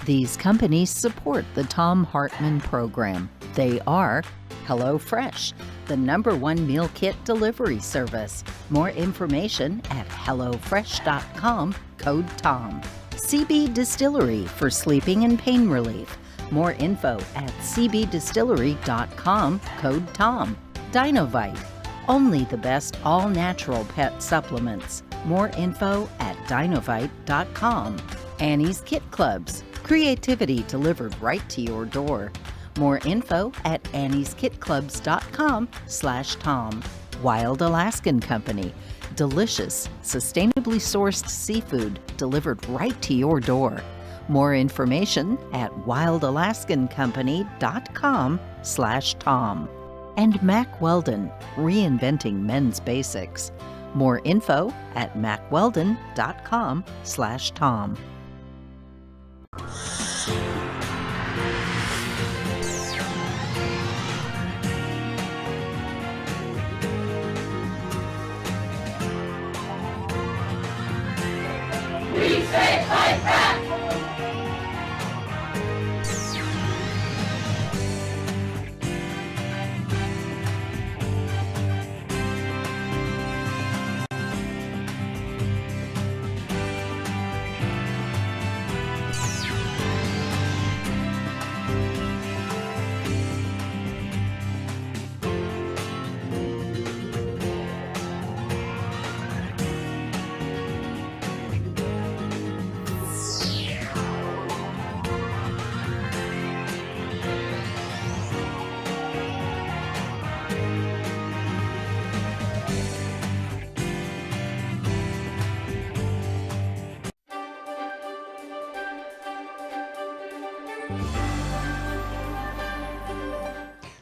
These companies support the Thom Hartmann Program. They are HelloFresh, the #1 meal kit delivery service. More information at hellofresh.com, code TOM. CB Distillery for sleeping and pain relief. More info at cbdistillery.com, code TOM. Dinovite, only the best all-natural pet supplements. More info at dinovite.com. Annie's Kit Clubs, creativity delivered right to your door. More info at annieskitclubs.com/Tom. Wild Alaskan Company, delicious, sustainably sourced seafood delivered right to your door. More information at wildalaskancompany.com/Tom. And Mack Weldon, reinventing men's basics. More info at mackweldon.com/Tom. We say fight back!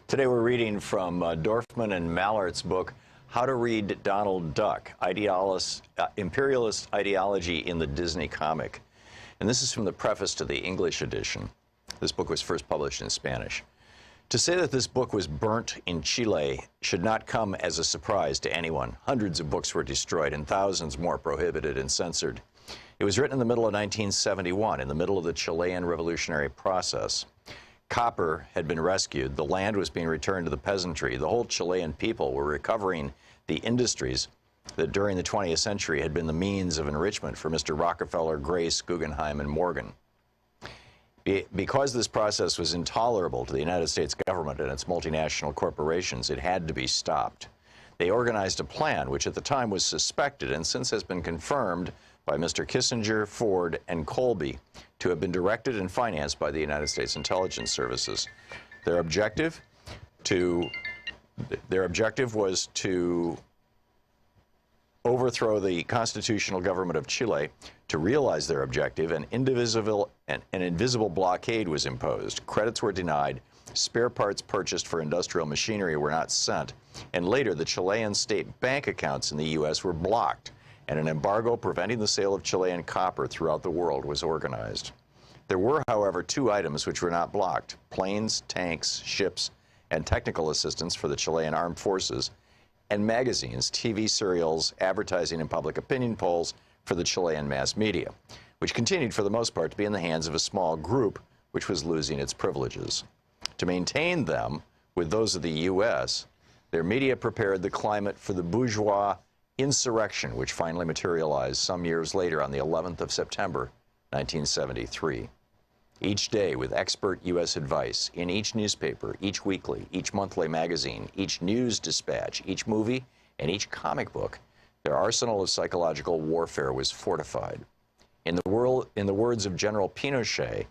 Today we're reading from Dorfman and Mallart's book, How to Read Donald Duck, Imperialist Ideology in the Disney Comic. And this is from the preface to the English edition. This book was first published in Spanish. To say that this book was burnt in Chile should not come as a surprise to anyone. Hundreds of books were destroyed and thousands more prohibited and censored. It was written in the middle of 1971, in the middle of the Chilean revolutionary process. Copper had been rescued, the land was being returned to the peasantry, the whole Chilean people were recovering the industries that during the 20th century had been the means of enrichment for Mr. Rockefeller, Grace, Guggenheim, and Morgan. Because this process was intolerable to the United States government and its multinational corporations, it had to be stopped. They organized a plan which at the time was suspected and since has been confirmed by Mr. Kissinger, Ford, and Colby to have been directed and financed by the United States intelligence services. Their objective was to overthrow the constitutional government of Chile. To realize their objective, an invisible blockade was imposed. Credits were denied, spare parts purchased for industrial machinery were not sent, and later the Chilean state bank accounts in the U.S. were blocked, and an embargo preventing the sale of Chilean copper throughout the world was organized. There were, however, two items which were not blocked: planes, tanks, ships, and technical assistance for the Chilean armed forces, and magazines, TV serials, advertising, and public opinion polls for the Chilean mass media, which continued for the most part to be in the hands of a small group which was losing its privileges. To maintain them with those of the U.S., their media prepared the climate for the bourgeois insurrection, which finally materialized some years later on the 11th of September, 1973. Each day, with expert U.S. advice, in each newspaper, each weekly, each monthly magazine, each news dispatch, each movie, and each comic book, their arsenal of psychological warfare was fortified. In the words of General Pinochet,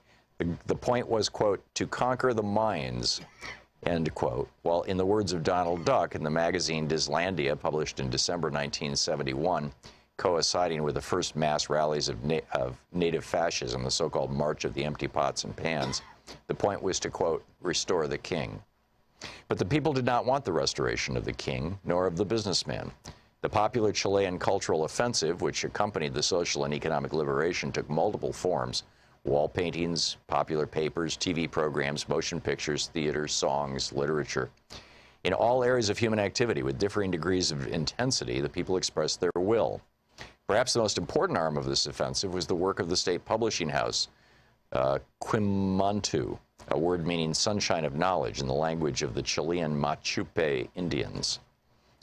the point was, quote, to conquer the minds, end quote, while in the words of Donald Duck in the magazine Dislandia, published in December 1971, coinciding with the first mass rallies of native fascism, the so-called March of the Empty Pots and Pans, the point was to, quote, restore the king. But the people did not want the restoration of the king, nor of the businessman. The popular Chilean cultural offensive, which accompanied the social and economic liberation, took multiple forms: wall paintings, popular papers, TV programs, motion pictures, theater, songs, literature. In all areas of human activity, with differing degrees of intensity, the people expressed their will. Perhaps the most important arm of this offensive was the work of the state publishing house, Quimantu, a word meaning sunshine of knowledge in the language of the Chilean Machupe Indians.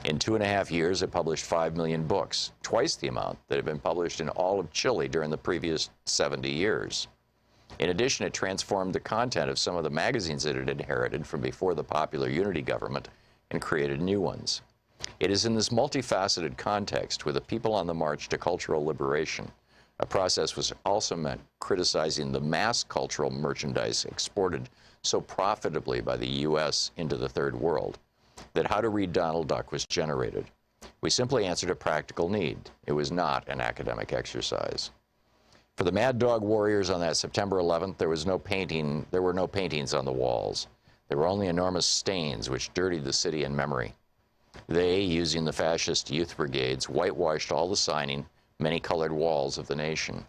In 2.5 years, it published 5 million books, twice the amount that had been published in all of Chile during the previous 70 years. In addition, it transformed the content of some of the magazines that it inherited from before the popular unity government and created new ones. It is in this multifaceted context, with the people on the march to cultural liberation, a process was also meant criticizing the mass cultural merchandise exported so profitably by the U.S. into the Third World, that How to Read Donald Duck was generated. We simply answered a practical need. It was not an academic exercise. For the Mad Dog Warriors on that September 11th, there were no paintings on the walls. There were only enormous stains which dirtied the city in memory. They, using the fascist youth brigades, whitewashed all the signing, many-colored walls of the nation.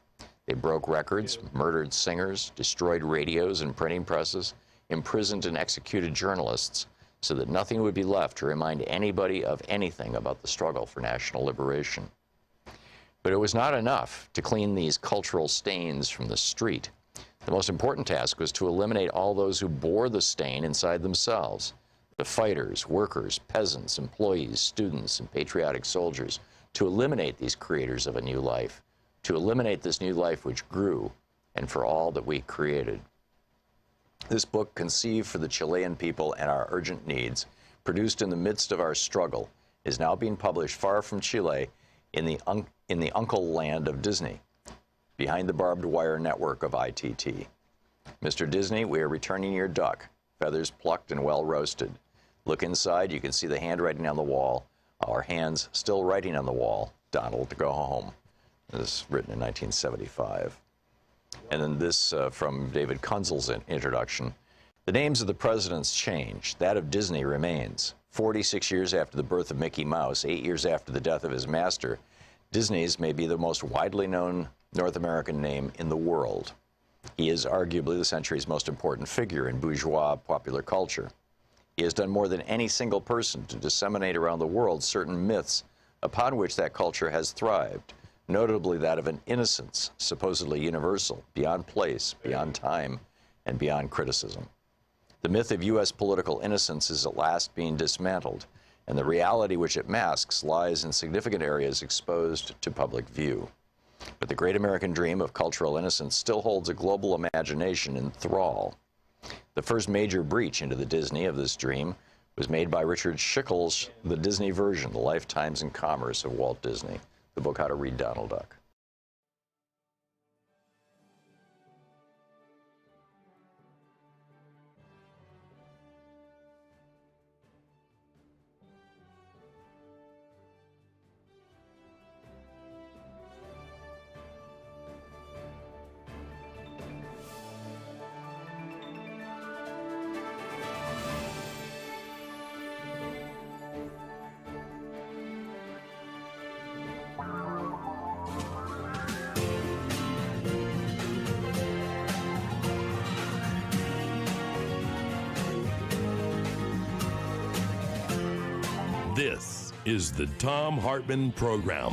They broke records, murdered singers, destroyed radios and printing presses, imprisoned and executed journalists, so that nothing would be left to remind anybody of anything about the struggle for national liberation. But it was not enough to clean these cultural stains from the street. The most important task was to eliminate all those who bore the stain inside themselves: the fighters, workers, peasants, employees, students, and patriotic soldiers, to eliminate these creators of a new life, to eliminate this new life which grew, and for all that we created. This book, conceived for the Chilean people and our urgent needs, produced in the midst of our struggle, is now being published far from Chile in the uncle land of Disney, behind the barbed wire network of ITT. Mr. Disney, we are returning your duck, feathers plucked and well roasted. Look inside, you can see the handwriting on the wall, our hands still writing on the wall, Donald, to go home. This is written in 1975. And then this from David Kunzel's introduction. The names of the presidents change. That of Disney remains. 46 years after the birth of Mickey Mouse, 8 years after the death of his master, Disney's may be the most widely known North American name in the world. He is arguably the century's most important figure in bourgeois popular culture. He has done more than any single person to disseminate around the world certain myths upon which that culture has thrived, notably that of an innocence supposedly universal, beyond place, beyond time, and beyond criticism. The myth of U.S. political innocence is at last being dismantled, and the reality which it masks lies in significant areas exposed to public view. But the great American dream of cultural innocence still holds a global imagination in thrall. The first major breach into the Disney of this dream was made by Richard Schickel's The Disney Version, The Life, Times, and Commerce of Walt Disney, the book How to Read Donald Duck. This is the Thom Hartmann Program.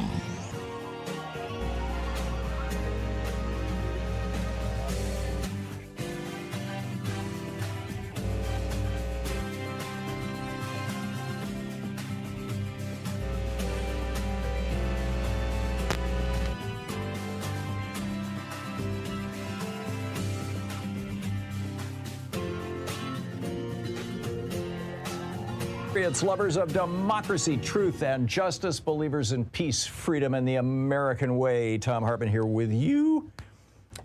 It's lovers of democracy, truth, and justice, believers in peace, freedom, and the American way. Thom Hartmann here with you.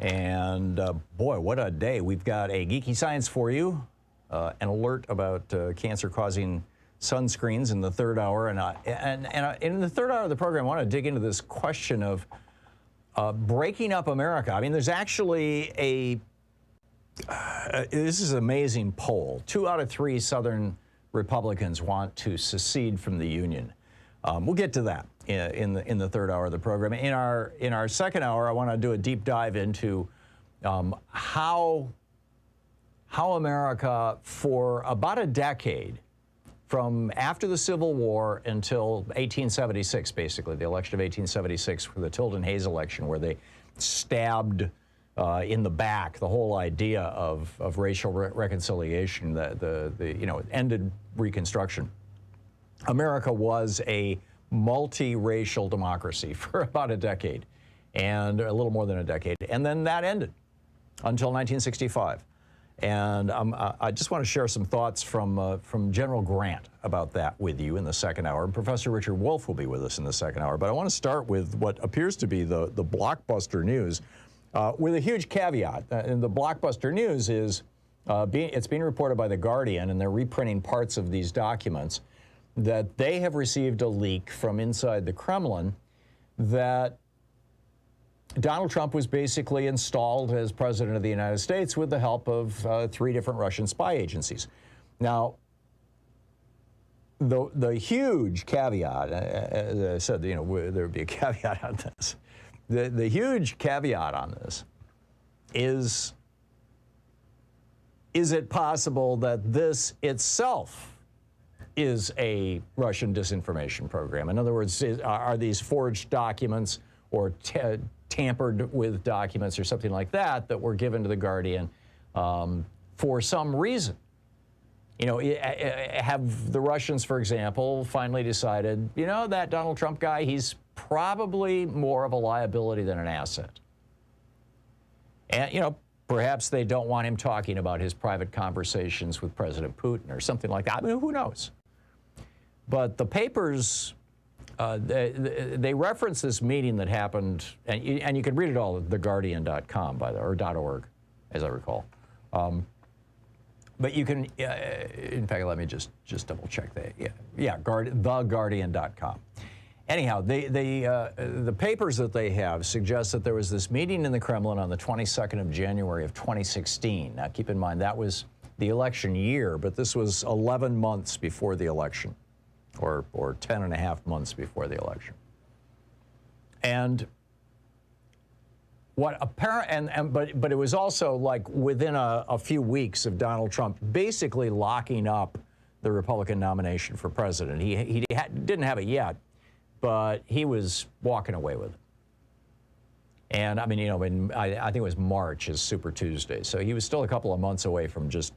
And boy, what a day. We've got a geeky science for you, an alert about cancer-causing sunscreens in the third hour. And in the third hour of the program, I want to dig into this question of breaking up America. I mean, there's actually this is an amazing poll. 2 out of 3 Southern Republicans want to secede from the Union. We'll get to that in the third hour of the program. In our second hour, I want to do a deep dive into how America, for about a decade, from after the Civil War until 1876, basically, the election of 1876, for the Tilden Hayes election, where they stabbed in the back the whole idea of racial reconciliation, the ended Reconstruction. America was a multiracial democracy for about a decade, and a little more than a decade, and then that ended until 1965. And I just want to share some thoughts from General Grant about that with you in the second hour. And Professor Richard Wolff will be with us in the second hour. But I want to start with what appears to be the blockbuster news, with a huge caveat. And the blockbuster news is it's being reported by The Guardian, and they're reprinting parts of these documents, that they have received a leak from inside the Kremlin that Donald Trump was basically installed as president of the United States with the help of 3 different Russian spy agencies. Now, the huge caveat, as I said, there would be a caveat on this. The huge caveat on this is it possible that this itself is a Russian disinformation program? In other words, are these forged documents or tampered with documents or something like that were given to The Guardian for some reason? Have the Russians, for example, finally decided, that Donald Trump guy, he's probably more of a liability than an asset? And, perhaps they don't want him talking about his private conversations with President Putin or something like that. I mean, who knows? But the papers, they reference this meeting that happened, and you can read it all at theguardian.com, or .org, as I recall. But you can, in fact, let me just double check that. theguardian.com. Anyhow, the papers that they have suggest that there was this meeting in the Kremlin on the 22nd of January of 2016. Now, keep in mind, that was the election year, but this was 11 months before the election, or 10 and a half months before the election. And what apparent, but it was also like within a few weeks of Donald Trump basically locking up the Republican nomination for president. He didn't have it yet, but he was walking away with it. And I mean, you know, I think it was March is Super Tuesday, so he was still a couple of months away from just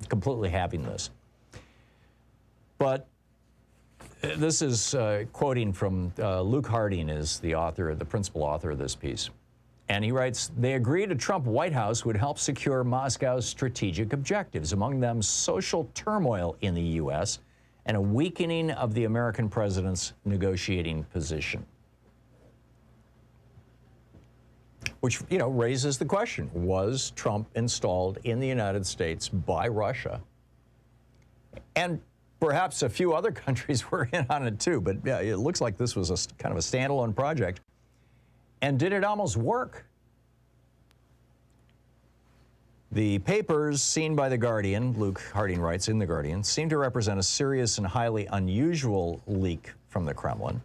completely having this. But this is quoting from Luke Harding, is the author, the principal author of this piece. And he writes, they agreed a Trump White House would help secure Moscow's strategic objectives, among them social turmoil in the U.S. and a weakening of the American president's negotiating position. Which, you know, raises the question, was Trump installed in the United States by Russia? And perhaps a few other countries were in on it too, but yeah, it looks like this was a kind of a standalone project. And did it almost work? The papers seen by The Guardian, Luke Harding writes in The Guardian, seem to represent a serious and highly unusual leak from the Kremlin.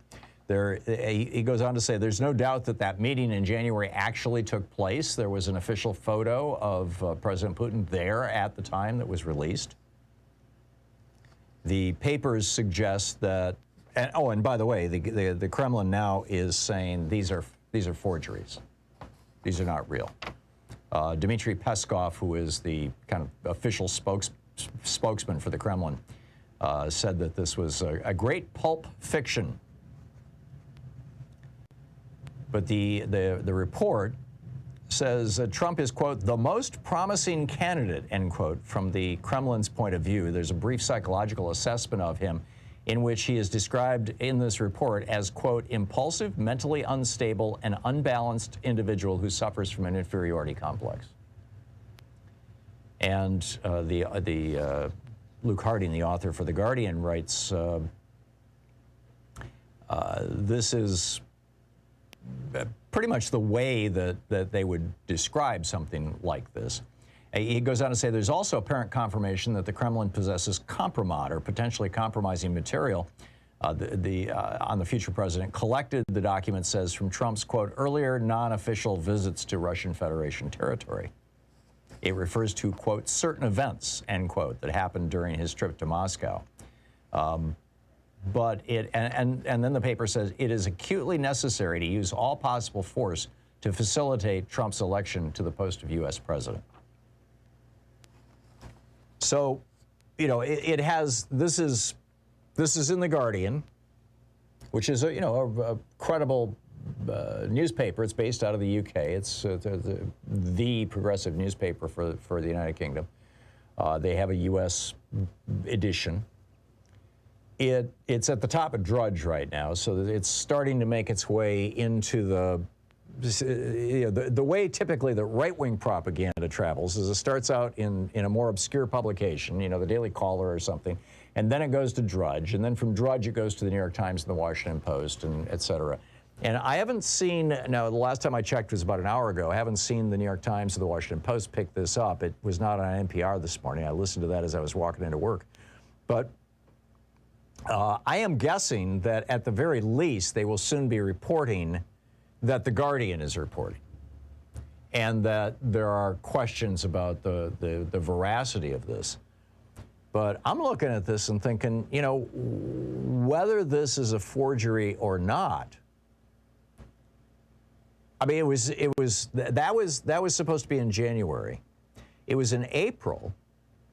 He goes on to say, there's no doubt that that meeting in January actually took place. There was an official photo of President Putin there at the time that was released. The papers suggest that, and by the way, the Kremlin now is saying these are forgeries. These are not real. Dmitry Peskov, who is the kind of official spokesman for the Kremlin, said that this was a great pulp fiction. But the report says Trump is, quote, the most promising candidate, end quote, from the Kremlin's point of view. There's a brief psychological assessment of him in which he is described in this report as, quote, impulsive, mentally unstable, and unbalanced individual who suffers from an inferiority complex. And Luke Harding, the author for The Guardian, writes, this is pretty much the way that they would describe something like this. He goes on to say there's also apparent confirmation that the Kremlin possesses compromat, or potentially compromising material. On the future president collected, the document says, from Trump's, quote, earlier non-official visits to Russian Federation territory. It refers to, quote, certain events, end quote, that happened during his trip to Moscow. But and then the paper says it is acutely necessary to use all possible force to facilitate Trump's election to the post of U.S. president. So, you know, this is in The Guardian, which is a credible newspaper. It's based out of the UK. It's the progressive newspaper for the United Kingdom. They have a U.S. edition. It's at the top of Drudge right now, so it's starting to make its way into the way typically that right-wing propaganda travels is it starts out in a more obscure publication, you know, the Daily Caller or something, and then it goes to Drudge, and then from Drudge it goes to the New York Times and the Washington Post, and et cetera. And I haven't seen, now the last time I checked was about an hour ago, I haven't seen the New York Times or the Washington Post pick this up. It was not on NPR this morning. I listened to that as I was walking into work. But I am guessing that at the very least they will soon be reporting that The Guardian is reporting, and that there are questions about the veracity of this. But I'm looking at this and thinking, you know, whether this is a forgery or not, I mean, that was supposed to be in January. It was in April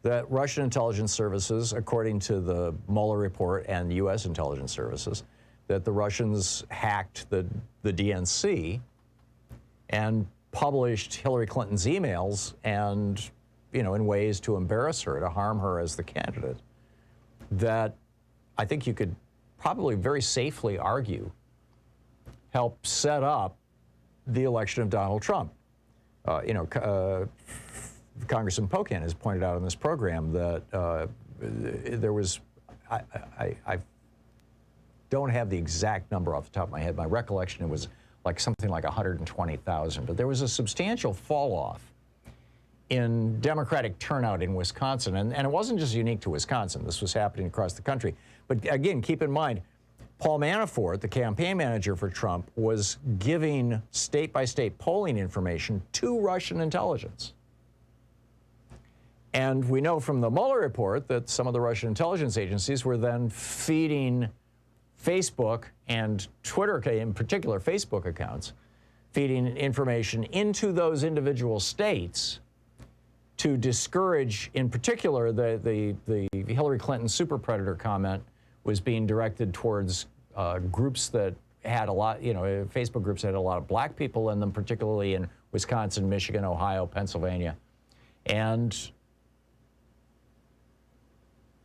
that Russian intelligence services, according to the Mueller report and U.S. intelligence services, that the Russians hacked the DNC and published Hillary Clinton's emails, and, you know, in ways to embarrass her, to harm her as the candidate, that I think you could probably very safely argue helped set up the election of Donald Trump. Congressman Pocan has pointed out in this program that there was, I don't have the exact number off the top of my head. My recollection, it was like something like 120,000, but there was a substantial fall off in Democratic turnout in Wisconsin. And it wasn't just unique to Wisconsin. This was happening across the country. But again, keep in mind, Paul Manafort, the campaign manager for Trump, was giving state-by-state polling information to Russian intelligence. And we know from the Mueller report that some of the Russian intelligence agencies were then feeding Facebook and Twitter, in particular Facebook accounts, feeding information into those individual states to discourage, in particular, the Hillary Clinton super predator comment was being directed towards groups that had a lot, Facebook groups that had a lot of black people in them, particularly in Wisconsin, Michigan, Ohio, Pennsylvania. And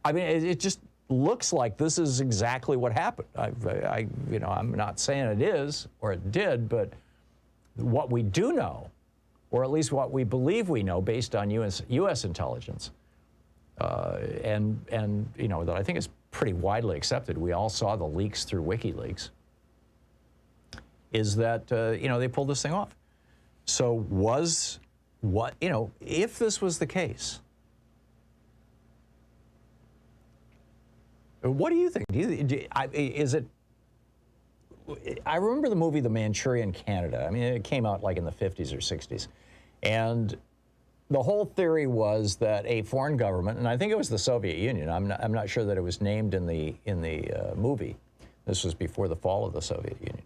I mean, it just looks like this is exactly what happened. I'm not saying it is or it did, but what we do know, or at least what we believe we know based on U.S. intelligence, and that I think is pretty widely accepted. We all saw the leaks through WikiLeaks. Is that they pulled this thing off? So if this was the case, what do you think? I remember the movie The Manchurian Candidate. I mean, it came out like in the 50s or 60s. And the whole theory was that a foreign government, and I think it was the Soviet Union, I'm not sure that it was named in the movie. This was before the fall of the Soviet Union.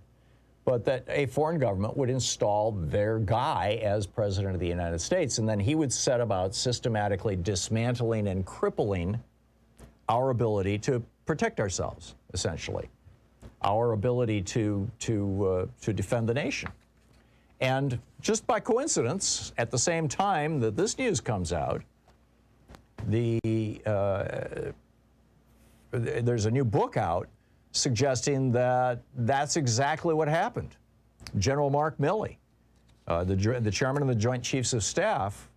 But that a foreign government would install their guy as president of the United States, and then he would set about systematically dismantling and crippling our ability to protect ourselves, essentially, our ability to defend the nation. And just by coincidence, at the same time that this news comes out, there's a new book out suggesting that that's exactly what happened. General Mark Milley, the chairman of the Joint Chiefs of Staff,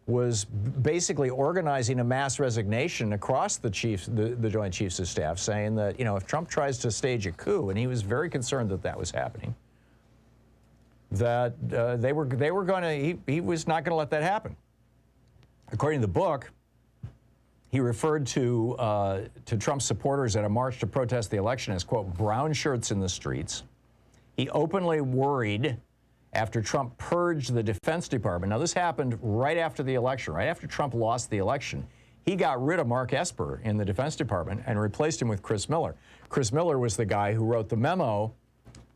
was basically organizing a mass resignation across the Joint Chiefs of Staff, saying that, if Trump tries to stage a coup, and he was very concerned that that was happening, that he was not going to let that happen. According to the book, he referred to Trump's supporters at a march to protest the election as, quote, brown shirts in the streets. He openly worried after Trump purged the Defense Department. Now, this happened right after the election, right after Trump lost the election. He got rid of Mark Esper in the Defense Department and replaced him with Chris Miller. Chris Miller was the guy who wrote the memo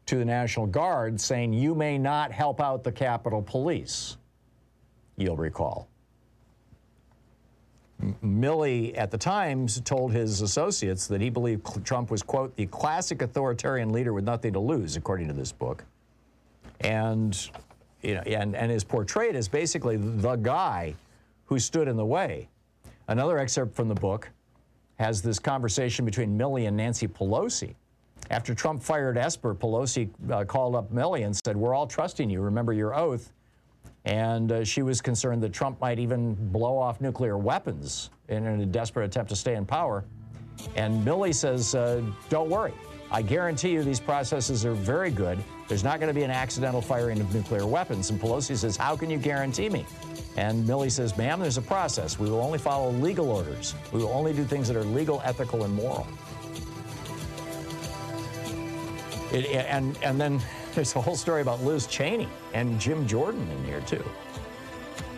to the National Guard saying, you may not help out the Capitol Police, you'll recall. Milley, at the time, told his associates that he believed Trump was, quote, the classic authoritarian leader with nothing to lose, according to this book. And is portrayed as basically the guy who stood in the way. Another excerpt from the book has this conversation between Milley and Nancy Pelosi. After Trump fired Esper, Pelosi called up Milley and said, we're all trusting you, remember your oath. And she was concerned that Trump might even blow off nuclear weapons in a desperate attempt to stay in power. And Milley says, don't worry. I guarantee you these processes are very good. There's not going to be an accidental firing of nuclear weapons. And Pelosi says, how can you guarantee me? And Milley says, ma'am, there's a process. We will only follow legal orders. We will only do things that are legal, ethical, and moral. And then there's a whole story about Liz Cheney and Jim Jordan in here, too.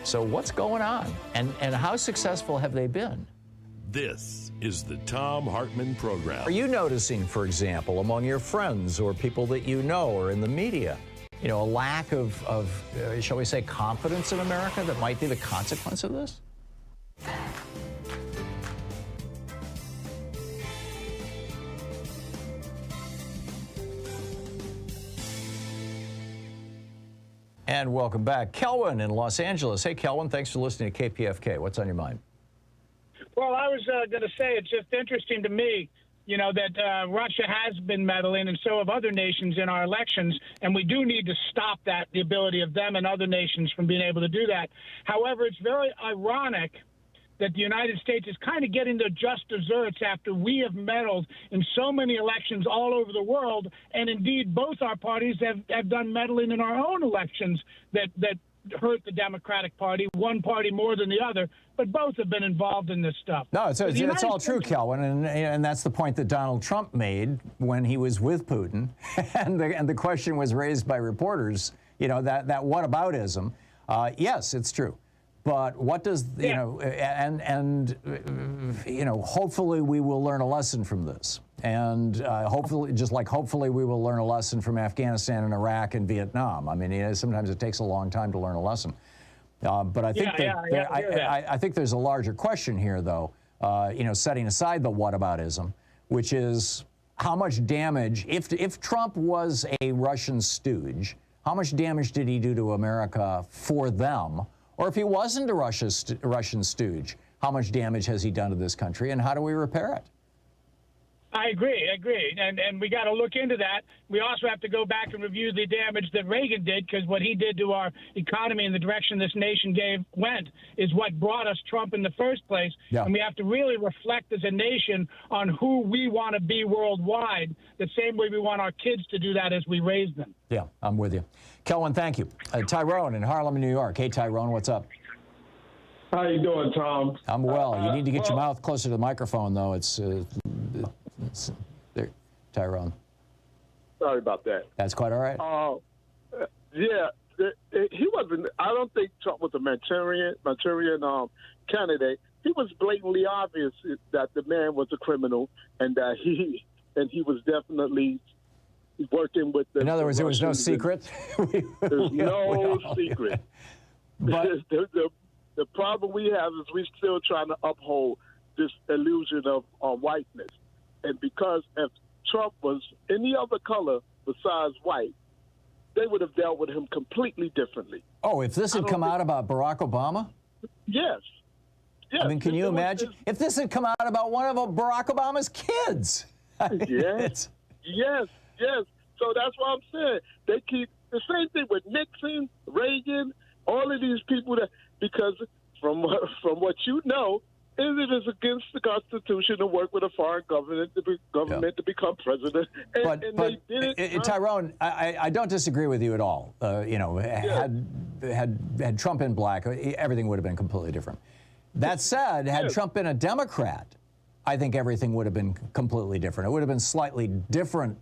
So what's going on? And how successful have they been? This is the Thom Hartmann Program. Are you noticing, for example, among your friends or people that you know or in the media, a lack of shall we say, confidence in America that might be the consequence of this? And welcome back. Kelvin in Los Angeles. Hey, Kelvin, thanks for listening to KPFK. What's on your mind? Well, I was going to say it's just interesting to me, that Russia has been meddling, and so have other nations in our elections, and we do need to stop that, the ability of them and other nations from being able to do that. However, it's very ironic that the United States is kind of getting their just desserts after we have meddled in so many elections all over the world, and indeed both our parties have done meddling in our own elections that hurt the Democratic Party, one party more than the other, but both have been involved in this stuff. No, it's all true, Kelvin, and that's the point that Donald Trump made when he was with Putin, and the question was raised by reporters, that whataboutism. Yes, it's true. But what does, hopefully we will learn a lesson from this. And hopefully we will learn a lesson from Afghanistan and Iraq and Vietnam. I mean, sometimes it takes a long time to learn a lesson. But I think I think there's a larger question here, though, setting aside the whataboutism, which is how much damage, if Trump was a Russian stooge, how much damage did he do to America for them? Or if he wasn't a Russian stooge, how much damage has he done to this country, and how do we repair it? I agree. And we got to look into that. We also have to go back and review the damage that Reagan did, because what he did to our economy and the direction this nation went is what brought us Trump in the first place. Yeah. And we have to really reflect as a nation on who we want to be worldwide, the same way we want our kids to do that as we raise them. Yeah, I'm with you. Kelvin, thank you. Tyrone in Harlem, New York. Hey, Tyrone, what's up? How you doing, Tom? I'm well. You need to get your mouth closer to the microphone, though. It's there, Tyrone. Sorry about that. That's quite all right. He wasn't. I don't think Trump was a Manchurian candidate. He was blatantly obvious that the man was a criminal, and that he was definitely working with the. In other words, there was no secret. There's no secret. But the problem we have is we're still trying to uphold this illusion of whiteness. And because if Trump was any other color besides white, they would have dealt with him completely differently. Oh, if this had come out about Barack Obama? Yes. I mean, can you imagine? If this had come out about one of Barack Obama's kids? Yes. So that's what I'm saying. They keep the same thing with Nixon, Reagan, all of these people because from what you know, it is against the Constitution to work with a foreign government to become president. But they did it. Tyrone, I don't disagree with you at all. Had Trump been black, everything would have been completely different. That said, had Trump been a Democrat, I think everything would have been completely different. It would have been slightly different,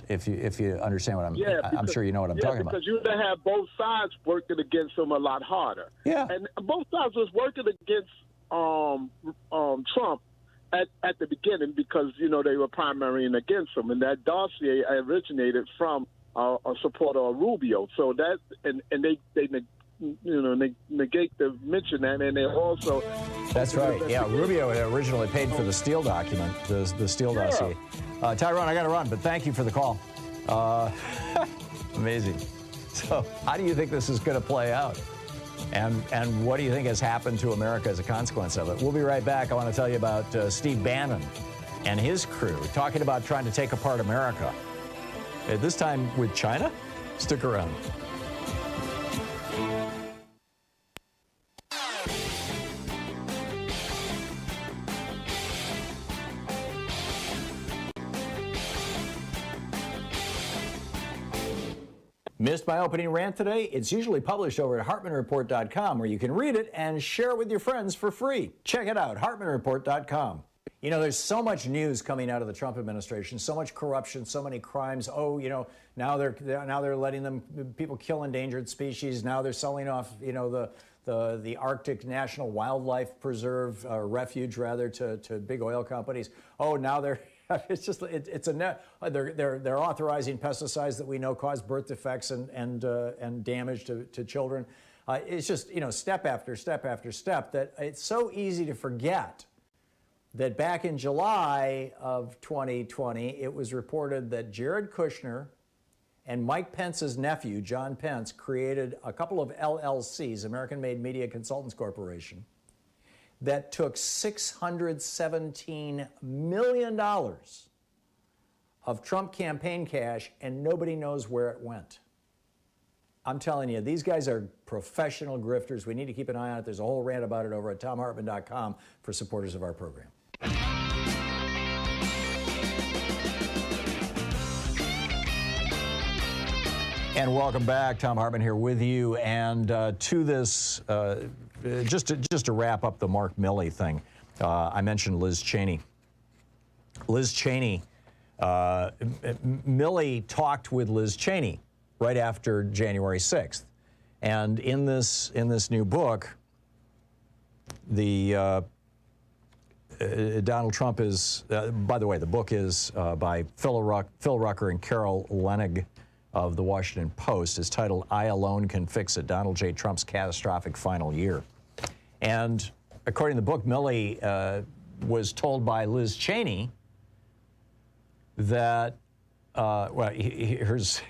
if you understand what I'm sure you know what I'm talking about. Because you would have both sides working against him a lot harder. Yeah. And both sides was working against Trump at the beginning because, they were primarying against him. And that dossier originated from a supporter of Rubio. So that, and they negate the mention that, and they also. That's right. Yeah, Rubio had originally paid for the Steele document, the Steele dossier. Tyrone, I got to run, but thank you for the call. Amazing. So, how do you think this is going to play out? And what do you think has happened to America as a consequence of it? We'll be right back. I want to tell you about Steve Bannon and his crew talking about trying to take apart America. This time with China? Stick around. Missed my opening rant today? It's usually published over at HartmannReport.com, where you can read it and share it with your friends for free. Check it out, HartmannReport.com. There's so much news coming out of the Trump administration, so much corruption, so many crimes. Now they're letting people kill endangered species. Now they're selling off, the Arctic National Wildlife Preserve refuge to big oil companies. Now they're. It's they're authorizing pesticides that we know cause birth defects and damage to children. It's just step after step after step that it's so easy to forget that back in July of 2020 it was reported that Jared Kushner and Mike Pence's nephew John Pence created a couple of LLCs, American-Made Media Consultants Corporation, that took $617 million of Trump campaign cash, and nobody knows where it went. I'm telling you, these guys are professional grifters. We need to keep an eye on it. There's a whole rant about it over at ThomHartmann.com for supporters of our program. And welcome back. Thom Hartmann here with you. And to this, just to wrap up the Mark Milley thing, I mentioned Liz Cheney. Liz Cheney, Milley talked with Liz Cheney right after January 6th. And in this new book, the Donald Trump is, by the way, the book is by Phil Rucker and Carol Leonnig of the Washington Post. Is titled "I Alone Can Fix It: Donald J. Trump's Catastrophic Final Year." And according to the book, Milley was told by Liz Cheney that, well, here's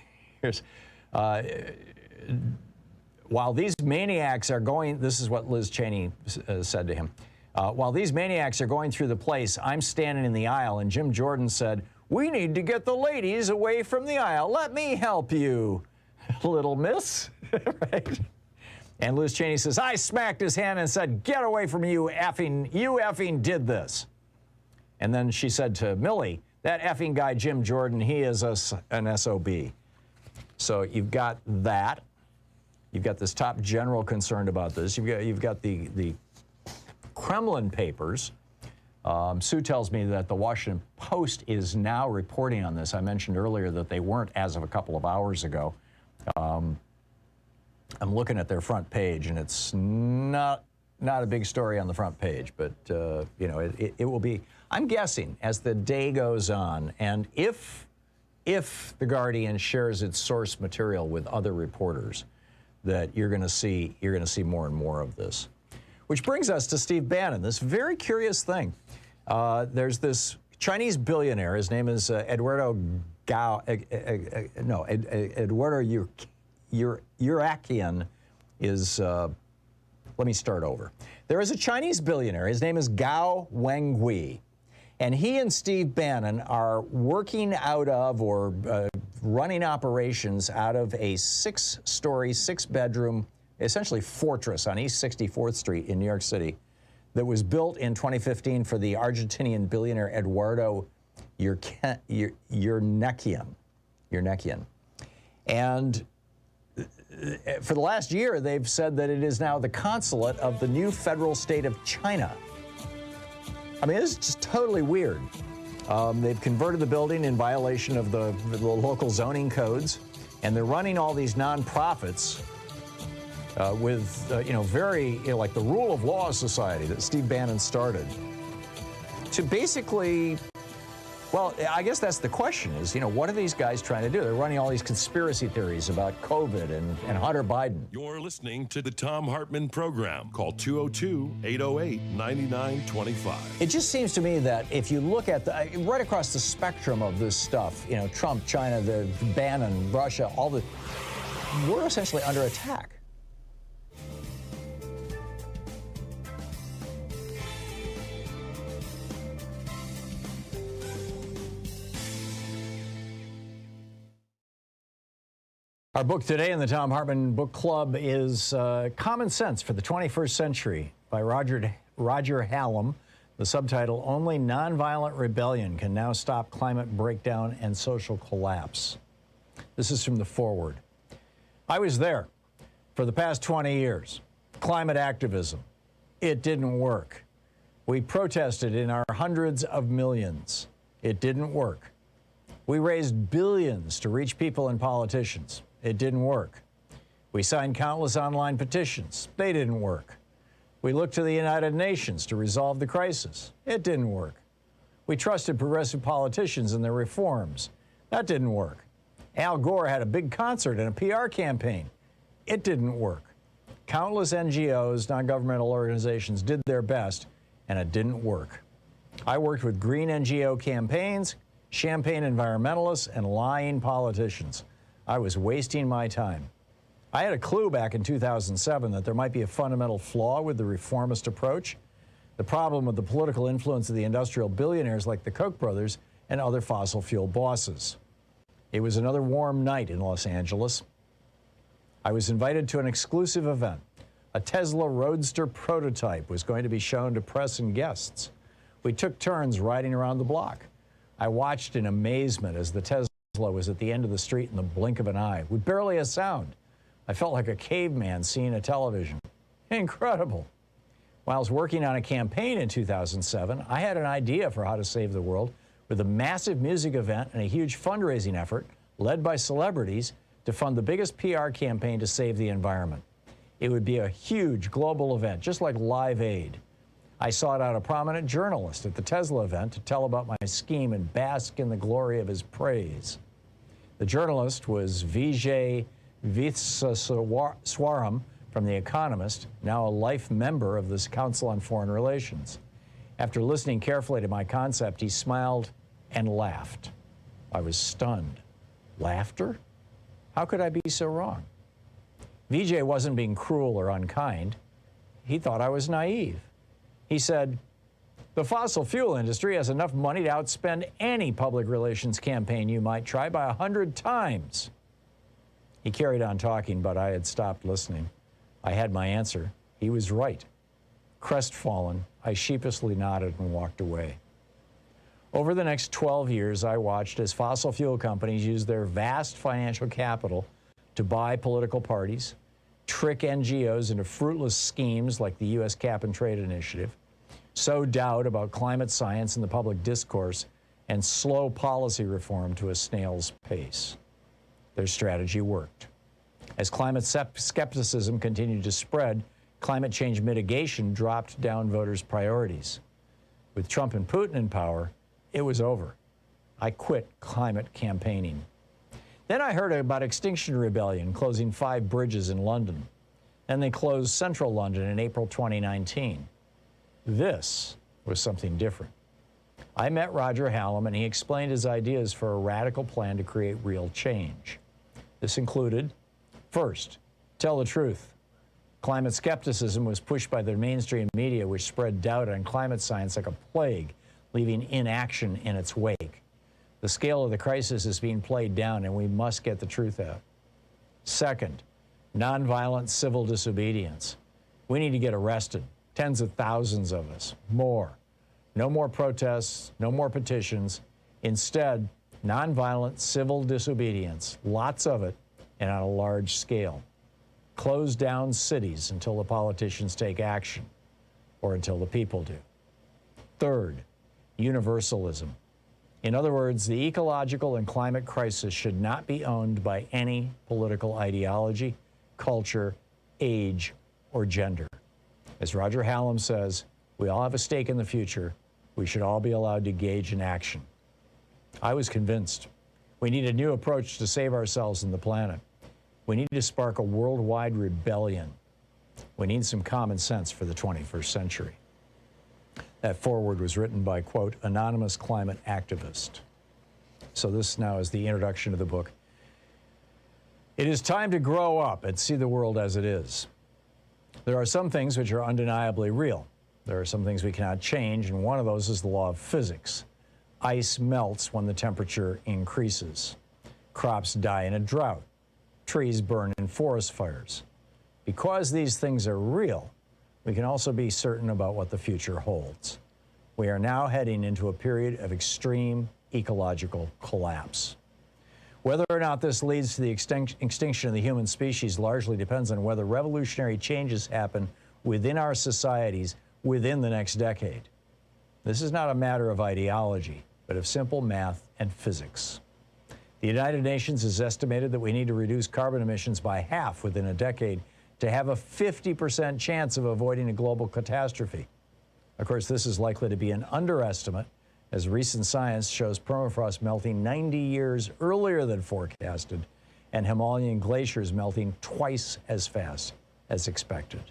while these maniacs are going, this is what Liz Cheney said to him, while these maniacs are going through the place, I'm standing in the aisle, and Jim Jordan said, "We need to get the ladies away from the aisle. Let me help you, little miss." Right? And Liz Cheney says, "I smacked his hand and said, get away from me, you effing did this." And then she said to Milley, "That effing guy, Jim Jordan, he is an SOB." So you've got that. You've got this top general concerned about this. You've got the Kremlin papers. Sue tells me that the Washington Post is now reporting on this. I mentioned earlier that they weren't as of a couple of hours ago. I'm looking at their front page, and it's not a big story on the front page, but you know, it will be. I'm guessing as the day goes on, and if the Guardian shares its source material with other reporters, that you're going to see more and more of this. Which brings us to Steve Bannon, this very curious thing. There's this Chinese billionaire. His name is Eduardo Urakian is, let me start over. There is a Chinese billionaire. His name is Gao Wengui. And he and Steve Bannon are working out of or running operations out of a 6-story, 6-bedroom, essentially fortress on East 64th Street in New York City that was built in 2015 for the Argentinian billionaire Eduardo Urakian. And for the last year, they've said that it is now the consulate of the new federal state of China. I mean, it's just totally weird. They've converted the building in violation of the local zoning codes, and they're running all these nonprofits with, very, like the Rule of Law Society that Steve Bannon started to basically, well, I guess that's the question is, what are these guys trying to do? They're running all these conspiracy theories about COVID and Hunter Biden. You're listening to the Thom Hartmann Program. Call 202-808-9925. It just seems to me that if you look at right across the spectrum of this stuff, Trump, China, the Bannon, Russia, we're essentially under attack. Our book today in the Thom Hartmann Book Club is Common Sense for the 21st Century by Roger Hallam. The subtitle, Only Nonviolent Rebellion Can Now Stop Climate Breakdown and Social Collapse. This is from the foreword. I was there for the past 20 years. Climate activism. It didn't work. We protested in our hundreds of millions. It didn't work. We raised billions to reach people and politicians. It didn't work. We signed countless online petitions. They didn't work. We looked to the United Nations to resolve the crisis. It didn't work. We trusted progressive politicians and their reforms. That didn't work. Al Gore had a big concert and a PR campaign. It didn't work. Countless NGOs, non-governmental organizations, did their best, and it didn't work. I worked with green NGO campaigns, champagne environmentalists, and lying politicians. I was wasting my time. I had a clue back in 2007 that there might be a fundamental flaw with the reformist approach. The problem with the political influence of the industrial billionaires like the Koch brothers and other fossil fuel bosses. It was another warm night in Los Angeles. I was invited to an exclusive event. A Tesla Roadster prototype was going to be shown to press and guests. We took turns riding around the block. I watched in amazement as the Tesla was at the end of the street in the blink of an eye, with barely a sound. I felt like a caveman seeing a television. Incredible. While I was working on a campaign in 2007, I had an idea for how to save the world with a massive music event and a huge fundraising effort led by celebrities to fund the biggest PR campaign to save the environment. It would be a huge global event, just like Live Aid. I sought out a prominent journalist at the Tesla event to tell about my scheme and bask in the glory of his praise. The journalist was Vijay Vithswaram from The Economist, now a life member of this Council on Foreign Relations. After listening carefully to my concept, he smiled and laughed. I was stunned. Laughter? How could I be so wrong? Vijay wasn't being cruel or unkind. He thought I was naive. He said, "The fossil fuel industry has enough money to outspend any public relations campaign you might try by 100 times. He carried on talking, but I had stopped listening. I had my answer. He was right. Crestfallen, I sheepishly nodded and walked away. Over the next 12 years, I watched as fossil fuel companies used their vast financial capital to buy political parties, trick NGOs into fruitless schemes like the U.S. Cap and Trade Initiative, sow doubt about climate science in the public discourse, and slow policy reform to a snail's pace. Their strategy worked. As climate skepticism continued to spread, climate change mitigation dropped down voters' priorities. With Trump and Putin in power, it was over. I quit climate campaigning. Then I heard about Extinction Rebellion closing 5 bridges in London. Then they closed central London in April 2019. This was something different. I met Roger Hallam and he explained his ideas for a radical plan to create real change. This included, first, tell the truth. Climate skepticism was pushed by the mainstream media, which spread doubt on climate science like a plague, leaving inaction in its wake. The scale of the crisis is being played down, and we must get the truth out. Second, nonviolent civil disobedience. We need to get arrested, tens of thousands of us, more. No more protests, no more petitions. Instead, nonviolent civil disobedience, lots of it, and on a large scale. Close down cities until the politicians take action, or until the people do. Third, universalism. In other words, the ecological and climate crisis should not be owned by any political ideology, culture, age, or gender. As Roger Hallam says, we all have a stake in the future. We should all be allowed to engage in action. I was convinced. We need a new approach to save ourselves and the planet. We need to spark a worldwide rebellion. We need some common sense for the 21st century. That foreword was written by, quote, anonymous climate activist. So this now is the introduction to the book. It is time to grow up and see the world as it is. There are some things which are undeniably real. There are some things we cannot change, and one of those is the law of physics. Ice melts when the temperature increases. Crops die in a drought. Trees burn in forest fires. Because these things are real, we can also be certain about what the future holds. We are now heading into a period of extreme ecological collapse. Whether or not this leads to the extinction of the human species largely depends on whether revolutionary changes happen within our societies within the next decade. This is not a matter of ideology, but of simple math and physics. The United Nations has estimated that we need to reduce carbon emissions by half within a decade to have a 50% chance of avoiding a global catastrophe. Of course, this is likely to be an underestimate, as recent science shows permafrost melting 90 years earlier than forecasted, and Himalayan glaciers melting twice as fast as expected.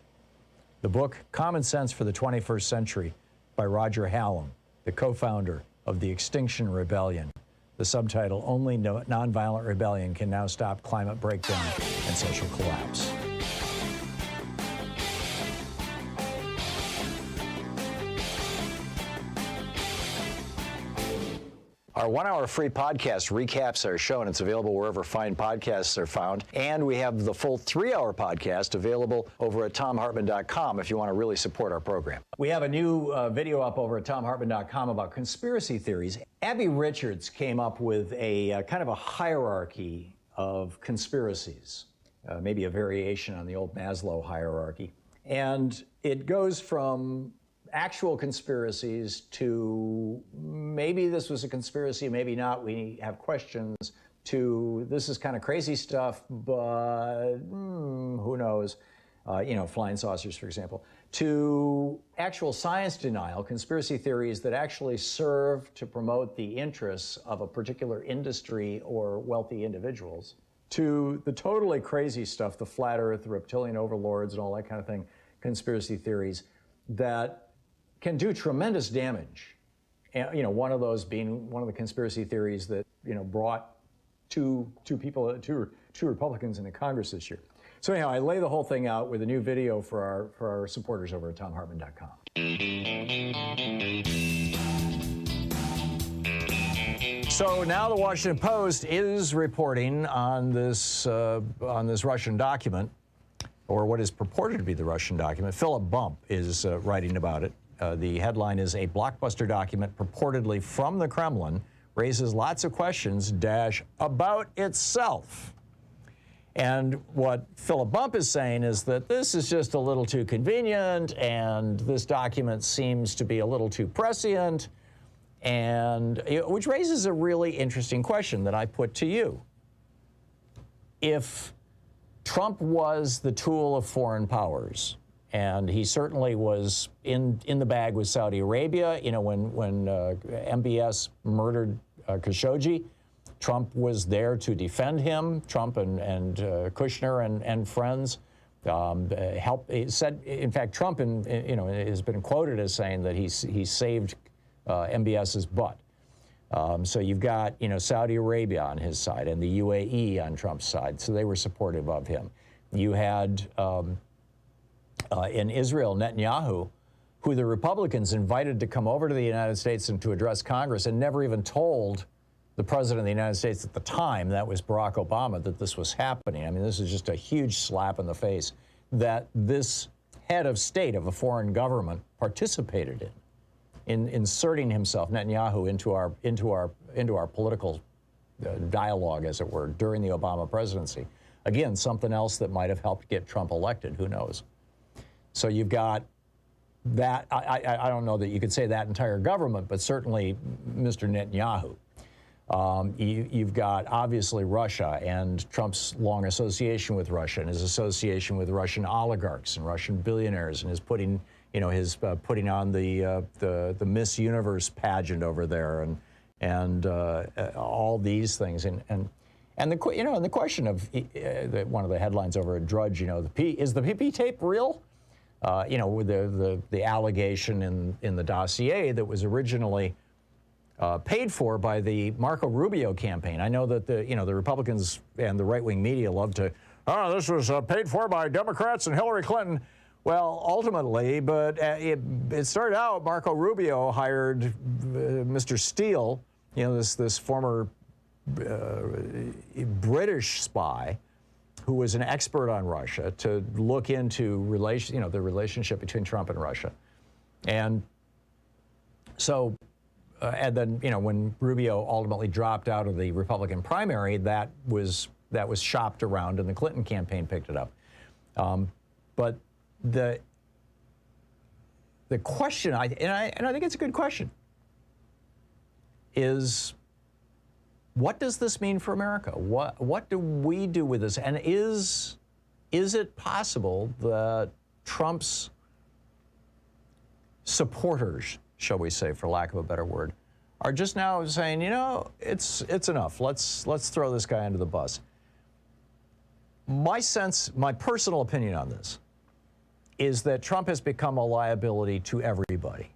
The book, Common Sense for the 21st Century, by Roger Hallam, the co-founder of the Extinction Rebellion. The subtitle, Only Nonviolent Rebellion Can Now Stop Climate Breakdown and Social Collapse. Our 1-hour free podcast recaps our show, and it's available wherever fine podcasts are found. And we have the full 3-hour podcast available over at thomhartmann.com if you want to really support our program. We have a new video up over at thomhartmann.com about conspiracy theories. Abby Richards came up with a kind of a hierarchy of conspiracies, maybe a variation on the old Maslow hierarchy. And it goes from actual conspiracies to maybe this was a conspiracy, maybe not, we have questions, to this is kind of crazy stuff, but who knows, flying saucers, for example, to actual science denial, conspiracy theories that actually serve to promote the interests of a particular industry or wealthy individuals, to the totally crazy stuff, the flat earth, the reptilian overlords and all that kind of thing, conspiracy theories that can do tremendous damage. And, one of those being one of the conspiracy theories that, brought two Republicans into Congress this year. So anyhow, I lay the whole thing out with a new video for our supporters over at thomhartmann.com. So now the Washington Post is reporting on this Russian document, or what is purported to be the Russian document. Philip Bump is writing about it. The headline is, "A blockbuster document purportedly from the Kremlin raises lots of questions, about itself." And what Philip Bump is saying is that this is just a little too convenient, and this document seems to be a little too prescient, and which raises a really interesting question that I put to you. If Trump was the tool of foreign powers, and he certainly was in the bag with Saudi Arabia. When MBS murdered Khashoggi, Trump was there to defend him. Trump and Kushner and friends helped. Said, in fact, Trump has been quoted as saying that he saved MBS's butt. So you've got Saudi Arabia on his side and the UAE on Trump's side, so they were supportive of him. You had in Israel, Netanyahu, who the Republicans invited to come over to the United States and to address Congress, and never even told the President of the United States at the time, that was Barack Obama, that this was happening. I mean, this is just a huge slap in the face that this head of state of a foreign government participated in inserting himself, Netanyahu, into our political dialogue, as it were, during the Obama presidency. Again, something else that might have helped get Trump elected, who knows? So you've got that. I don't know that you could say that entire government, but certainly Mr. Netanyahu. You've got obviously Russia and Trump's long association with Russia and his association with Russian oligarchs and Russian billionaires, and his putting on the Miss Universe pageant over there, and all these things, and the question of one of the headlines over at Drudge, is the PP tape real? With the allegation in the dossier that was originally paid for by the Marco Rubio campaign. I know that the Republicans and the right-wing media love to, this was paid for by Democrats and Hillary Clinton. Well, ultimately, but it started out, Marco Rubio hired Mr. Steele, this former British spy who was an expert on Russia, to look into the relationship between Trump and Russia. And so, and then, when Rubio ultimately dropped out of the Republican primary, that was shopped around, and the Clinton campaign picked it up. But the question, and I think it's a good question, is, what does this mean for America? What do we do with this? And is it possible that Trump's supporters, shall we say, for lack of a better word, are just now saying, it's enough. Let's throw this guy under the bus. My personal opinion on this is that Trump has become a liability to everybody.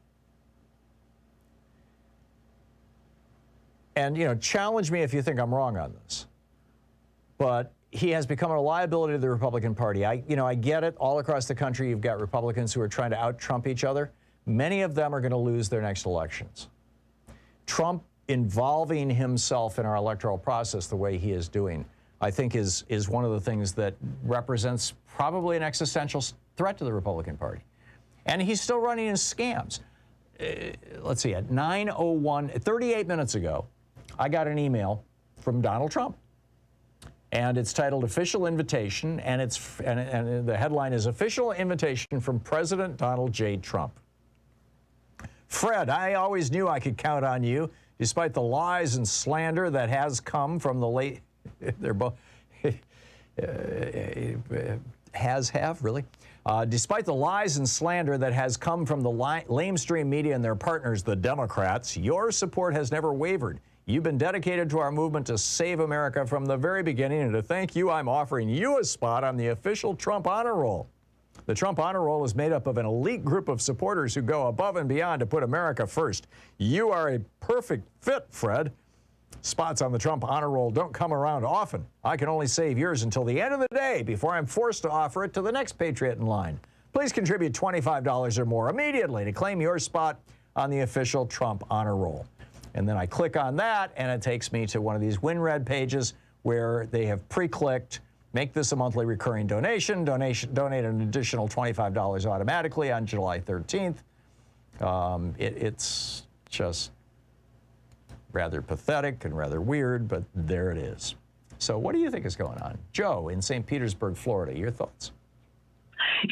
And, challenge me if you think I'm wrong on this. But he has become a liability to the Republican Party. I get it. All across the country, you've got Republicans who are trying to out-Trump each other. Many of them are going to lose their next elections. Trump involving himself in our electoral process the way he is doing, I think is one of the things that represents probably an existential threat to the Republican Party. And he's still running his scams. Let's see, at 9:01, 38 minutes ago, I got an email from Donald Trump. And it's titled Official Invitation, and the headline is Official Invitation from President Donald J. Trump. Fred, I always knew I could count on you, despite the lies and slander that has come from the late, they're both, really? Despite the lies and slander that has come from the lamestream media and their partners, the Democrats, your support has never wavered. You've been dedicated to our movement to save America from the very beginning, and to thank you, I'm offering you a spot on the official Trump Honor Roll. The Trump Honor Roll is made up of an elite group of supporters who go above and beyond to put America first. You are a perfect fit, Fred. Spots on the Trump Honor Roll don't come around often. I can only save yours until the end of the day before I'm forced to offer it to the next patriot in line. Please contribute $25 or more immediately to claim your spot on the official Trump Honor Roll. And then I click on that, and it takes me to one of these WinRed pages where they have pre-clicked, make this a monthly recurring donate an additional $25 automatically on July 13th. It's just rather pathetic and rather weird, but there it is. So what do you think is going on? Joe in St. Petersburg, Florida, your thoughts?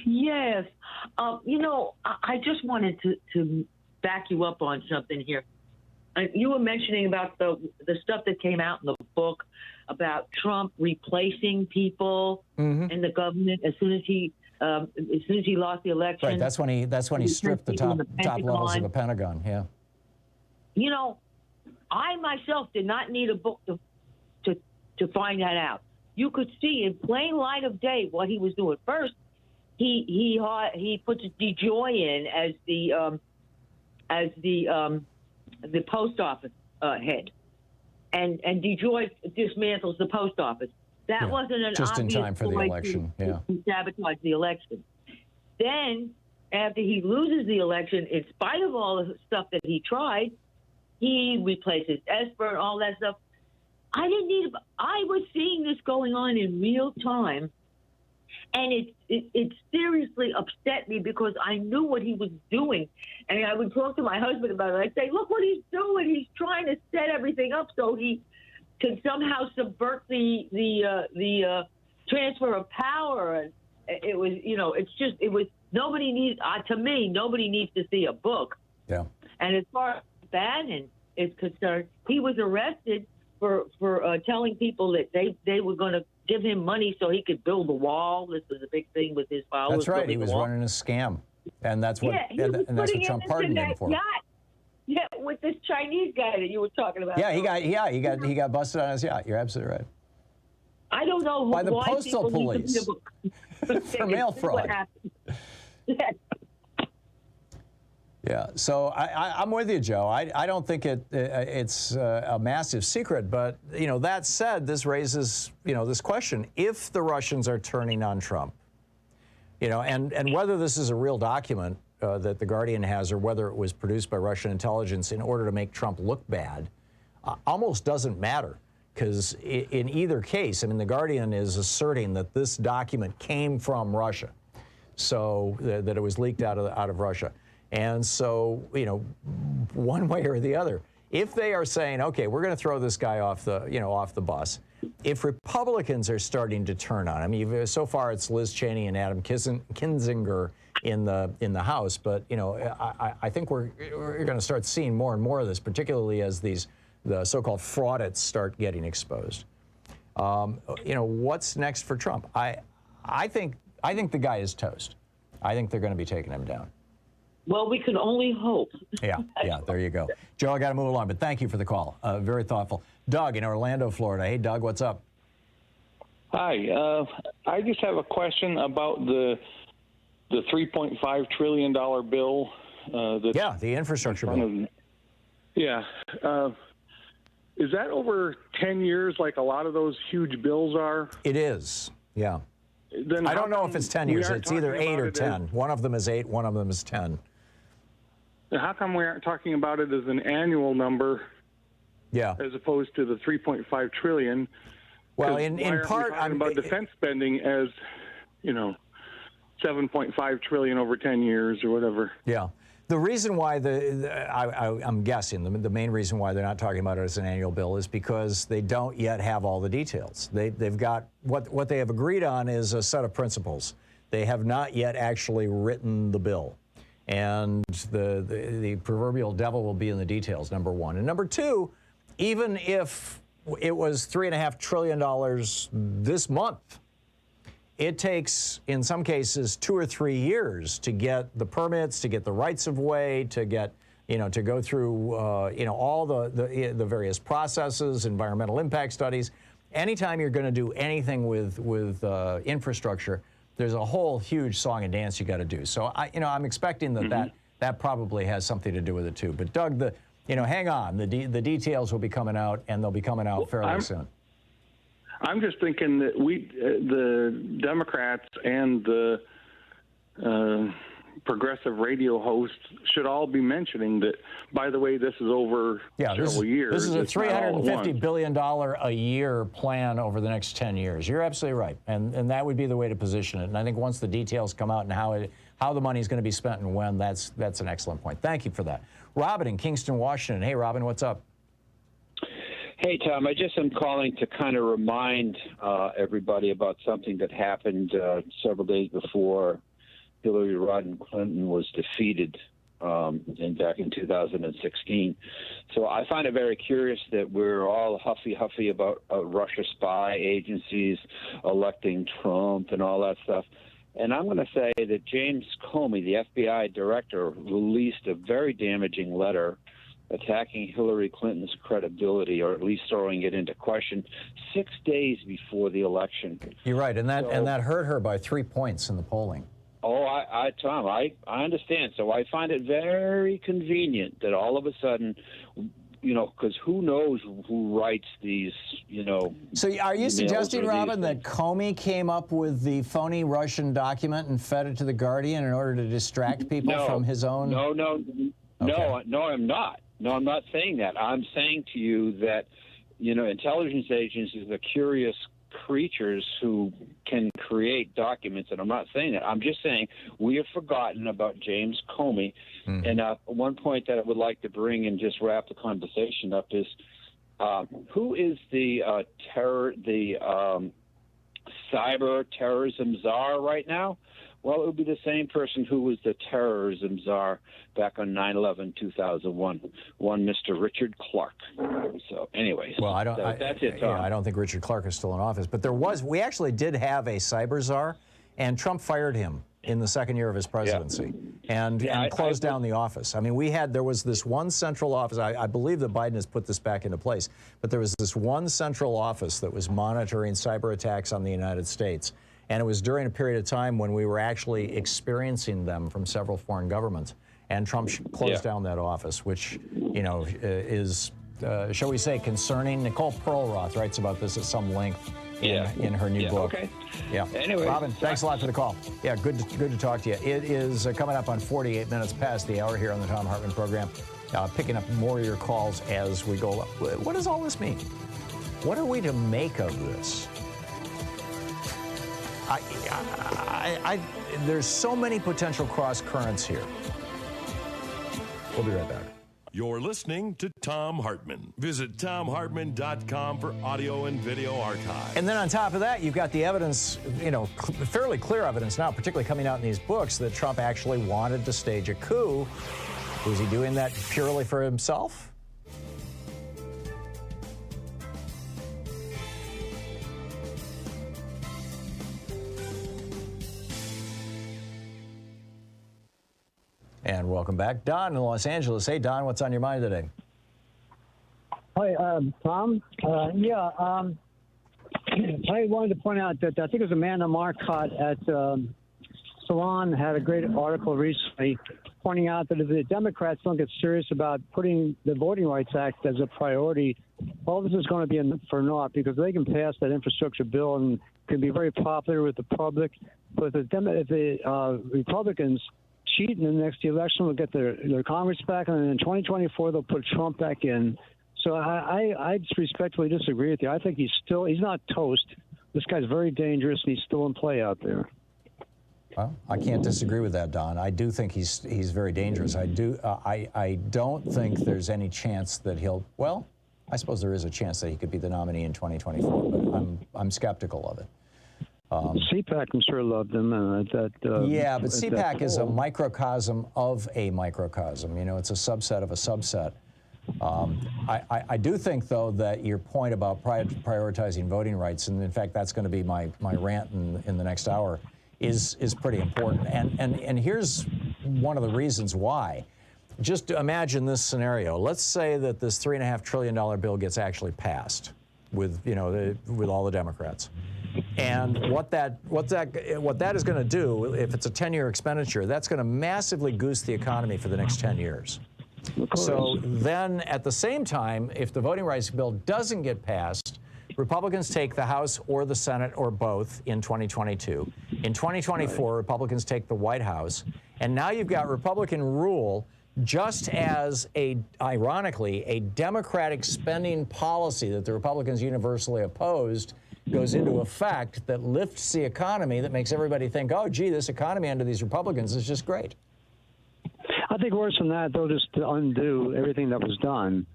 Yes. You know, I just wanted to back you up on something here. You were mentioning about the stuff that came out in the book about Trump replacing people in the government as soon as he lost the election. Right. That's when he stripped the top levels of the Pentagon. Yeah. You know, I myself did not need a book to find that out. You could see in plain light of day what he was doing. First, he puts DeJoy in as the post office head, and DeJoy dismantles the post office. That wasn't an just obvious in time for the election. To sabotage the election. Then, after he loses the election, in spite of all the stuff that he tried, he replaces Esper and all that stuff. I was seeing this going on in real time, and it seriously upset me because I knew what he was doing. And I would talk to my husband about it. I'd say, look what he's doing. He's trying to set everything up so he can somehow subvert the transfer of power. And it was, you know, nobody needs to see a book. Yeah. And as far as Bannon is concerned, he was arrested for telling people that they were going to give him money so he could build a wall. This was a big thing with his followers. That's right. He was running a scam, and that's what Trump pardoned him for. Yeah, with this Chinese guy that you were talking about. Yeah, he got busted on his yacht. You're absolutely right. I don't know by the postal police for mail fraud. Yeah, so I'm with you, Joe. I don't think it's a massive secret, but you know, that said, this raises this question: if the Russians are turning on Trump, and whether this is a real document that the Guardian has, or whether it was produced by Russian intelligence in order to make Trump look bad, almost doesn't matter, because in either case, I mean, the Guardian is asserting that this document came from Russia, so that it was leaked out of Russia. And so, one way or the other, if they are saying, okay, we're going to throw this guy off the bus, if Republicans are starting to turn on him, so far it's Liz Cheney and Adam Kinzinger in the House, but I think we're going to start seeing more and more of this, particularly as the so-called fraudites start getting exposed. What's next for Trump? I think the guy is toast. I think they're going to be taking him down. Well, we can only hope. Yeah, there you go. Joe, I got to move along, but thank you for the call. Very thoughtful. Doug in Orlando, Florida. Hey, Doug, what's up? Hi. I just have a question about the $3.5 trillion bill. The infrastructure bill. Yeah. Is that over 10 years like a lot of those huge bills are? It is, yeah. Then I don't know if it's 10 years. It's either 8 or 10. One of them is 8, one of them is 10. How come we aren't talking about it as an annual number as opposed to the $3.5 trillion. Well, in part, I'm talking about defense spending as, 7.5 trillion over 10 years or whatever. Yeah. The reason why I'm guessing the main reason why they're not talking about it as an annual bill is because they don't yet have all the details. They've got what they have agreed on is a set of principles. They have not yet actually written the bill, and the proverbial devil will be in the details. Number one, and number two, even if it was $3.5 trillion this month, it takes, in some cases, 2 or 3 years to get the permits, to get the rights of way, to get, to go through, all the various processes, environmental impact studies. Anytime you're going to do anything with infrastructure, there's a whole huge song and dance you got to do. So I'm expecting that probably has something to do with it too. But Doug, hang on, the details will be coming out, and they'll be coming out fairly soon. I'm just thinking that the Democrats and the progressive radio hosts should all be mentioning that, by the way, this is over several years. This is a $350 billion a year plan over the next 10 years. You're absolutely right. And that would be the way to position it. And I think once the details come out and how the money is going to be spent and when, that's an excellent point. Thank you for that. Robin in Kingston, Washington. Hey, Robin, what's up? Hey, Tom, I just am calling to kind of remind everybody about something that happened several days before Hillary Rodham Clinton was defeated back in 2016. So I find it very curious that we're all huffy about Russia spy agencies electing Trump and all that stuff. And I'm going to say that James Comey, the FBI director, released a very damaging letter attacking Hillary Clinton's credibility, or at least throwing it into question, 6 days before the election. You're right, and that hurt her by 3 points in the polling. Oh, Tom, I understand. So I find it very convenient that all of a sudden, because who knows who writes these, So are you suggesting, Robin, that Comey came up with the phony Russian document and fed it to The Guardian in order to distract people from his own? No, I'm not. No, I'm not saying that. I'm saying to you that, intelligence agencies are curious creatures who can create documents, and I'm not saying that. I'm just saying we have forgotten about James Comey. And one point that I would like to bring and just wrap the conversation up is who is the cyber terrorism czar right now? Well, it would be the same person who was the terrorism czar back on 9/11/2001, one Mr. Richard Clark. So, anyways, well, that's it, Tom. Yeah, I don't think Richard Clark is still in office, but we actually did have a cyber czar, and Trump fired him in the second year of his presidency, and closed down the office. I mean, there was this one central office. I believe that Biden has put this back into place, but there was this one central office that was monitoring cyber attacks on the United States. And it was during a period of time when we were actually experiencing them from several foreign governments. And Trump closed down that office, which, is, shall we say, concerning. Nicole Perlroth writes about this at some length in her new book. Okay. Yeah. Anyway, Robin, thanks a lot for the call. Yeah, good to talk to you. It is coming up on 48 minutes past the hour here on the Thom Hartmann Program. Picking up more of your calls as we go. What does all this mean? What are we to make of this? There's so many potential cross currents here. We'll be right back. You're listening to Thom Hartmann. Visit thomhartmann.com for audio and video archive. And then on top of that, you've got the evidence, fairly clear evidence now, particularly coming out in these books, that Trump actually wanted to stage a coup. Was he doing that purely for himself? And welcome back. Don in Los Angeles. Hey, Don, what's on your mind today? Hi, Tom. I wanted to point out that I think it was Amanda Marcotte at Salon had a great article recently pointing out that if the Democrats don't get serious about putting the Voting Rights Act as a priority, all this is going to be for naught, because they can pass that infrastructure bill and can be very popular with the public. But if the Republicans cheat in the next election, will get their Congress back, and then in 2024 they'll put Trump back in. So I just respectfully disagree with you. I think he's not toast. This guy's very dangerous, and he's still in play out there. Well, I can't disagree with that, Don. I do think he's very dangerous. I don't think there's any chance that he'll. Well, I suppose there is a chance that he could be the nominee in 2024, but I'm skeptical of it. CPAC, I'm sure, loved him. Yeah, but CPAC is a microcosm of a microcosm. You know, it's a subset of a subset. I do think, though, that your point about prioritizing voting rights, and in fact, that's going to be my rant in the next hour, is pretty important. And here's one of the reasons why. Just imagine this scenario. Let's say that this $3.5 trillion bill gets actually passed with all the Democrats. And what that is going to do, if it's a 10-year expenditure, that's going to massively goose the economy for the next 10 years. So then, at the same time, if the voting rights bill doesn't get passed, Republicans take the House or the Senate or both in 2022. In 2024, Republicans take the White House. And now you've got Republican rule, just as, ironically, a Democratic spending policy that the Republicans universally opposed goes into effect that lifts the economy, that makes everybody think, oh, gee, this economy under these Republicans is just great. I think worse than that, they'll just undo everything that was done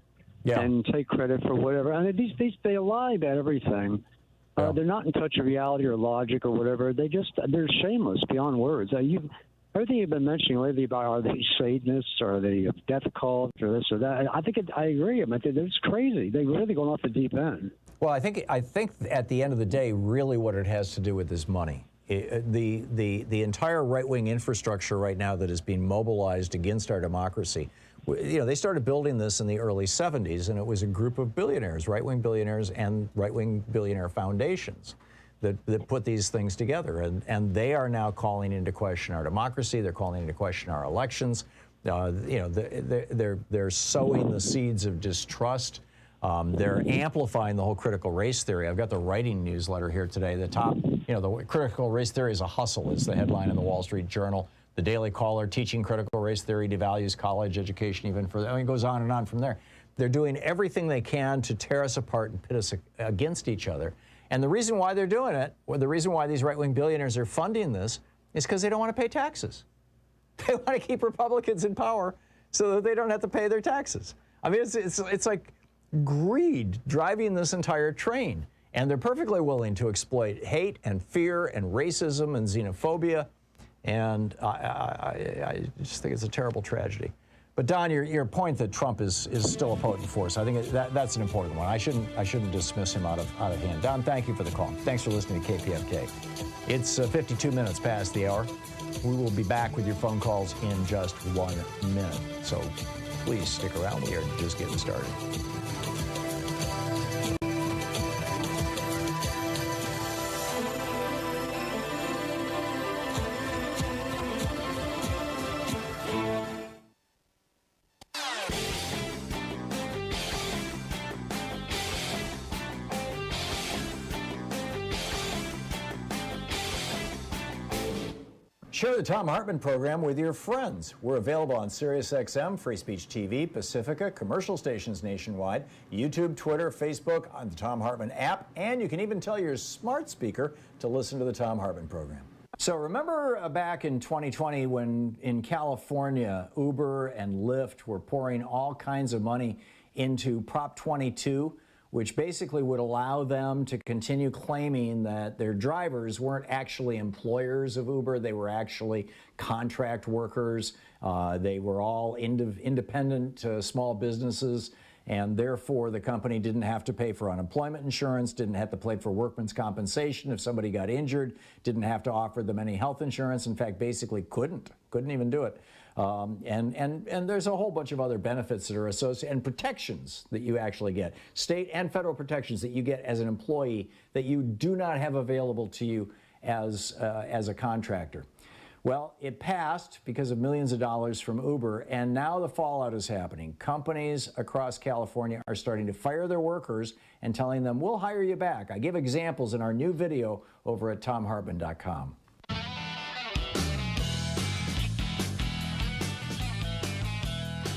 and take credit for whatever. I mean, they lie about everything. They're not in touch with reality or logic or whatever. They're shameless beyond words. Everything you've been mentioning lately about are they Satanists, or are they a death cult, or this or that, I agree. I mean, it's crazy. They're really going off the deep end. Well, I think at the end of the day, really what it has to do with is money. The entire right-wing infrastructure right now that is being mobilized against our democracy, you know, they started building this in the early 70s, and it was a group of billionaires, right-wing billionaires and right-wing billionaire foundations that put these things together. And they are now calling into question our democracy. They're calling into question our elections. You know, they're sowing the seeds of distrust. They're amplifying the whole critical race theory. I've got the writing newsletter here today. The top, you know, the critical race theory is a hustle. It's the headline in the Wall Street Journal. The Daily Caller, teaching critical race theory devalues college education even further. I mean, it goes on and on from there. They're doing everything they can to tear us apart and pit us against each other. And the reason why they're doing it, or the reason why these right-wing billionaires are funding this, is because they don't want to pay taxes. They want to keep Republicans in power so that they don't have to pay their taxes. I mean, it's like greed driving this entire train. And they're perfectly willing to exploit hate and fear and racism and xenophobia. And I just think it's a terrible tragedy. But Don, your point that Trump is still a potent force, I think that's an important one. I shouldn't dismiss him out of hand. Don, thank you for the call. Thanks for listening to KPFK. It's 52 minutes past the hour. We will be back with your phone calls in just 1 minute. So please stick around. We are just getting started. Share the Thom Hartmann Program with your friends. We're available on SiriusXM, Free Speech TV, Pacifica, commercial stations nationwide, YouTube, Twitter, Facebook, on the Thom Hartmann app, and you can even tell your smart speaker to listen to the Thom Hartmann Program. So remember back in 2020 when in California, Uber and Lyft were pouring all kinds of money into Prop 22, which basically would allow them to continue claiming that their drivers weren't actually employers of Uber. They were actually contract workers. They were all independent small businesses, and therefore the company didn't have to pay for unemployment insurance, didn't have to pay for workman's compensation if somebody got injured, didn't have to offer them any health insurance. In fact, basically couldn't even do it. And there's a whole bunch of other benefits that are associated and protections that you actually get, state and federal protections that you get as an employee that you do not have available to you as a contractor. Well, it passed because of millions of dollars from Uber, and now the fallout is happening. Companies across California are starting to fire their workers and telling them, we'll hire you back. I give examples in our new video over at ThomHartmann.com.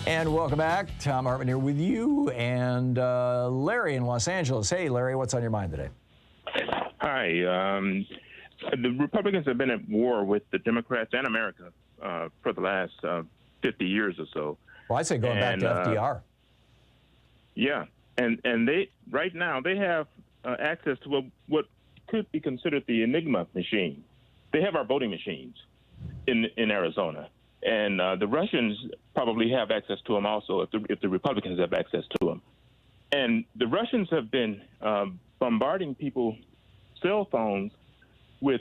And welcome back. Thom Hartmann here with you and Larry in Los Angeles. Hey, Larry, what's on your mind today? Hi. The Republicans have been at war with the Democrats and America for the last 50 years or so. Well, I'd say going back to FDR. Yeah. And they right now they have access to what could be considered the Enigma machine. They have our voting machines in Arizona. And the Russians probably have access to them also if the Republicans have access to them. And the Russians have been bombarding people's cell phones with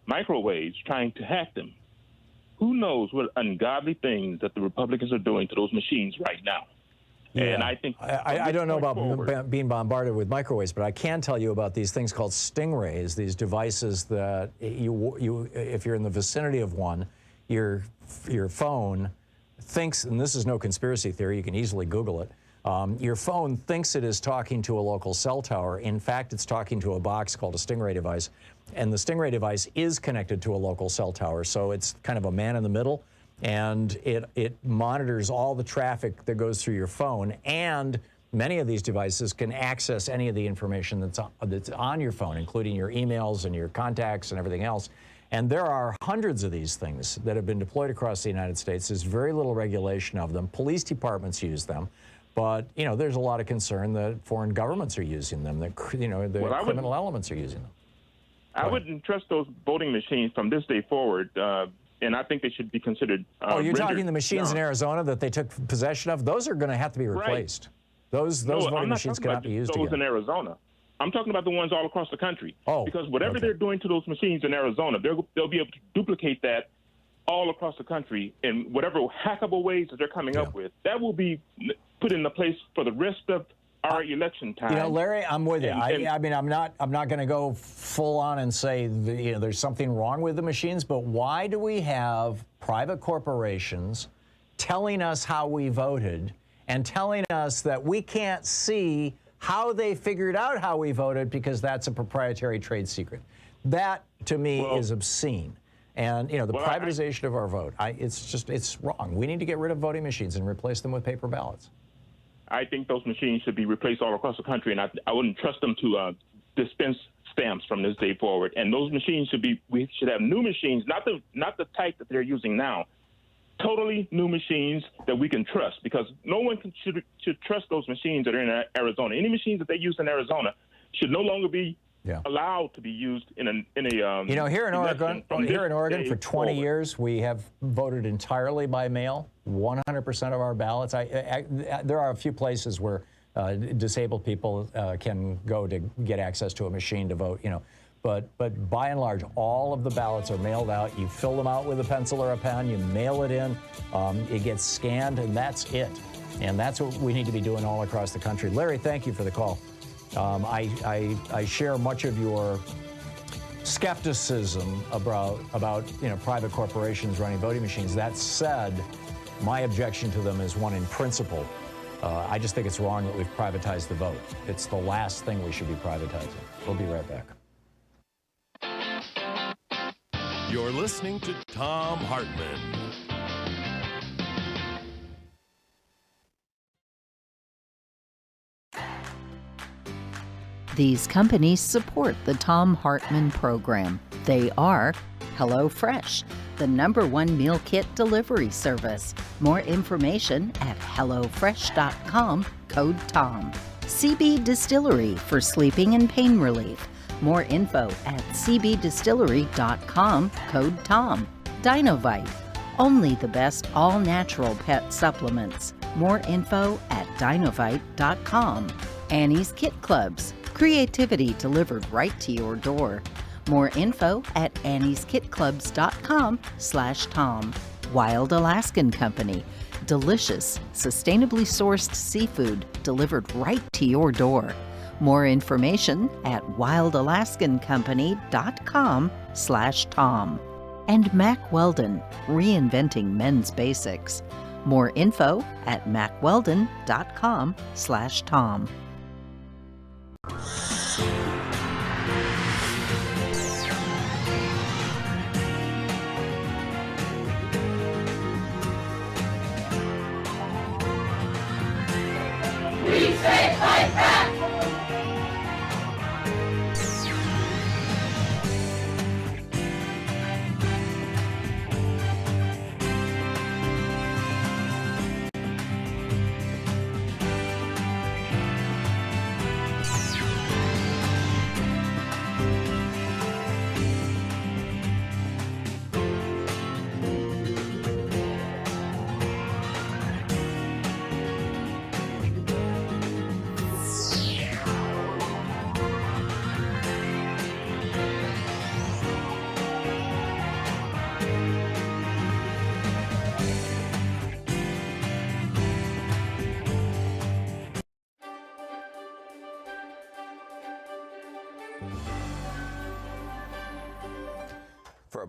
microwaves, trying to hack them. Who knows what ungodly things that the Republicans are doing to those machines right now? Yeah. And I think I don't know about being bombarded with microwaves, but I can tell you about these things called stingrays, these devices that you if you're in the vicinity of one, your phone thinks, and this is no conspiracy theory, you can easily Google it, your phone thinks it is talking to a local cell tower. In fact, it's talking to a box called a stingray device, and the stingray device is connected to a local cell tower, so it's kind of a man in the middle, and it monitors all the traffic that goes through your phone, and many of these devices can access any of the information that's on your phone, including your emails and your contacts and everything else. And there are hundreds of these things that have been deployed across the United States. There's very little regulation of them. Police departments use them. But, you know, there's a lot of concern that foreign governments are using them, that, you know, the criminal elements are using them. I wouldn't trust those voting machines from this day forward, and I think they should be considered you're talking the machines in Arizona that they took possession of? Those are going to have to be replaced. Right. Those voting machines cannot be used again. Those in Arizona. I'm talking about the ones all across the country. Oh, because whatever they're doing to those machines in Arizona, they'll be able to duplicate that all across the country in whatever hackable ways that they're coming up with. That will be put into place for the rest of our election time. You know, Larry, I'm with you. I mean, I'm not going to go full on and say there's something wrong with the machines, but why do we have private corporations telling us how we voted and telling us that we can't see how they figured out how we voted because that's a proprietary trade secret? That, to me, is obscene. And, you know, the privatization of our vote, it's wrong. We need to get rid of voting machines and replace them with paper ballots. I think those machines should be replaced all across the country, and I wouldn't trust them to dispense stamps from this day forward. And those machines we should have new machines, not the type that they're using now. Totally new machines that we can trust, because no one should trust those machines that are in Arizona. Any machines that they use in Arizona should no longer be allowed to be used in a you know, here in Oregon for 20 years we have voted entirely by mail, 100% of our ballots. There are a few places where disabled people can go to get access to a machine to vote, you know, but by and large all of the ballots are mailed out. You fill them out with a pencil or a pen, you mail it in, it gets scanned, and that's it. And that's what we need to be doing all across the country. Larry, thank you for the call. I share much of your skepticism about you know, private corporations running voting machines. That said, my objection to them is one in principle. I just think it's wrong that we've privatized the vote. It's the last thing we should be privatizing. We'll be right back. You're listening to Thom Hartmann. These companies support the Thom Hartmann Program. They are HelloFresh, the #1 meal kit delivery service. More information at HelloFresh.com, code TOM. CB Distillery for sleeping and pain relief. More info at cbdistillery.com, code TOM. Dinovite, only the best all-natural pet supplements. More info at dinovite.com. Annie's Kit Clubs, creativity delivered right to your door. More info at annieskitclubs.com/Tom. Wild Alaskan Company, delicious, sustainably sourced seafood delivered right to your door. More information at wildalaskancompany.com/Tom. And Mack Weldon, reinventing men's basics. More info at mackweldon.com/Tom.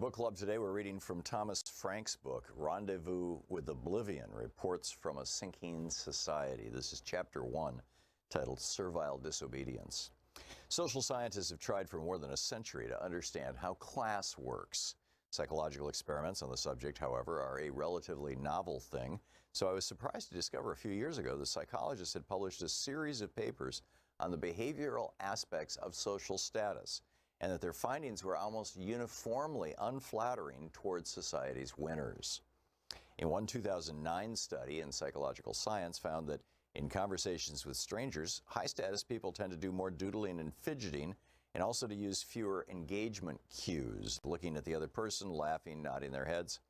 book club today, we're reading from Thomas Frank's book, Rendezvous with Oblivion, Reports from a Sinking Society. This is chapter 1, titled Servile Disobedience. Social scientists have tried for more than a century to understand how class works. Psychological experiments on the subject, however, are a relatively novel thing, so I was surprised to discover a few years ago that psychologists had published a series of papers on the behavioral aspects of social status, and that their findings were almost uniformly unflattering towards society's winners. In one 2009 study in Psychological Science found that in conversations with strangers, high-status people tend to do more doodling and fidgeting, and also to use fewer engagement cues, looking at the other person, laughing, nodding their heads.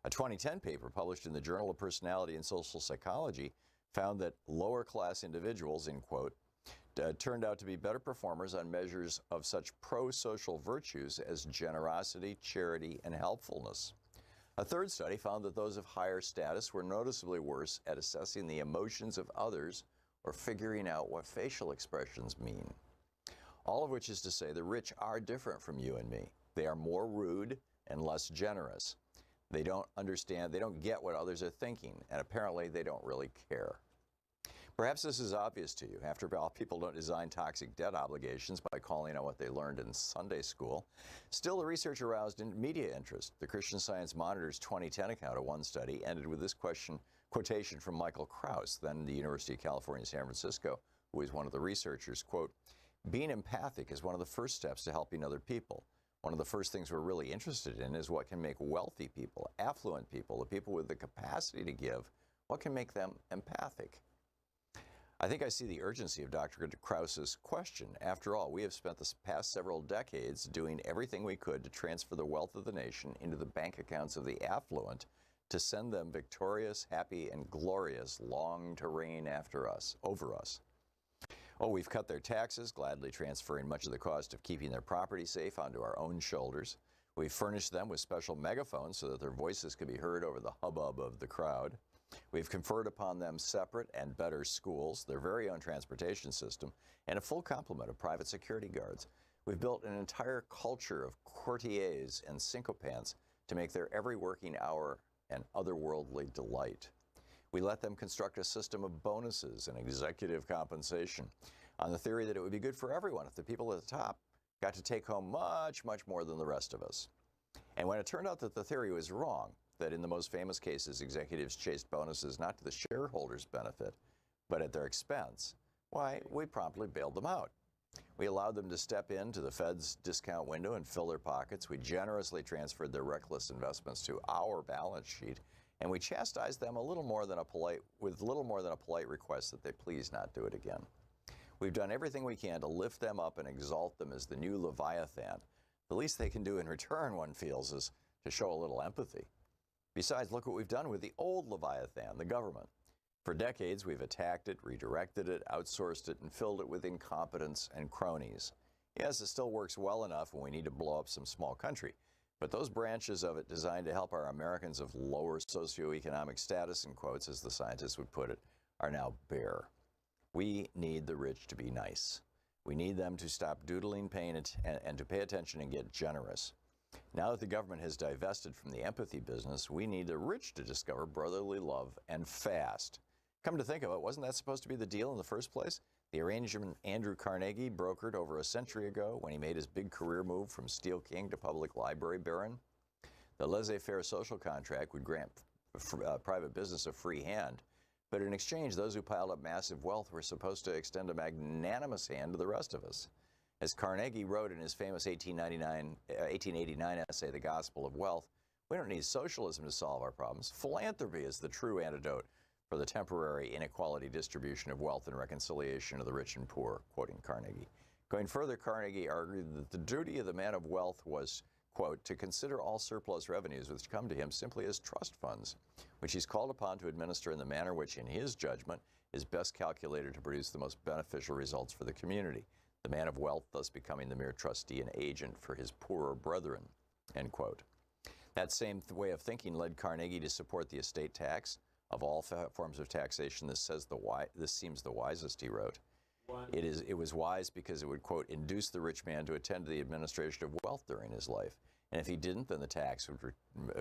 A 2010 paper published in the Journal of Personality and Social Psychology found that lower-class individuals, in quote, turned out to be better performers on measures of such pro-social virtues as generosity, charity, and helpfulness. A third study found that those of higher status were noticeably worse at assessing the emotions of others or figuring out what facial expressions mean. All of which is to say the rich are different from you and me. They are more rude and less generous. They don't understand, they don't get what others are thinking, and apparently they don't really care. Perhaps this is obvious to you. After all, people don't design toxic debt obligations by calling on what they learned in Sunday school. Still, the research aroused media interest. The Christian Science Monitor's 2010 account of one study ended with this quotation from Michael Krauss, then the University of California, San Francisco, who was one of the researchers, quote, "Being empathic is one of the first steps to helping other people. One of the first things we're really interested in is what can make wealthy people, affluent people, the people with the capacity to give, what can make them empathic?" I think I see the urgency of Dr. Krauss's question. After all, we have spent the past several decades doing everything we could to transfer the wealth of the nation into the bank accounts of the affluent to send them victorious, happy, and glorious long to reign over us. Oh, we've cut their taxes, gladly transferring much of the cost of keeping their property safe onto our own shoulders. We've furnished them with special megaphones so that their voices can be heard over the hubbub of the crowd. We've conferred upon them separate and better schools, their very own transportation system, and a full complement of private security guards. We've built an entire culture of courtiers and sycophants to make their every working hour an otherworldly delight. We let them construct a system of bonuses and executive compensation on the theory that it would be good for everyone if the people at the top got to take home much, much more than the rest of us. And when it turned out that the theory was wrong, that in the most famous cases, executives chased bonuses not to the shareholders' benefit, but at their expense, why, we promptly bailed them out. We allowed them to step into the Fed's discount window and fill their pockets. We generously transferred their reckless investments to our balance sheet, and we chastised them with little more than a polite request that they please not do it again. We've done everything we can to lift them up and exalt them as the new Leviathan. The least they can do in return, one feels, is to show a little empathy. Besides, look what we've done with the old Leviathan, the government. For decades, we've attacked it, redirected it, outsourced it, and filled it with incompetence and cronies. Yes, it still works well enough when we need to blow up some small country, but those branches of it designed to help our Americans of lower socioeconomic status, in quotes, as the scientists would put it, are now bare. We need the rich to be nice. We need them to stop doodling, and to pay attention and get generous. Now that the government has divested from the empathy business, we need the rich to discover brotherly love and fast. Come to think of it, wasn't that supposed to be the deal in the first place? The arrangement Andrew Carnegie brokered over a century ago when he made his big career move from Steel King to public library baron? The laissez-faire social contract would grant private business a free hand, but in exchange, those who piled up massive wealth were supposed to extend a magnanimous hand to the rest of us. As Carnegie wrote in his famous 1889 essay, The Gospel of Wealth, we don't need socialism to solve our problems. Philanthropy is the true antidote for the temporary inequality distribution of wealth and reconciliation of the rich and poor, quoting Carnegie. Going further, Carnegie argued that the duty of the man of wealth was, quote, to consider all surplus revenues which come to him simply as trust funds, which he's called upon to administer in the manner which, in his judgment, is best calculated to produce the most beneficial results for the community. The man of wealth thus becoming the mere trustee and agent for his poorer brethren, end quote. That same way of thinking led Carnegie to support the estate tax. Of all forms of taxation, this seems the wisest, he wrote. It was wise because it would, quote, induce the rich man to attend to the administration of wealth during his life. And if he didn't, then the tax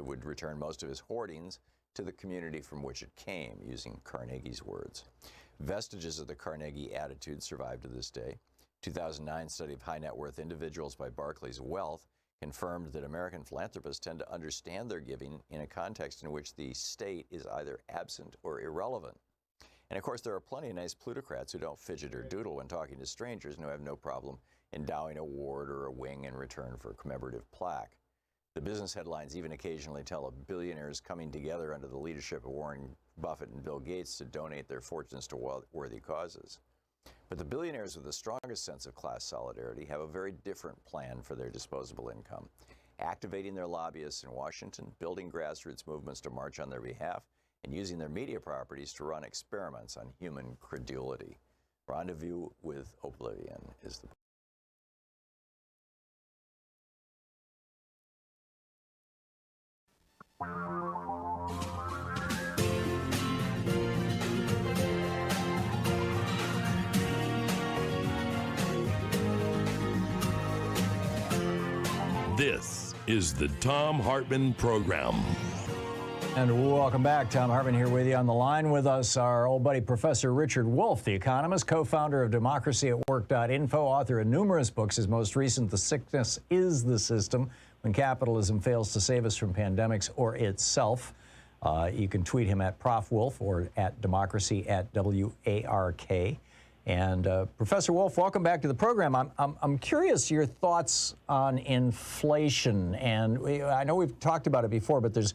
would return most of his hoardings to the community from which it came, using Carnegie's words. Vestiges of the Carnegie attitude survive to this day. 2009 study of high net worth individuals by Barclays Wealth confirmed that American philanthropists tend to understand their giving in a context in which the state is either absent or irrelevant. And of course, there are plenty of nice plutocrats who don't fidget or doodle when talking to strangers and who have no problem endowing a ward or a wing in return for a commemorative plaque. The business headlines even occasionally tell of billionaires coming together under the leadership of Warren Buffett and Bill Gates to donate their fortunes to worthy causes. But the billionaires with the strongest sense of class solidarity have a very different plan for their disposable income, activating their lobbyists in Washington, building grassroots movements to march on their behalf, and using their media properties to run experiments on human credulity. Rendezvous with Oblivion is the This is the Thom Hartmann Program. And welcome back. Thom Hartmann here with you. On the line with us, our old buddy, Professor Richard Wolff, the economist, co-founder of democracyatwork.info, author of numerous books. His most recent, The Sickness is the System, When Capitalism Fails to Save Us from Pandemics or Itself. You can tweet him at Prof. Wolff or at democracy@WARK. And Professor Wolff, welcome back to the program. I'm curious your thoughts on inflation. And I know we've talked about it before, but there's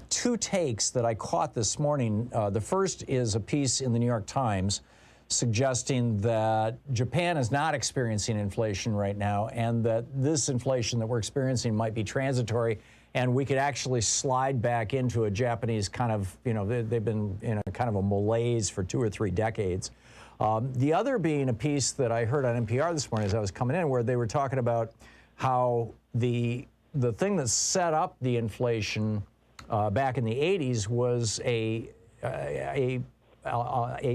two takes that I caught this morning. The first is a piece in the New York Times suggesting that Japan is not experiencing inflation right now, and that this inflation that we're experiencing might be transitory, and we could actually slide back into a Japanese kind of, they've been in a kind of a malaise for 2 or 3 decades. The other being a piece that I heard on NPR this morning as I was coming in, where they were talking about how the thing that set up the inflation back in the 80s was a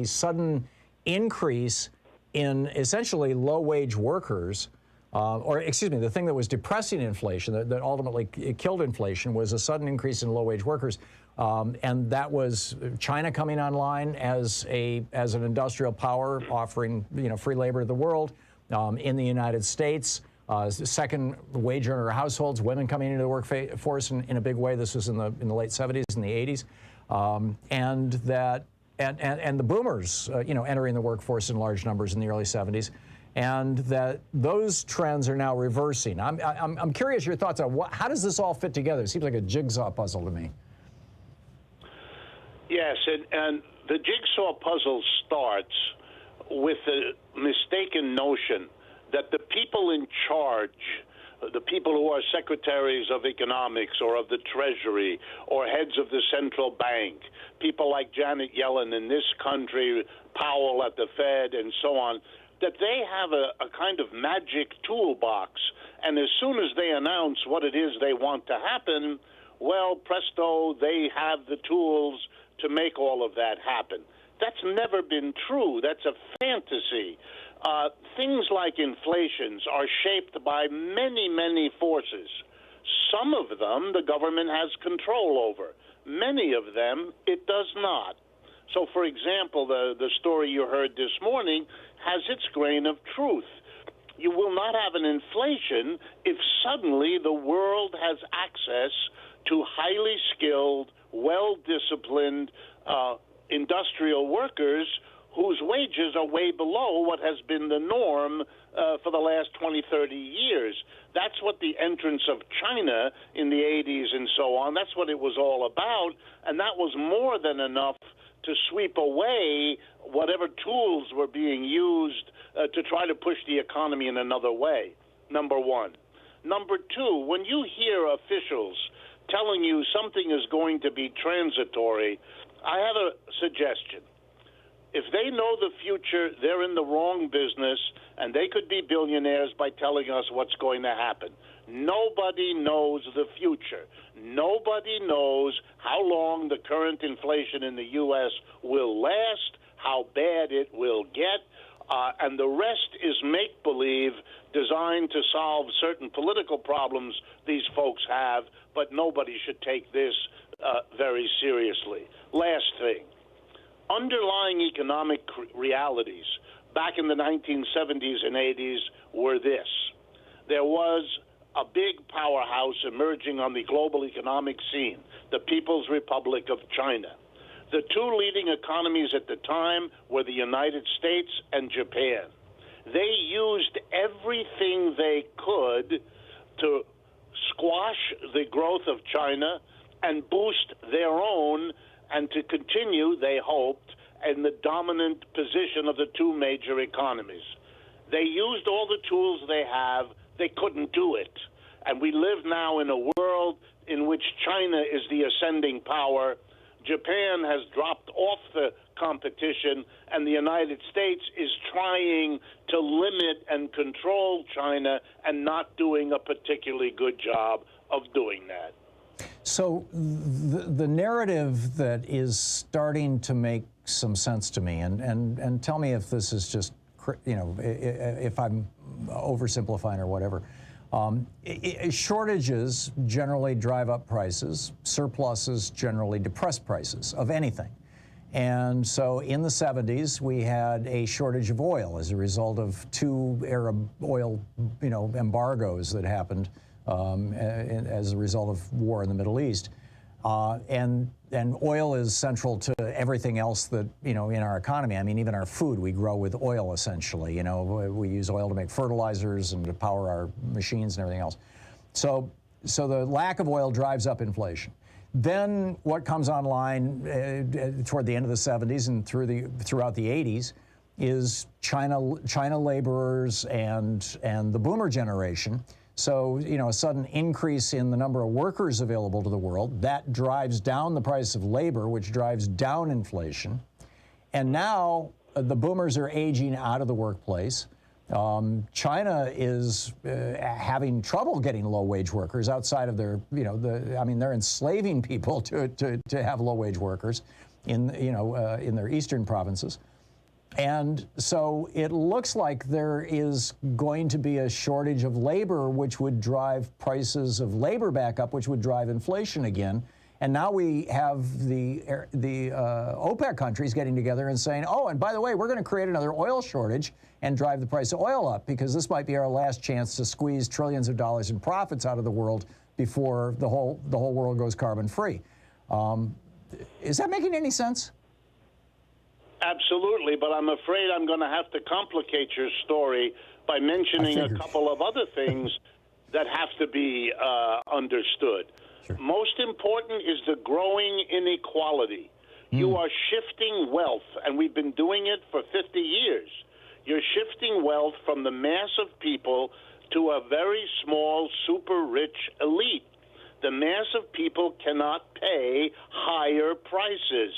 sudden increase in essentially low-wage workers, the thing that was depressing inflation, that ultimately killed inflation, was a sudden increase in low-wage workers. And that was China coming online as an industrial power, offering free labor to the world. In the United States, second wage earner households, women coming into the workforce in a big way. This was in the late 70s and the 80s, and the boomers, entering the workforce in large numbers in the early 70s, and that those trends are now reversing. I'm curious your thoughts on how does this all fit together? It seems like a jigsaw puzzle to me. Yes, and the jigsaw puzzle starts with the mistaken notion that the people in charge, the people who are secretaries of economics or of the Treasury or heads of the central bank, people like Janet Yellen in this country, Powell at the Fed, and so on, that they have a kind of magic toolbox, and as soon as they announce what it is they want to happen, well, presto, they have the tools to make all of that happen. That's never been true. That's a fantasy. Things like inflations are shaped by many, many forces. Some of them the government has control over. Many of them it does not. So, for example, the story you heard this morning has its grain of truth. You will not have an inflation if suddenly the world has access to highly skilled, well-disciplined industrial workers whose wages are way below what has been the norm for the last 20, 30 years. That's what the entrance of China in the 80s and so on, that's what it was all about, and that was more than enough to sweep away whatever tools were being used to try to push the economy in another way, number one. Number two, when you hear officials telling you something is going to be transitory, I have a suggestion. If they know the future, they're in the wrong business, and they could be billionaires by telling us what's going to happen. Nobody knows the future. Nobody knows how long the current inflation in the U.S. will last, how bad it will get. and the rest is make-believe designed to solve certain political problems these folks have, but nobody should take this very seriously. Last thing, underlying economic realities back in the 1970s and 80s were this. There was a big powerhouse emerging on the global economic scene, the People's Republic of China. The two leading economies at the time were the United States and Japan. They used everything they could to squash the growth of China and boost their own, and to continue, they hoped, in the dominant position of the two major economies. They used all the tools they have. They couldn't do it. And we live now in a world in which China is the ascending power. Japan has dropped off the competition, and the United States is trying to limit and control China and not doing a particularly good job of doing that. So the narrative that is starting to make some sense to me, and tell me if this is just, you know, if I'm oversimplifying or whatever. Shortages generally drive up prices. Surpluses generally depress prices of anything. And so in the 70s, we had a shortage of oil as a result of two Arab oil, you know, embargoes that happened as a result of war in the Middle East. And oil is central to everything else that, you know, in our economy. I mean, even our food, we grow with oil, essentially. You know, we use oil to make fertilizers and to power our machines and everything else. So the lack of oil drives up inflation. Then what comes online toward the end of the 70s and throughout the 80s is China laborers and the boomer generation. So, you know, a sudden increase in the number of workers available to the world, that drives down the price of labor, which drives down inflation. And now the boomers are aging out of the workplace. China is having trouble getting low-wage workers outside of their, you know, I mean, they're enslaving people to have low-wage workers in, you know, in their eastern provinces. And so it looks like there is going to be a shortage of labor, which would drive prices of labor back up, which would drive inflation again. And now we have the OPEC countries getting together and saying, oh, and by the way, we're going to create another oil shortage and drive the price of oil up, because this might be our last chance to squeeze trillions of dollars in profits out of the world before the whole world goes carbon free. Is that making any sense? Absolutely, but I'm afraid I'm going to have to complicate your story by mentioning a couple of other things that have to be understood. Sure. Most important is the growing inequality. You are shifting wealth, and we've been doing it for 50 years. You're shifting wealth from the mass of people to a very small, super-rich elite. The mass of people cannot pay higher prices,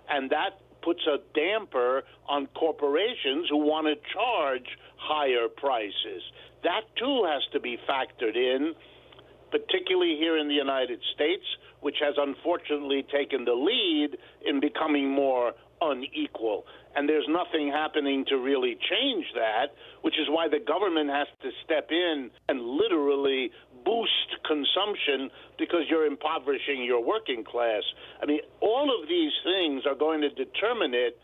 and that puts a damper on corporations who want to charge higher prices. That, too, has to be factored in, particularly here in the United States, which has unfortunately taken the lead in becoming more unequal. And there's nothing happening to really change that, which is why the government has to step in and literally boost consumption, because you're impoverishing your working class. I mean, all of these things are going to determine it,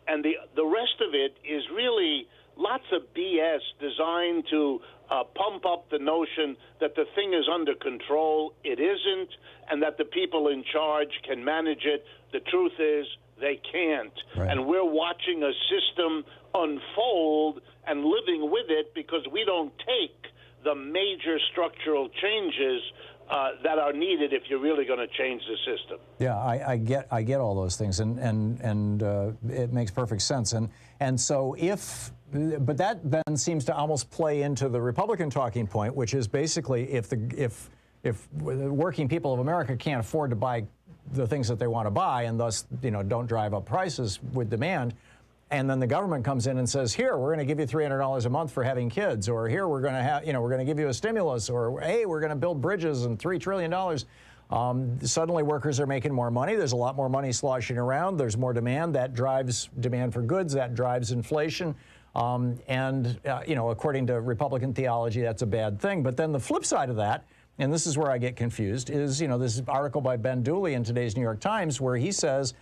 and the rest of it is really lots of BS designed to pump up the notion that the thing is under control. It isn't, and that the people in charge can manage it. The truth is they can't. Right. And we're watching a system unfold and living with it because we don't take the major structural changes that are needed if you're really going to change the system. Yeah, I get all those things, and it makes perfect sense. And so but that then seems to almost play into the Republican talking point, which is basically if the working people of America can't afford to buy the things that they want to buy, and thus, you know, don't drive up prices with demand, and then the government comes in and says, here, we're going to give you $300 a month for having kids, or here, we're going to have, you know, we're going to give you a stimulus, or hey, we're going to build bridges and $3 trillion. Suddenly workers are making more money. There's a lot more money sloshing around. There's more demand. That drives demand for goods. That drives inflation. You know, according to Republican theology, that's a bad thing. But then the flip side of that, and this is where I get confused, is, you know, this article by Ben Dooley in today's New York Times where he says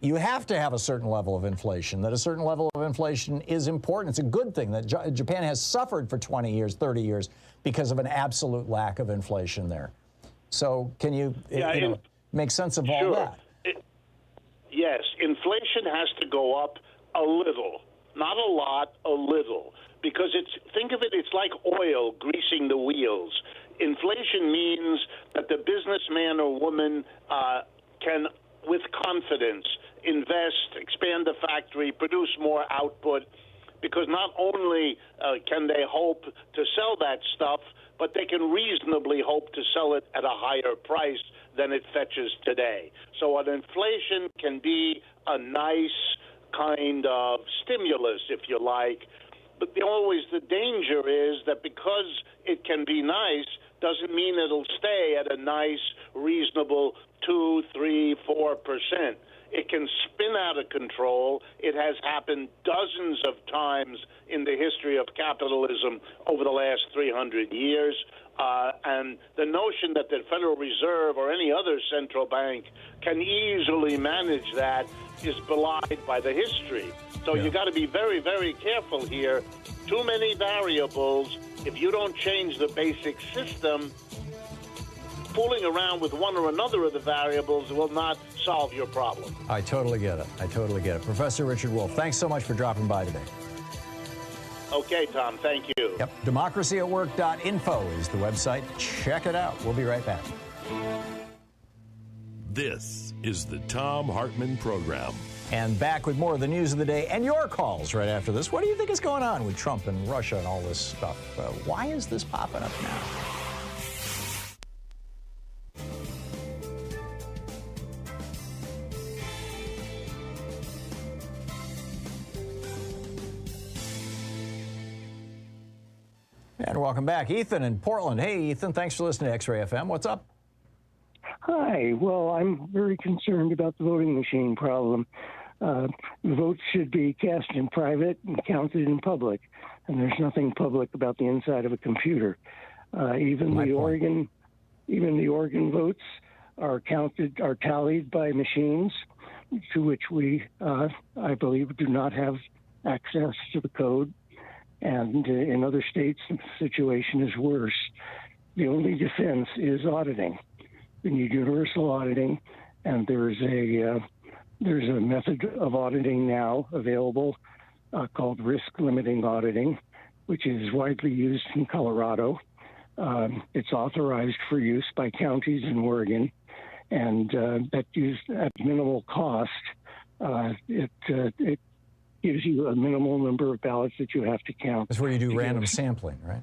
you have to have a certain level of inflation, that a certain level of inflation is important. It's a good thing that Japan has suffered for 20 years, 30 years because of an absolute lack of inflation there. So can you, make sense of all that? Yes, inflation has to go up a little, not a lot, a little, because think of it, it's like oil greasing the wheels. Inflation means that the businessman or woman can, with confidence, invest, expand the factory, produce more output, because not only can they hope to sell that stuff, but they can reasonably hope to sell it at a higher price than it fetches today. So an inflation can be a nice kind of stimulus, if you like, but always the danger is that because it can be nice doesn't mean it'll stay at a nice, reasonable 2, 3, 4%. It can spin out of control. It has happened dozens of times in the history of capitalism over the last 300 years. And the notion that the Federal Reserve or any other central bank can easily manage that is belied by the history. So you got to be very, very careful here. Too many variables. If you don't change the basic system, fooling around with one or another of the variables will not solve your problem. I totally get it. I totally get it. Professor Richard Wolff, thanks so much for dropping by today. Okay, Tom, thank you. Yep. democracyatwork.info is the website. Check it out. We'll be right back. This is the Thom Hartmann Program. And back with more of the news of the day and your calls right after this. What do you think is going on with Trump and Russia and all this stuff? Why is this popping up now? And welcome back. Ethan in Portland. Hey, Ethan, thanks for listening to X-Ray FM. What's up? Hi. Well, I'm very concerned about the voting machine problem. Votes should be cast in private and counted in public, and there's nothing public about the inside of a computer. Even the Oregon votes are tallied by machines, to which we, I believe, do not have access to the code. And in other states, the situation is worse. The only defense is auditing. We need universal auditing, and there's a method of auditing now available called risk-limiting auditing, which is widely used in Colorado. It's authorized for use by counties in Oregon, and that used at minimal cost. It gives you a minimal number of ballots that you have to count. That's where you do random sampling, right?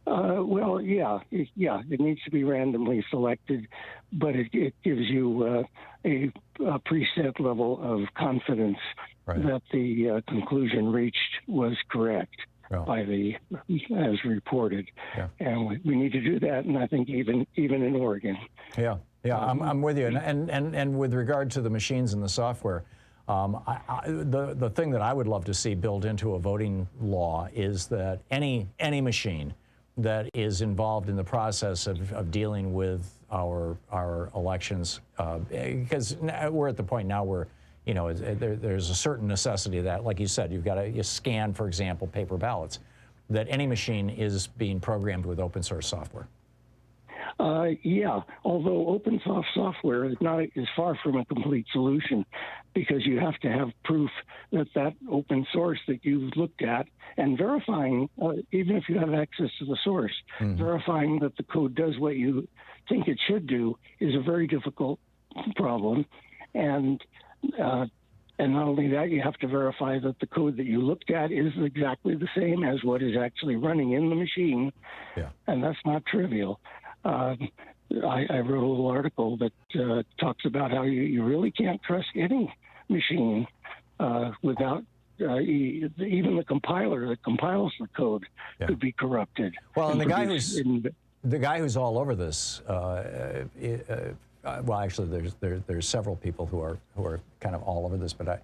Well, yeah, it needs to be randomly selected, but it gives you a preset level of confidence that the conclusion reached was correct as reported. Yeah. And we need to do that, and I think even in Oregon. Yeah, I'm with you. And with regard to the machines and the software, the thing that I would love to see built into a voting law is that any machine that is involved in the process of dealing with our elections, because we're at the point now where, you know, there's a certain necessity that, like you said, you scan, for example, paper ballots, that any machine is being programmed with open source software. Yeah, although open source software is far from a complete solution, because you have to have proof that open source that you've looked at and verifying, even if you have access to the source, verifying that the code does what you think it should do is a very difficult problem. And not only that, you have to verify that the code that you looked at is exactly the same as what is actually running in the machine. Yeah. And that's not trivial. I wrote a little article that talks about how you really can't trust any machine without even the compiler that compiles the code could be corrupted. Well, and the guy who's all over this. Well, actually, there's several people who are kind of all over this, but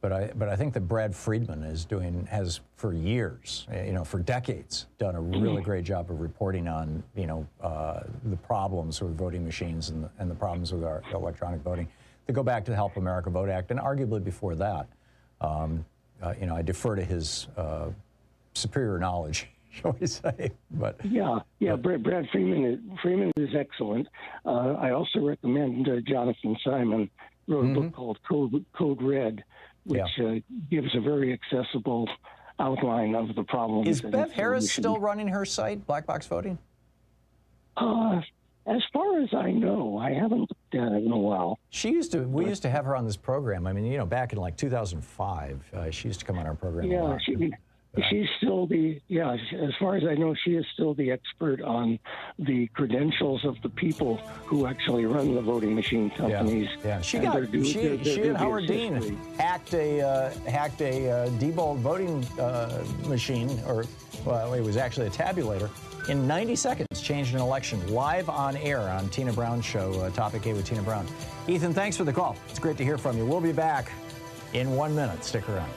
But I think that Brad Friedman has for years, for decades, done a really great job of reporting on, the problems with voting machines and the problems with our electronic voting. They go back to the Help America Vote Act, and arguably before that, I defer to his superior knowledge, shall we say? But Brad Freeman is excellent. I also recommend Jonathan Simon wrote a book called Code Red, which gives a very accessible outline of the problem. Is Bev Harris still running her site, Black Box Voting? As far as I know, I haven't looked at it in a while. We used to have her on this program. I mean, back in like 2005, she used to come on our program. Yeah, she's still as far as I know, she is still the expert on the credentials of the people who actually run the voting machine companies. Yeah. She and Howard Dean hacked a Diebold voting machine, it was actually a tabulator, in 90 seconds, changed an election live on air on Tina Brown's show, Topic 8 with Tina Brown. Ethan, thanks for the call. It's great to hear from you. We'll be back in 1 minute. Stick around.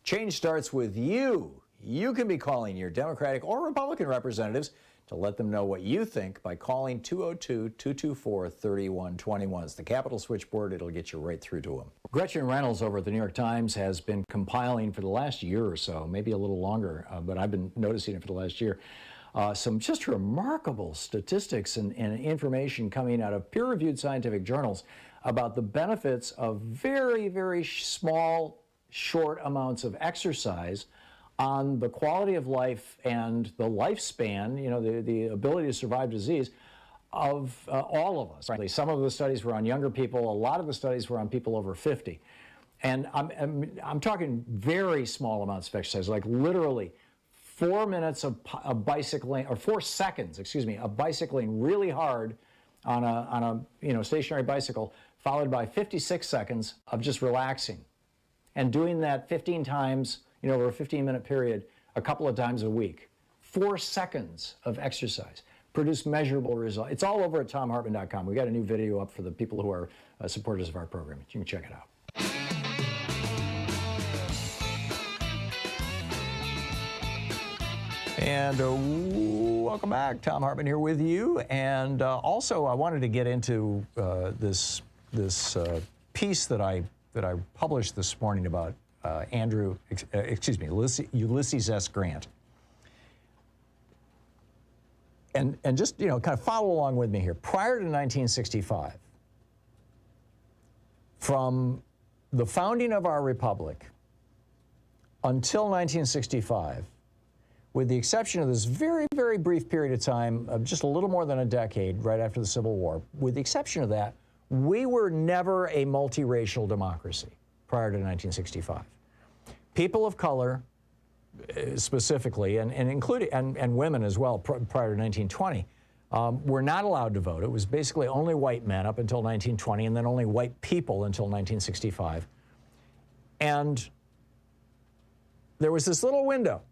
Change starts with you. You can be calling your Democratic or Republican representatives to let them know what you think by calling 202-224-3121. It's the Capitol switchboard. It'll get you right through to them. Gretchen Reynolds over at the New York Times has been compiling for the last year or so, maybe a little longer, but I've been noticing it for the last year, some just remarkable statistics and information coming out of peer-reviewed scientific journals about the benefits of very, very small, short amounts of exercise on the quality of life and the lifespan, the ability to survive disease of all of us. Frankly, some of the studies were on younger people. A lot of the studies were on people over 50. And I'm talking very small amounts of exercise, like literally 4 minutes of bicycling, or 4 seconds, of bicycling really hard on a stationary bicycle, followed by 56 seconds of just relaxing. And doing that 15 times, over a 15-minute period, a couple of times a week. 4 seconds of exercise produce measurable results. It's all over at ThomHartmann.com. We got a new video up for the people who are supporters of our program. You can check it out. And welcome back. Thom Hartmann here with you. And also, I wanted to get into this piece that I published this morning about Ulysses S. Grant. And just, kind of follow along with me here. Prior to 1965, from the founding of our republic until 1965, with the exception of this very, very brief period of time, of just a little more than a decade right after the Civil War, with the exception of that, we were never a multiracial democracy prior to 1965. People of color, specifically, and including and women as well, prior to 1920, were not allowed to vote. It was basically only white men up until 1920, and then only white people until 1965. And there was this little window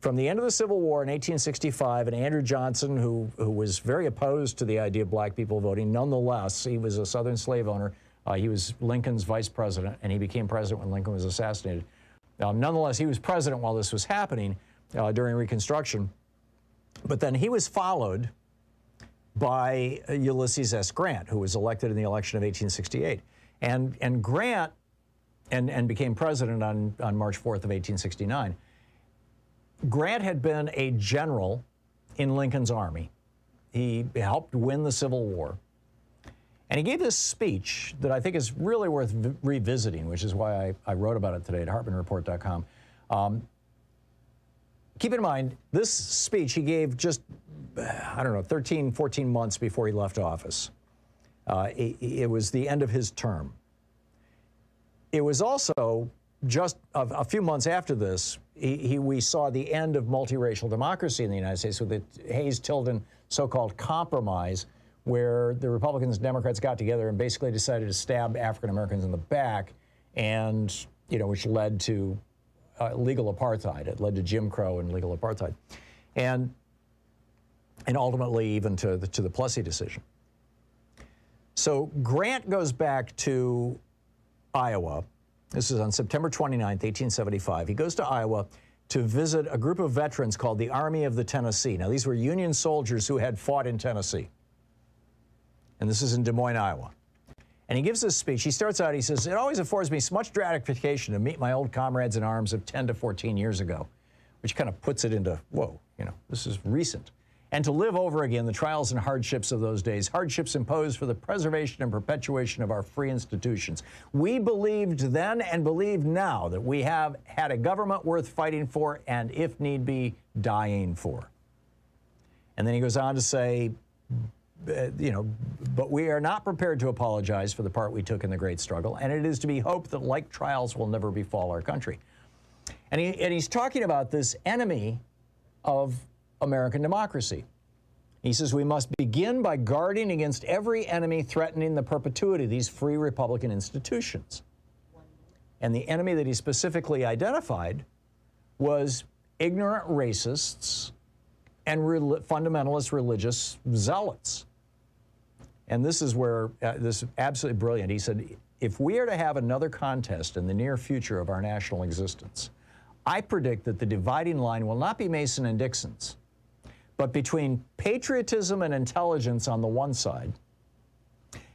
from the end of the Civil War in 1865, and Andrew Johnson, who was very opposed to the idea of black people voting, nonetheless, he was a Southern slave owner. He was Lincoln's vice president, and he became president when Lincoln was assassinated. Nonetheless, he was president while this was happening during Reconstruction. But then he was followed by Ulysses S. Grant, who was elected in the election of 1868. And Grant and became president on March 4th of 1869. Grant had been a general in Lincoln's army. He helped win the Civil War. And he gave this speech that I think is really worth revisiting, which is why I wrote about it today at HartmannReport.com. Keep in mind, this speech he gave just, 13, 14 months before he left office. It was the end of his term. It was also just a few months after this, we saw the end of multiracial democracy in the United States with the Hayes-Tilden so-called compromise, where the Republicans and Democrats got together and basically decided to stab African Americans in the back, and which led to legal apartheid. It led to Jim Crow and legal apartheid, and ultimately even to the Plessy decision. So Grant goes back to Iowa. This is on September 29th, 1875. He goes to Iowa to visit a group of veterans called the Army of the Tennessee. Now, these were Union soldiers who had fought in Tennessee. And this is in Des Moines, Iowa. And he gives this speech. He starts out, he says, "It always affords me so much gratification to meet my old comrades in arms of 10 to 14 years ago," which kind of puts it into, whoa, this is recent. "And to live over again the trials and hardships of those days, hardships imposed for the preservation and perpetuation of our free institutions. We believed then and believe now that we have had a government worth fighting for and, if need be, dying for." And then he goes on to say, "But we are not prepared to apologize for the part we took in the great struggle, and it is to be hoped that like trials will never befall our country." And he's talking about this enemy of American democracy. He says, "We must begin by guarding against every enemy threatening the perpetuity of these free Republican institutions." And the enemy that he specifically identified was ignorant racists and fundamentalist religious zealots. And this is where this is absolutely brilliant. He said, "If we are to have another contest in the near future of our national existence, I predict that the dividing line will not be Mason and Dixon's, but between patriotism and intelligence on the one side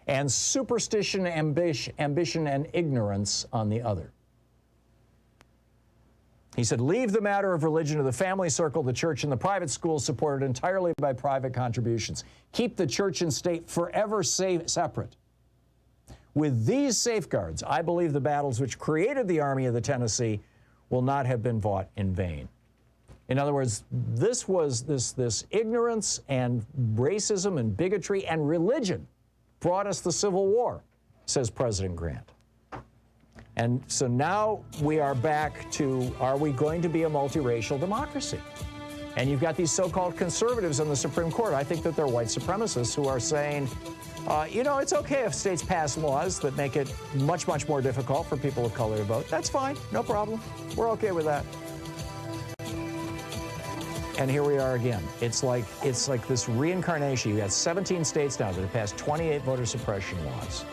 and superstition, ambition, and ignorance on the other." He said, "Leave the matter of religion to the family circle, the church, and the private schools supported entirely by private contributions. Keep the church and state forever separate. With these safeguards, I believe the battles which created the Army of the Tennessee will not have been fought in vain." In other words, this was this ignorance and racism and bigotry and religion brought us the Civil War, says President Grant. And so now we are back to, are we going to be a multiracial democracy? And you've got these so-called conservatives on the Supreme Court. I think that they're white supremacists who are saying, it's okay if states pass laws that make it much, much more difficult for people of color to vote. That's fine, no problem. We're okay with that. And here we are again. It's like this reincarnation. You got 17 states now that have passed 28 voter suppression laws.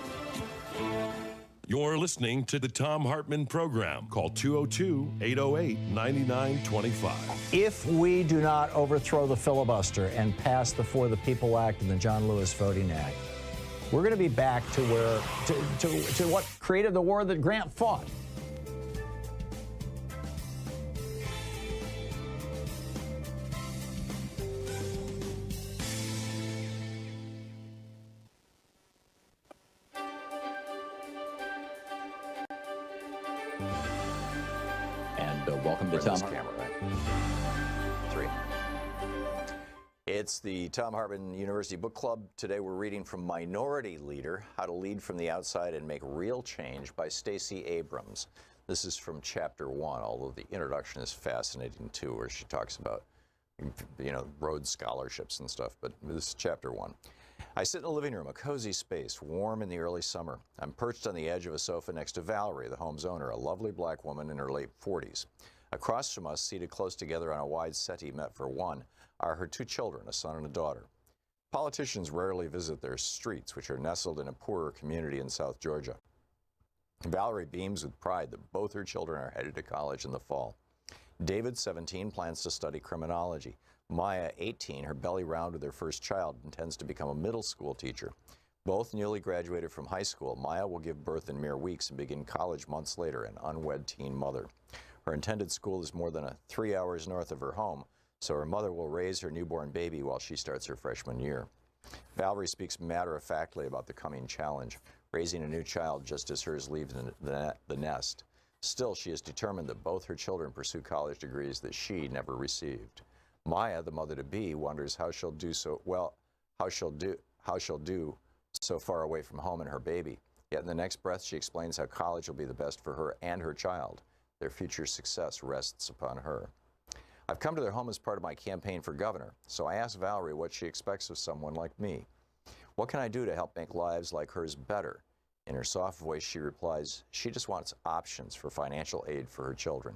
You're listening to the Thom Hartmann Program. Call 202-808-9925. If we do not overthrow the filibuster and pass the For the People Act and the John Lewis Voting Act, we're going to be back to what created the war that Grant fought. Welcome to Thom Hartmann. Right? 3. It's the Thom Hartmann University Book Club. Today we're reading from Minority Leader, How to Lead from the Outside and Make Real Change by Stacey Abrams. This is from Chapter 1, although the introduction is fascinating too, where she talks about, Rhodes scholarships and stuff, but this is Chapter 1. I sit in a living room, a cozy space, warm in the early summer. I'm perched on the edge of a sofa next to Valerie, the home's owner, a lovely black woman in her late 40s. Across from us, seated close together on a wide settee meant for one, are her 2 children, a son and a daughter. Politicians rarely visit their streets, which are nestled in a poorer community in South Georgia. Valerie beams with pride that both her children are headed to college in the fall. David, 17, plans to study criminology. Maya, 18, her belly round with her first child, intends to become a middle school teacher. Both newly graduated from high school, Maya will give birth in mere weeks and begin college months later, an unwed teen mother. Her intended school is more than 3 hours north of her home, so her mother will raise her newborn baby while she starts her freshman year. Valerie speaks matter-of-factly about the coming challenge, raising a new child just as hers leaves the nest. Still, she is determined that both her children pursue college degrees that she never received. Maya, the mother-to-be, wonders how she'll do so far away from home and her baby. Yet in the next breath, she explains how college will be the best for her and her child. Their future success rests upon her. I've come to their home as part of my campaign for governor, so I asked Valerie what she expects of someone like me. What can I do to help make lives like hers better? In her soft voice, she replies, she just wants options for financial aid for her children.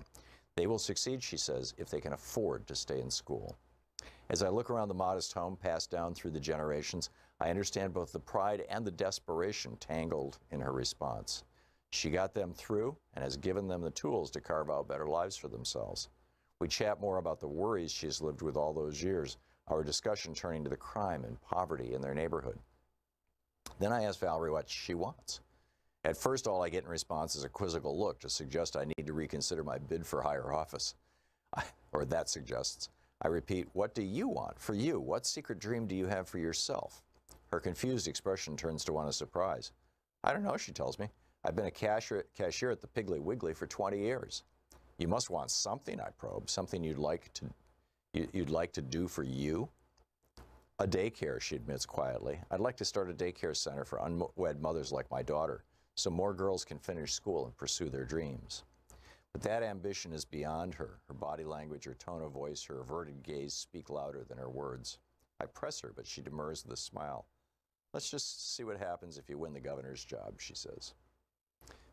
They will succeed, she says, if they can afford to stay in school. As I look around the modest home passed down through the generations, I understand both the pride and the desperation tangled in her response. She got them through and has given them the tools to carve out better lives for themselves. We chat more about the worries she's lived with all those years, our discussion turning to the crime and poverty in their neighborhood. Then I ask Valerie what she wants. At first, all I get in response is a quizzical look to suggest I need to reconsider my bid for higher office. Or that suggests. I repeat, what do you want for you? What secret dream do you have for yourself? Her confused expression turns to one of surprise. I don't know, she tells me. I've been a cashier at the Piggly Wiggly for 20 years. You must want something, I probe, something you'd like to do for you? A daycare, she admits quietly. I'd like to start a daycare center for unwed mothers like my daughter, so more girls can finish school and pursue their dreams. But that ambition is beyond her. Her body language, her tone of voice, her averted gaze speak louder than her words. I press her, but she demurs with a smile. Let's just see what happens if you win the governor's job, she says.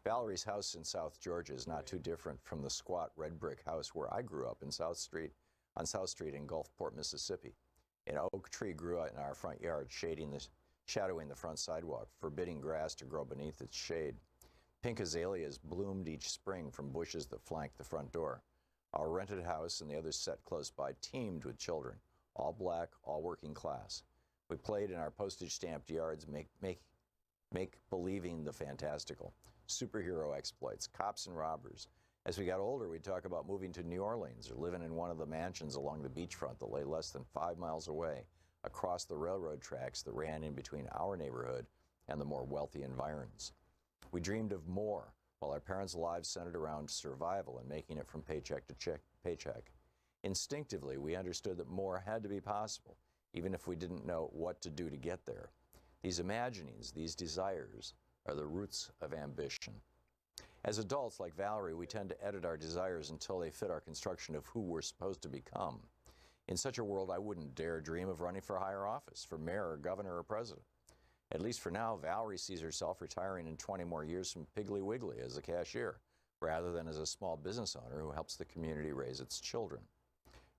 Valerie's house in South Georgia is not too different from the squat red brick house where I grew up on South Street in Gulfport, Mississippi. An oak tree grew out in our front yard, shadowing the front sidewalk, forbidding grass to grow beneath its shade. Pink azaleas bloomed each spring from bushes that flanked the front door. Our rented house and the others set close by teemed with children, all black, all working class. We played in our postage-stamped yards, make believing the fantastical, superhero exploits, cops and robbers. As we got older, we'd talk about moving to New Orleans or living in one of the mansions along the beachfront that lay less than 5 miles away, across the railroad tracks that ran in between our neighborhood and the more wealthy environs. We dreamed of more, while our parents' lives centered around survival and making it from paycheck to paycheck. Instinctively, we understood that more had to be possible, even if we didn't know what to do to get there. These imaginings, these desires, are the roots of ambition. As adults, like Valerie, we tend to edit our desires until they fit our construction of who we're supposed to become. In such a world, I wouldn't dare dream of running for higher office, for mayor or governor or president. At least for now, Valerie sees herself retiring in 20 more years from Piggly Wiggly as a cashier, rather than as a small business owner who helps the community raise its children.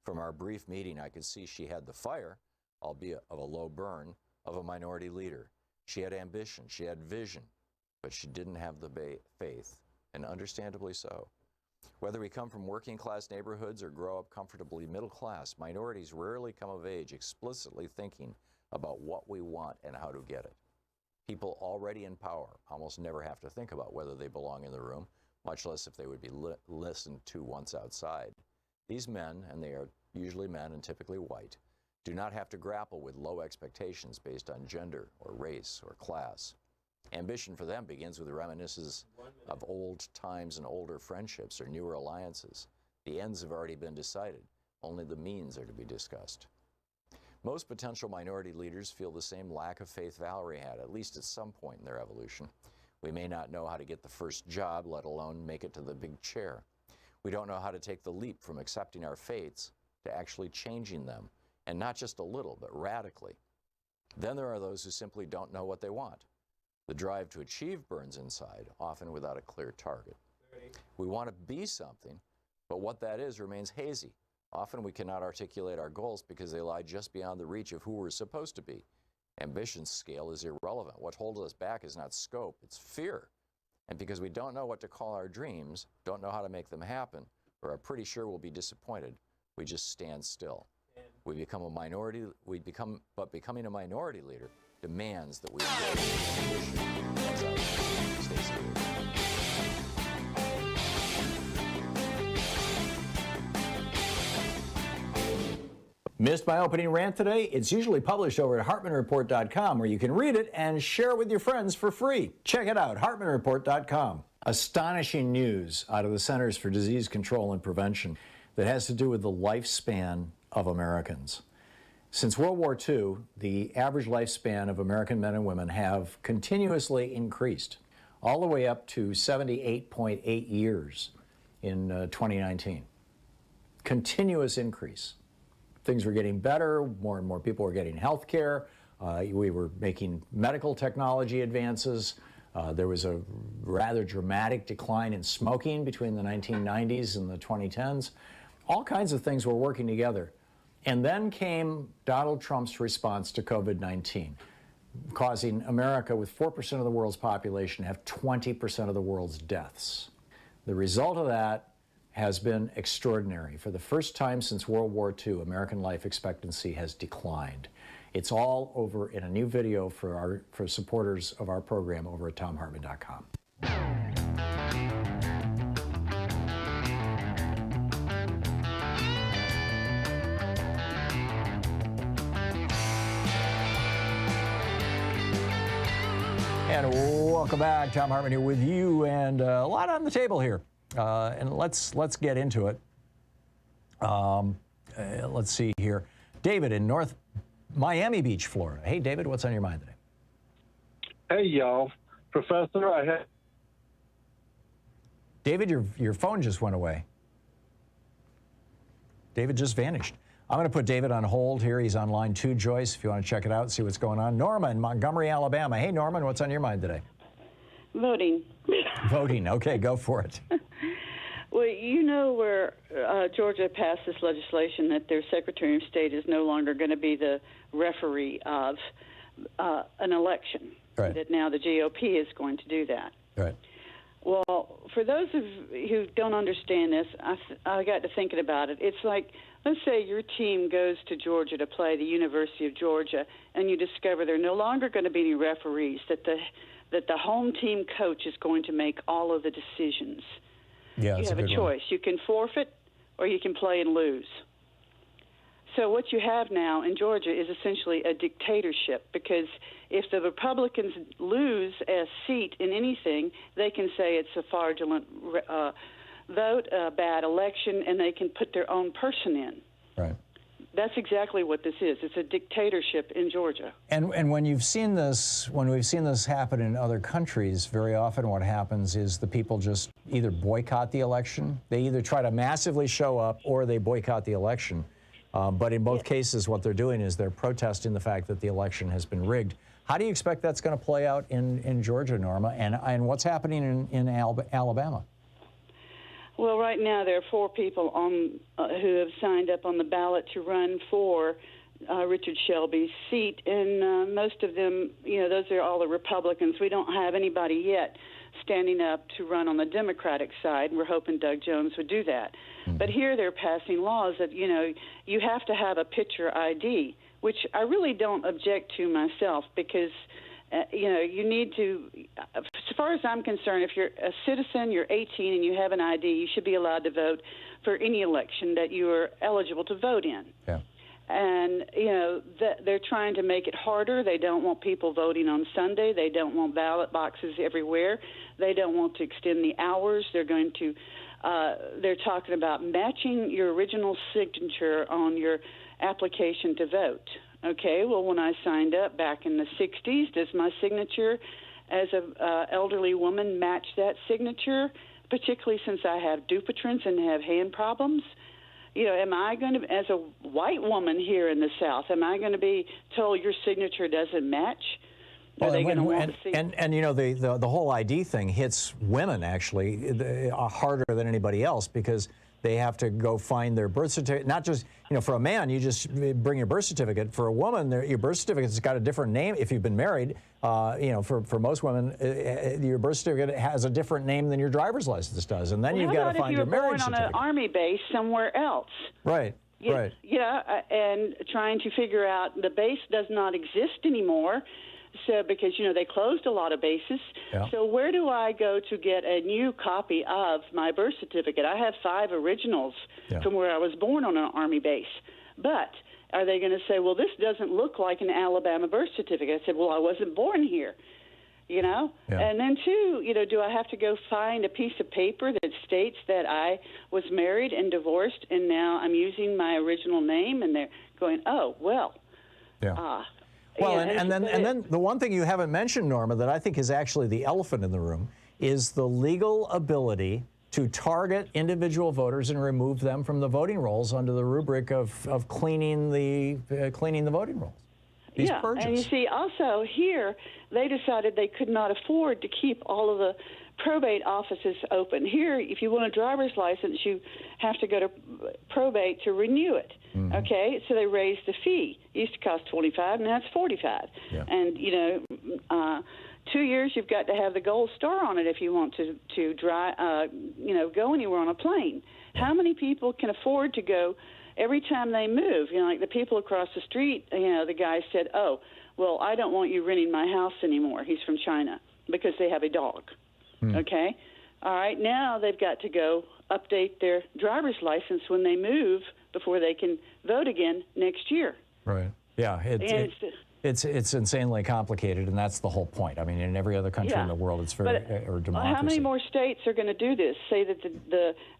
From our brief meeting, I could see she had the fire, albeit of a low burn, of a minority leader. She had ambition, she had vision, but she didn't have the faith, and understandably so. Whether we come from working class neighborhoods or grow up comfortably middle class, minorities rarely come of age explicitly thinking about what we want and how to get it. People already in power almost never have to think about whether they belong in the room, much less if they would be listened to once outside. These men, and they are usually men and typically white, do not have to grapple with low expectations based on gender or race or class. Ambition for them begins with reminiscences of old times and older friendships or newer alliances. The ends have already been decided. Only the means are to be discussed. Most potential minority leaders feel the same lack of faith Valerie had, at least at some point in their evolution. We may not know how to get the first job, let alone make it to the big chair. We don't know how to take the leap from accepting our fates to actually changing them, and not just a little, but radically. Then there are those who simply don't know what they want. The drive to achieve burns inside, often without a clear target. We want to be something, but what that is remains hazy. Often we cannot articulate our goals because they lie just beyond the reach of who we're supposed to be. Ambition's scale is irrelevant. What holds us back is not scope, it's fear. And because we don't know what to call our dreams, don't know how to make them happen, or are pretty sure we'll be disappointed, we just stand still. We become a minority, but becoming a minority leader demands that we embrace ambition. Missed my opening rant today? It's usually published over at HartmannReport.com, where you can read it and share it with your friends for free. Check it out, HartmannReport.com. Astonishing news out of the Centers for Disease Control and Prevention that has to do with the lifespan of Americans. Since World War II, the average lifespan of American men and women have continuously increased, all the way up to 78.8 years in 2019. Continuous increase. Things were getting better, more and more people were getting health care, We were making medical technology advances. There was a rather dramatic decline in smoking between the 1990s and the 2010s. All kinds of things were working together. And then came Donald Trump's response to COVID-19, causing America, with 4% of the world's population, to have 20% of the world's deaths. The result of that has been extraordinary. For the first time since World War II, American life expectancy has declined. It's all over in a new video for supporters of our program over at ThomHartmann.com. And welcome back. Thom Hartmann here with you, and a lot on the table here. And let's get into it. Let's see here. David in North Miami Beach, Florida. Hey, David, what's on your mind today? Hey, y'all. Professor, David, your phone just went away. David just vanished. I'm going to put David on hold here. He's on line 2, Joyce, if you want to check it out, see what's going on. Norma in Montgomery, Alabama. Hey, Norman, what's on your mind today? Voting. Voting. Okay, go for it. Well, you know where Georgia passed this legislation that their Secretary of State is no longer going to be the referee of an election. Right. That now the GOP is going to do that. Right. Well, for those of who don't understand this, I got to thinking about it. It's like, let's say your team goes to Georgia to play the University of Georgia, and you discover there are no longer going to be any referees, that the home team coach is going to make all of the decisions. Yeah, you have a choice. You can forfeit or you can play and lose. So what you have now in Georgia is essentially a dictatorship, because if the Republicans lose a seat in anything, they can say it's a fraudulent vote, a bad election, and they can put their own person in. Right. That's exactly what this is. It's a dictatorship in Georgia. And when you've seen this, when we've seen this happen in other countries, very often what happens is the people just either boycott the election. They either try to massively show up or they boycott the election. But in both cases, what they're doing is they're protesting the fact that the election has been rigged. How do you expect that's going to play out in Georgia, Norma? And what's happening in Alabama? Well, right now there are 4 people who have signed up on the ballot to run for Richard Shelby's seat, and most of them, those are all the Republicans. We don't have anybody yet standing up to run on the Democratic side, and we're hoping Doug Jones would do that. But here they're passing laws that, you have to have a picture ID, which I really don't object to myself, because you need to, as far as I'm concerned, if you're a citizen, you're 18 and you have an ID, you should be allowed to vote for any election that you are eligible to vote in. Yeah. And, they're trying to make it harder. They don't want people voting on Sunday. They don't want ballot boxes everywhere. They don't want to extend the hours. They're going to, they're talking about matching your original signature on your application to vote. Okay, well, when I signed up back in the 60s, does my signature as an elderly woman match that signature, particularly since I have Dupuytren's and have hand problems? Am I going to, as a white woman here in the South, am I going to be told your signature doesn't match? Are they going to want to see? And the whole ID thing hits women, actually, harder than anybody else, because they have to go find their birth certificate. Not just, for a man, you just bring your birth certificate. For a woman, your birth certificate's got a different name. If you've been married, for most women, your birth certificate has a different name than your driver's license does. And then you've got to find your marriage certificate. If you're born on an army base somewhere else. Right, right. Yeah, and trying to figure out the base does not exist anymore. So, because, they closed a lot of bases. Yeah. So where do I go to get a new copy of my birth certificate? I have 5 originals from where I was born on an Army base. But are they going to say, well, this doesn't look like an Alabama birth certificate? I said, well, I wasn't born here, Yeah. And then, too, do I have to go find a piece of paper that states that I was married and divorced and now I'm using my original name? And they're going, oh, well. Yeah. Well, and then the one thing you haven't mentioned, Norma, that I think is actually the elephant in the room is the legal ability to target individual voters and remove them from the voting rolls under the rubric of cleaning the voting rolls. these yeah. purges. And you see, also here, they decided they could not afford to keep all of the probate offices open. Here, if you want a driver's license, you have to go to probate to renew it. Mm-hmm. Okay, so they raised the fee. It used to cost $25, now it's $45. Yeah. And 2 years, you've got to have the gold star on it if you want to drive, go anywhere on a plane. Yeah. How many people can afford to go every time they move? Like the people across the street. The guy said, "Oh, well, I don't want you renting my house anymore." He's from China because they have a dog. Okay, all right. Now they've got to go update their driver's license when they move before they can vote again next year. Right. Yeah. It's insanely complicated, and that's the whole point. I mean, in every other country in the world, it's very or democracy. How many more states are going to do this? Say that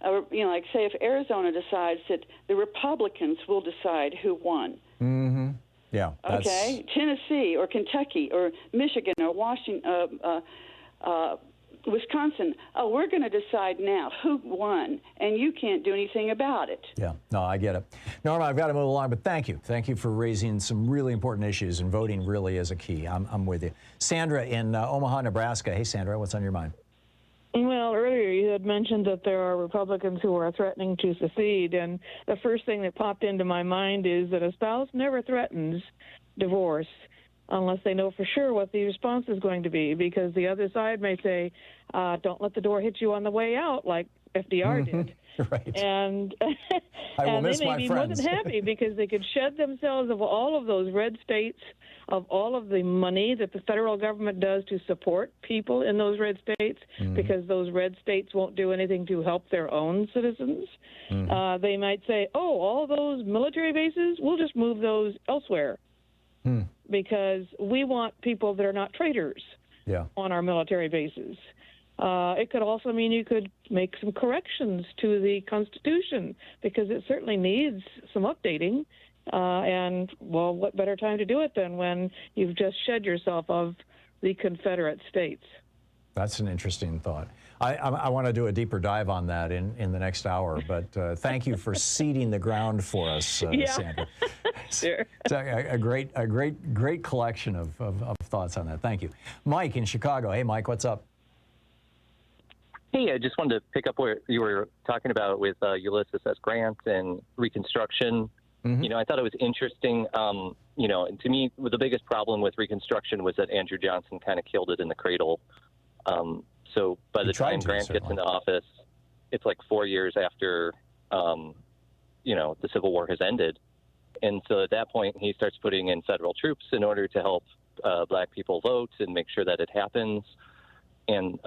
like say if Arizona decides that the Republicans will decide who won. Mm-hmm. Yeah. Okay. Tennessee or Kentucky or Michigan or Washington. Wisconsin, we're going to decide now who won, and you can't do anything about it. Yeah, no, I get it. Norma, I've got to move along, but thank you. Thank you for raising some really important issues, and voting really is a key. I'm with you. Sandra in Omaha, Nebraska. Hey, Sandra, what's on your mind? Well, earlier you had mentioned that there are Republicans who are threatening to secede, and the first thing that popped into my mind is that a spouse never threatens divorce unless they know for sure what the response is going to be, because the other side may say, don't let the door hit you on the way out, like FDR did. Right. And, I will and miss they may my be friends. more than happy because they could shed themselves of all of those red states, of all of the money that the federal government does to support people in those red states, because those red states won't do anything to help their own citizens. They might say, all those military bases, we'll just move those elsewhere. Because we want people that are not traitors on our military bases. It could also mean you could make some corrections to the Constitution, because it certainly needs some updating. And, well, what better time to do it than when you've just shed yourself of the Confederate States? That's an interesting thought. I want to do a deeper dive on that in the next hour, but thank you for seeding the ground for us, Sandra. Sure. It's a great collection of thoughts on that. Thank you. Mike in Chicago. Hey, Mike, what's up? Hey, I just wanted to pick up where you were talking about with Ulysses S. Grant and Reconstruction. I thought it was interesting. And to me, the biggest problem with Reconstruction was that Andrew Johnson kind of killed it in the cradle. So by the time Grant gets into office, it's like 4 years after, the Civil War has ended. And so at that point, he starts putting in federal troops in order to help black people vote and make sure that it happens. And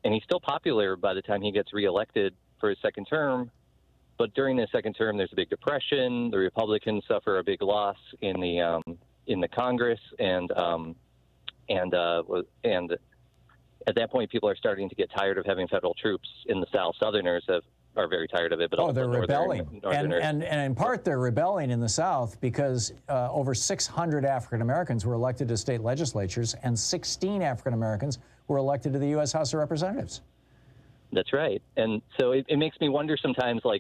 he's still popular by the time he gets reelected for his second term. But during the second term, there's a big depression. The Republicans suffer a big loss in the Congress, and at that point, people are starting to get tired of having federal troops in the South. Southerners are very tired of it, but also they're rebelling. Northerners. And in part, they're rebelling in the South because over 600 African Americans were elected to state legislatures, and 16 African Americans were elected to the U.S. House of Representatives. That's right. And so it makes me wonder sometimes, I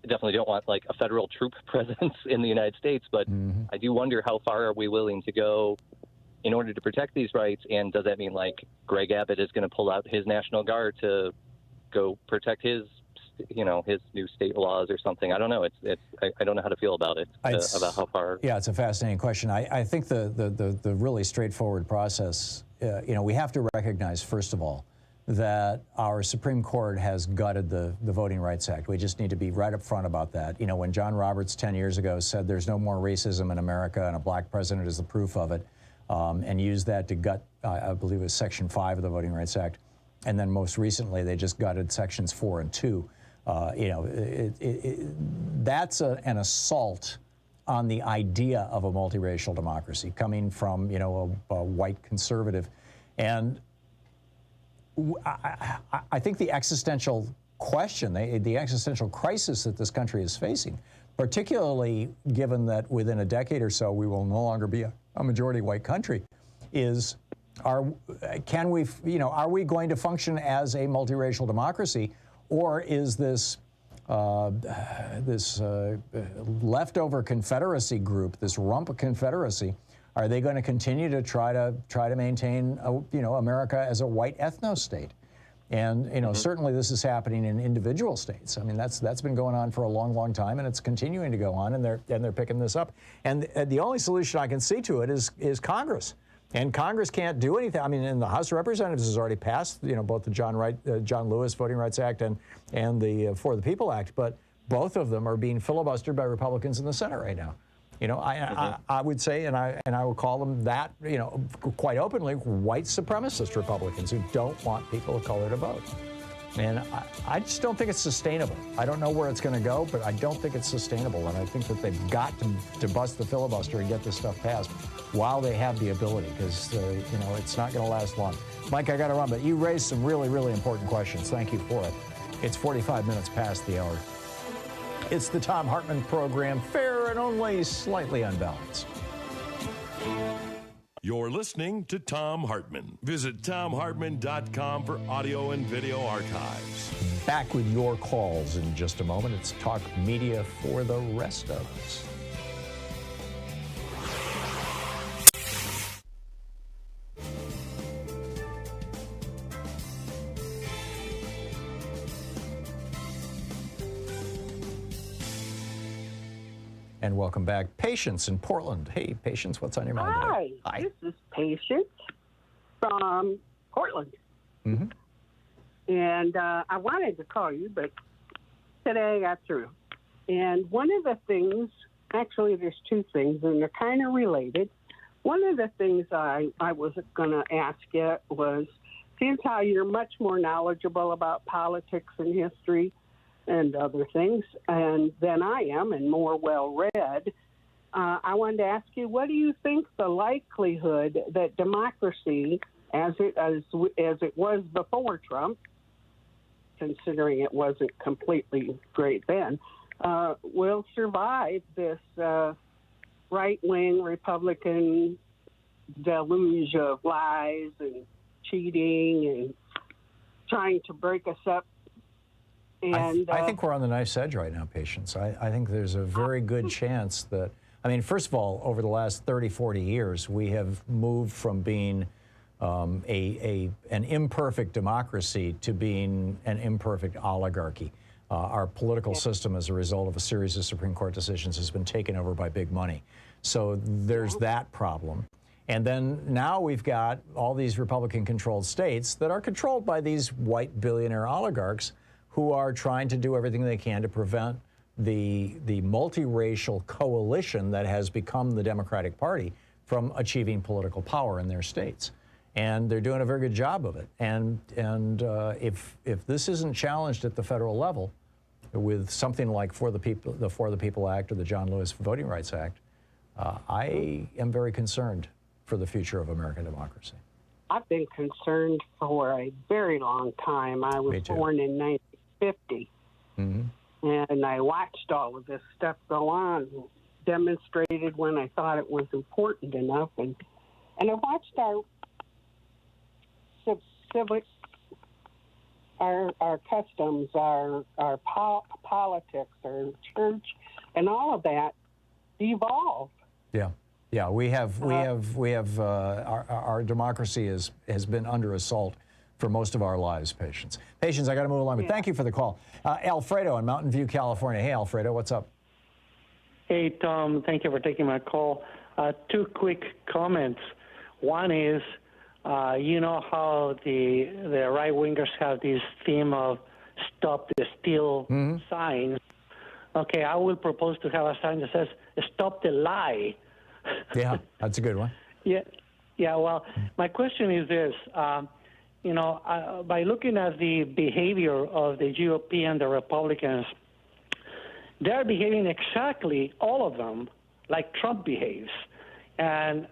definitely don't want a federal troop presence in the United States, but I do wonder how far are we willing to go in order to protect these rights, and does that mean Greg Abbott is going to pull out his National Guard to go protect his new state laws or something? I don't know. I don't know how to feel about it, about how far. Yeah, it's a fascinating question. I think the really straightforward process, we have to recognize, first of all, that our Supreme Court has gutted the Voting Rights Act. We just need to be right up front about that. When John Roberts 10 years ago said there's no more racism in America and a black president is the proof of it, and used that to gut, I believe it was Section 5 of the Voting Rights Act. And then most recently, they just gutted Sections 4 and 2. That's an assault on the idea of a multiracial democracy coming from, a white conservative. And I think the existential question, the existential crisis that this country is facing, particularly given that within a decade or so we will no longer be a majority white country, is are we going to function as a multiracial democracy, or is this leftover Confederacy group, this rump Confederacy, Are they going to continue to try to maintain, America as a white ethno-state? And certainly this is happening in individual states. I mean, that's been going on for a long, long time, and it's continuing to go on, and they're picking this up. And the only solution I can see to it is Congress. And Congress can't do anything. I mean, and the House of Representatives has already passed, both the John Lewis Voting Rights Act and the For the People Act, but both of them are being filibustered by Republicans in the Senate right now. I would say, and I would call them that, quite openly, white supremacist Republicans who don't want people of color to vote. And I just don't think it's sustainable. I don't know where it's going to go, but I don't think it's sustainable. And I think that they've got to bust the filibuster and get this stuff passed while they have the ability, because, it's not going to last long. Mike, I got to run, but you raised some really, really important questions. Thank you for it. It's 45 minutes past the hour. It's the Thom Hartmann Program, fair and only slightly unbalanced. You're listening to Thom Hartmann. Visit thomhartmann.com for audio and video archives. Back with your calls in just a moment. It's Talk Media for the rest of us. And welcome back. Patience in Portland. Hey, Patience, what's on your mind today? Hi, this is Patience from Portland. Mm-hmm. And I wanted to call you, but today I got through. And one of the things, actually there's two things, and they're kind of related. One of the things I was going to ask you was, seems how you're much more knowledgeable about politics and history and other things than I am, and more well-read. I wanted to ask you, what do you think the likelihood that democracy, as it was before Trump, considering it wasn't completely great then, will survive this right-wing Republican deluge of lies and cheating and trying to break us up? And I think we're on the knife's edge right now, Patience. I think there's a very good chance that, first of all, over the last 30, 40 years, we have moved from being an imperfect democracy to being an imperfect oligarchy. Our political system, as a result of a series of Supreme Court decisions, has been taken over by big money. So there's that problem. And then now we've got all these Republican-controlled states that are controlled by these white billionaire oligarchs who are trying to do everything they can to prevent the multiracial coalition that has become the Democratic Party from achieving political power in their states. And they're doing a very good job of it. And if this isn't challenged at the federal level with something like the For the People Act or the John Lewis Voting Rights Act, I am very concerned for the future of American democracy. I've been concerned for a very long time. I was born in 1950, and I watched all of this stuff go on, demonstrated when I thought it was important enough, and I watched our civic, our customs, our politics, our church, and all of that devolve. Yeah, we have our democracy has been under assault for most of our lives, Patience. Patience, I got to move along, but thank you for the call. Alfredo in Mountain View, California. Hey, Alfredo, what's up? Hey, Tom, thank you for taking my call. Two quick comments. One is, you know how the right-wingers have this theme of stop the steal signs. Okay, I will propose to have a sign that says stop the lie. Yeah, that's a good one. Yeah. Well, my question is this: by looking at the behavior of the GOP and the Republicans, they're behaving exactly, all of them, like Trump behaves. And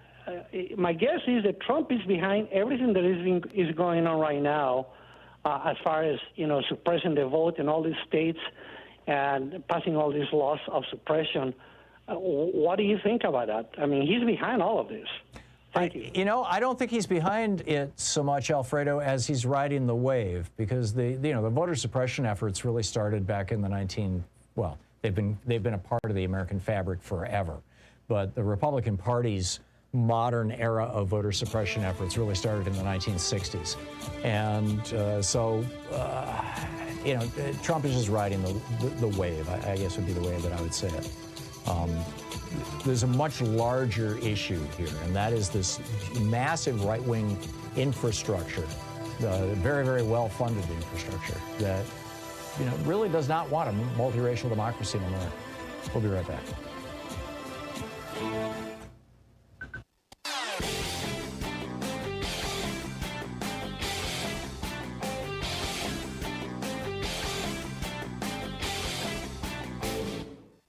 my guess is that Trump is behind everything that is going on right now, as far as suppressing the vote in all these states and passing all these laws of suppression. What do you think about that? I mean, he's behind all of this. Thank you. I don't think he's behind it so much, Alfredo, as he's riding the wave, because the voter suppression efforts really started back in the they've been a part of the American fabric forever. But the Republican Party's modern era of voter suppression efforts really started in the 1960s. And you know, Trump is just riding the wave, I guess would be the way that I would say it. There's a much larger issue here, and that is this massive right-wing infrastructure, very, very well-funded infrastructure that, you know, really does not want a multiracial democracy in America. We'll be right back.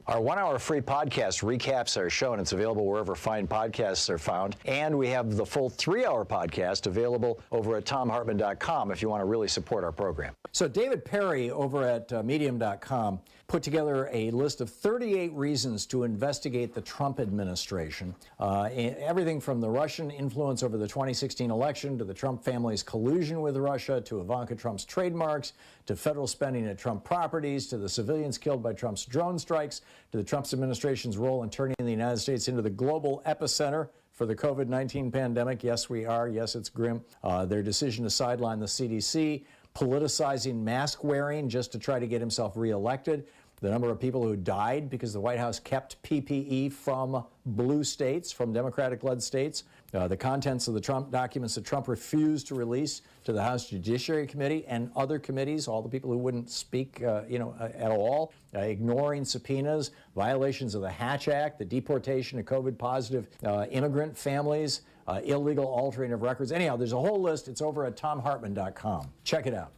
Our 1-hour free podcast recaps our show, and it's available wherever fine podcasts are found. And we have the full 3-hour podcast available over at thomhartmann.com if you want to really support our program. So David Perry over at medium.com put together a list of 38 reasons to investigate the Trump administration. Everything from the Russian influence over the 2016 election, to the Trump family's collusion with Russia, to Ivanka Trump's trademarks, to federal spending at Trump properties, to the civilians killed by Trump's drone strikes, to the Trump administration's role in turning the United States into the global epicenter for the COVID-19 pandemic. Yes, we are. Yes, it's grim. Their decision to sideline the CDC, politicizing mask wearing just to try to get himself reelected, the number of people who died because the White House kept PPE from blue states, from Democratic-led states, the contents of the Trump documents that Trump refused to release to the House Judiciary Committee and other committees, all the people who wouldn't speak at all, ignoring subpoenas, violations of the Hatch Act, the deportation of COVID-positive immigrant families, illegal altering of records. Anyhow, there's a whole list. It's over at thomhartmann.com. Check it out.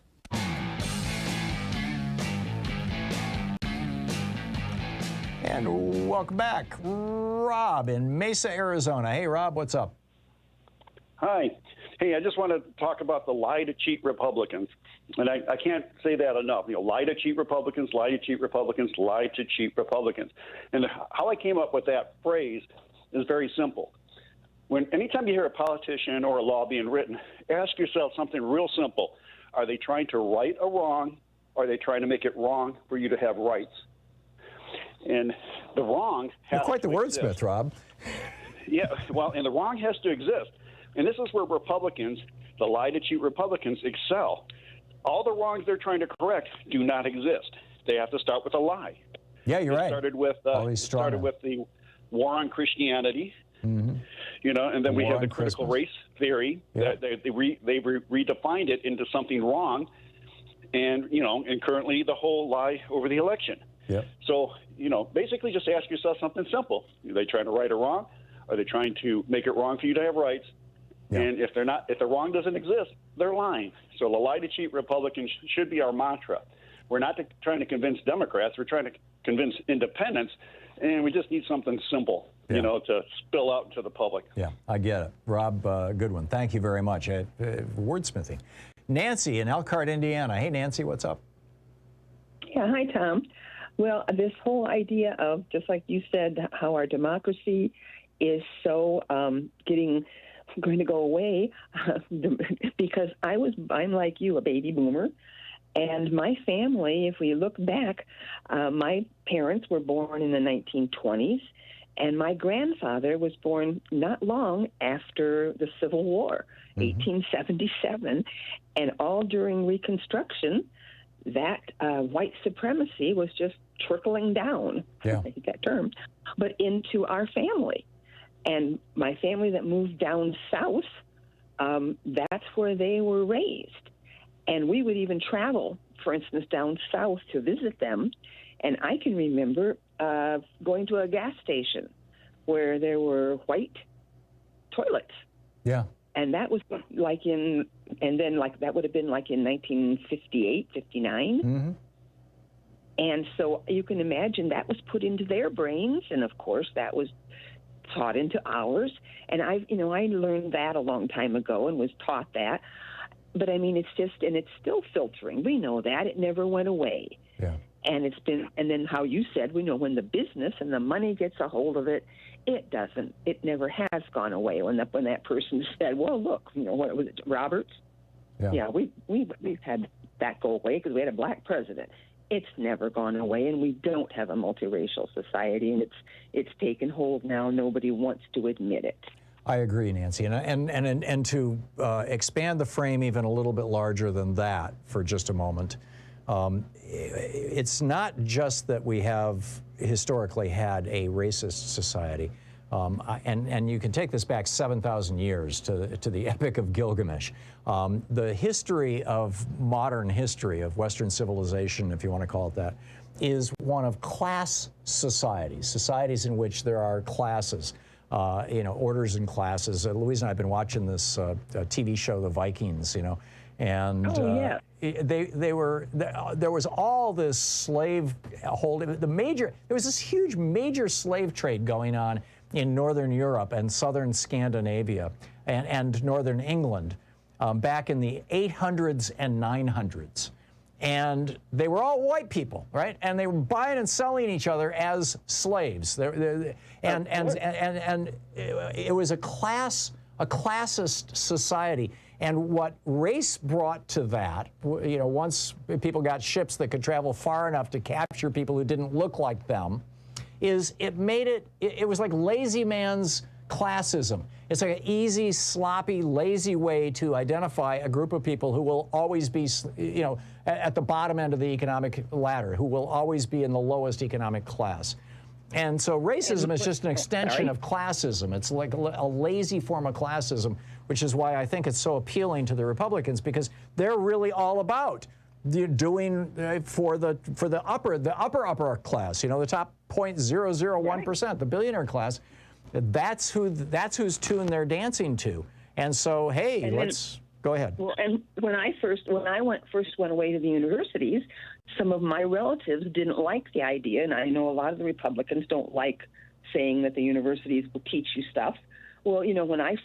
And welcome back. Rob in Mesa, Arizona. Hey, Rob, what's up? Hi. Hey, I just want to talk about the lie to cheat Republicans. And I can't say that enough. You know, lie to cheat Republicans, lie to cheat Republicans, lie to cheat Republicans. And how I came up with that phrase is very simple. Anytime you hear a politician or a law being written, ask yourself something real simple. Are they trying to right a wrong, or are they trying to make it wrong for you to have rights? And the wrong has You're quite the wordsmith, Rob. Yeah, well, and the wrong has to exist. And this is where Republicans, the lie to cheat Republicans, excel. All the wrongs they're trying to correct do not exist. They have to start with a lie. Yeah, you're right. Started with the war on Christianity, you know, and then we have the critical race theory. That they redefined it into something wrong, and you know, and currently the whole lie over the election. Yep. So, you know, basically just ask yourself something simple. Are they trying to right a wrong? Are they trying to make it wrong for you to have rights? Yep. And if they're not, if the wrong doesn't exist, they're lying. So the lie to cheat Republicans should be our mantra. We're not trying to convince Democrats. We're trying to convince independents, and we just need something simple, you know, to spill out to the public. Yeah, I get it. Rob, good one. Thank you very much. Wordsmithing. Nancy in Elkhart, Indiana. Hey, Nancy, what's up? Yeah, hi, Tom. Well, this whole idea of, just like you said, how our democracy is so going to go away because I'm like you, a baby boomer, and my family, if we look back, my parents were born in the 1920s, and my grandfather was born not long after the Civil War, 1877, and all during Reconstruction, that white supremacy was just trickling down, I hate that term, but into our family. And my family that moved down south, that's where they were raised. And we would even travel, for instance, down south to visit them. And I can remember going to a gas station where there were white toilets. Yeah. And that was that would have been like in 1958, 59. And so you can imagine that was put into their brains. And of course, that was taught into ours. And I learned that a long time ago and was taught that. But I mean, it's still filtering. We know that. It never went away. Yeah. And and then how you said, we know when the business and the money gets a hold of it, it doesn't. It never has gone away. When that person said, well, look, what was it, Roberts? Yeah, we've had that go away because we had a black president. It's never gone away, and we don't have a multiracial society, and it's taken hold now. Nobody wants to admit it. I agree, Nancy, and to expand the frame even a little bit larger than that for just a moment, it's not just that we have historically had a racist society, and you can take this back 7,000 years to the Epic of Gilgamesh. The history of modern history of Western civilization, if you want to call it that, is one of class societies, societies in which there are classes. Orders and classes. Louise and I have been watching this TV show, The Vikings, and there was all this slave holding. There was this huge major slave trade going on in Northern Europe and Southern Scandinavia and Northern England back in the 800s and 900s. And they were all white people, right? And they were buying and selling each other as slaves. And it was a classist society. And what race brought to that, once people got ships that could travel far enough to capture people who didn't look like them, is it made it was like lazy man's classism. It's like an easy, sloppy, lazy way to identify a group of people who will always be, at the bottom end of the economic ladder, who will always be in the lowest economic class. And so racism is just an extension of classism. It's like a lazy form of classism, which is why I think it's so appealing to the Republicans, because they're really all about doing for the upper class, the top 0.001%, the billionaire class. That's whose tune they're dancing to. And so, hey, let's go ahead. Well, and when I first went away to the universities, some of my relatives didn't like the idea, and I know a lot of the Republicans don't like saying that the universities will teach you stuff. Well, when I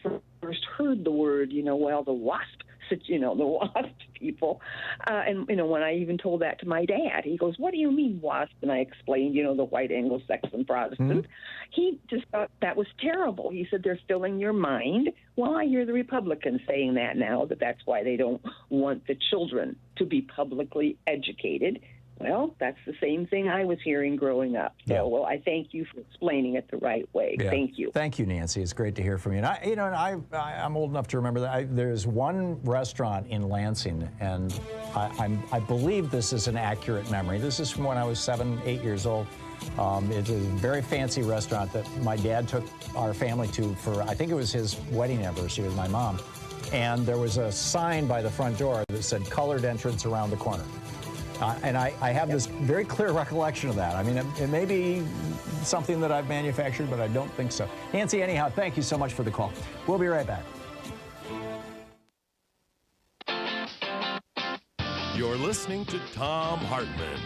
first heard the word, the WASP, the WASP people, and when I even told that to my dad, he goes, "What do you mean WASP?" And I explained, the white Anglo-Saxon Protestant. Mm-hmm. He just thought that was terrible. He said, "They're filling your mind." Well, I hear the Republicans saying that now, that's why they don't want the children to be publicly educated. Well, that's the same thing I was hearing growing up. So, well, I thank you for explaining it the right way. Yeah. Thank you. Thank you, Nancy. It's great to hear from you. And I'm old enough to remember that there's one restaurant in Lansing, and I believe this is an accurate memory. This is from when I was 7, 8 years old. It's a very fancy restaurant that my dad took our family to for, I think it was his wedding anniversary with my mom. And there was a sign by the front door that said "Colored entrance around the corner." And I have this very clear recollection of that. I mean, it may be something that I've manufactured, but I don't think so. Nancy, anyhow, thank you so much for the call. We'll be right back. You're listening to Thom Hartmann.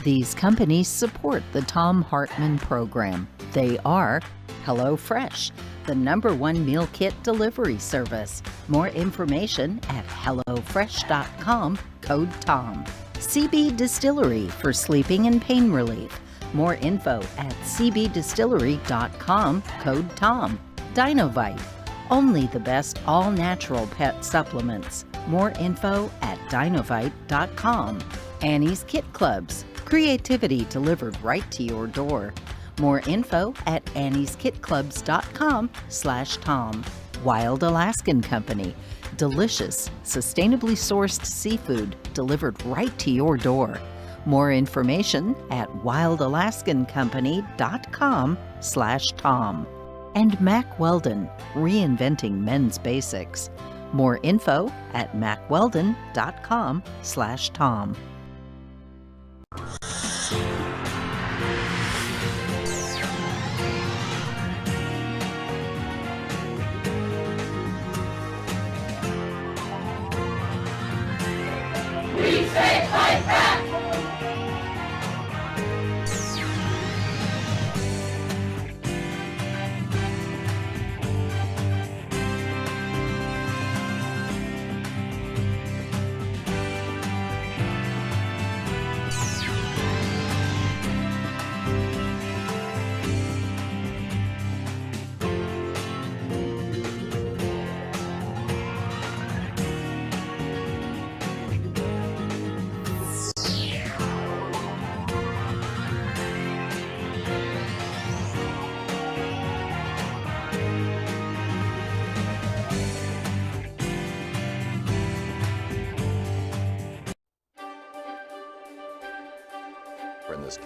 These companies support the Thom Hartmann Program. They are HelloFresh, the #1 meal kit delivery service. More information at HelloFresh.com, code TOM. CB Distillery for sleeping and pain relief. More info at cbdistillery.com, code TOM. Dinovite, only the best all-natural pet supplements. More info at dinovite.com. Annie's Kit Clubs, creativity delivered right to your door. More info at annieskitclubs.com/Tom. Wild Alaskan Company, delicious, sustainably sourced seafood delivered right to your door. More information at wildalaskancompany.com/Tom. And Mack Weldon, reinventing men's basics. More info at mackweldon.com/Tom. We say fight back!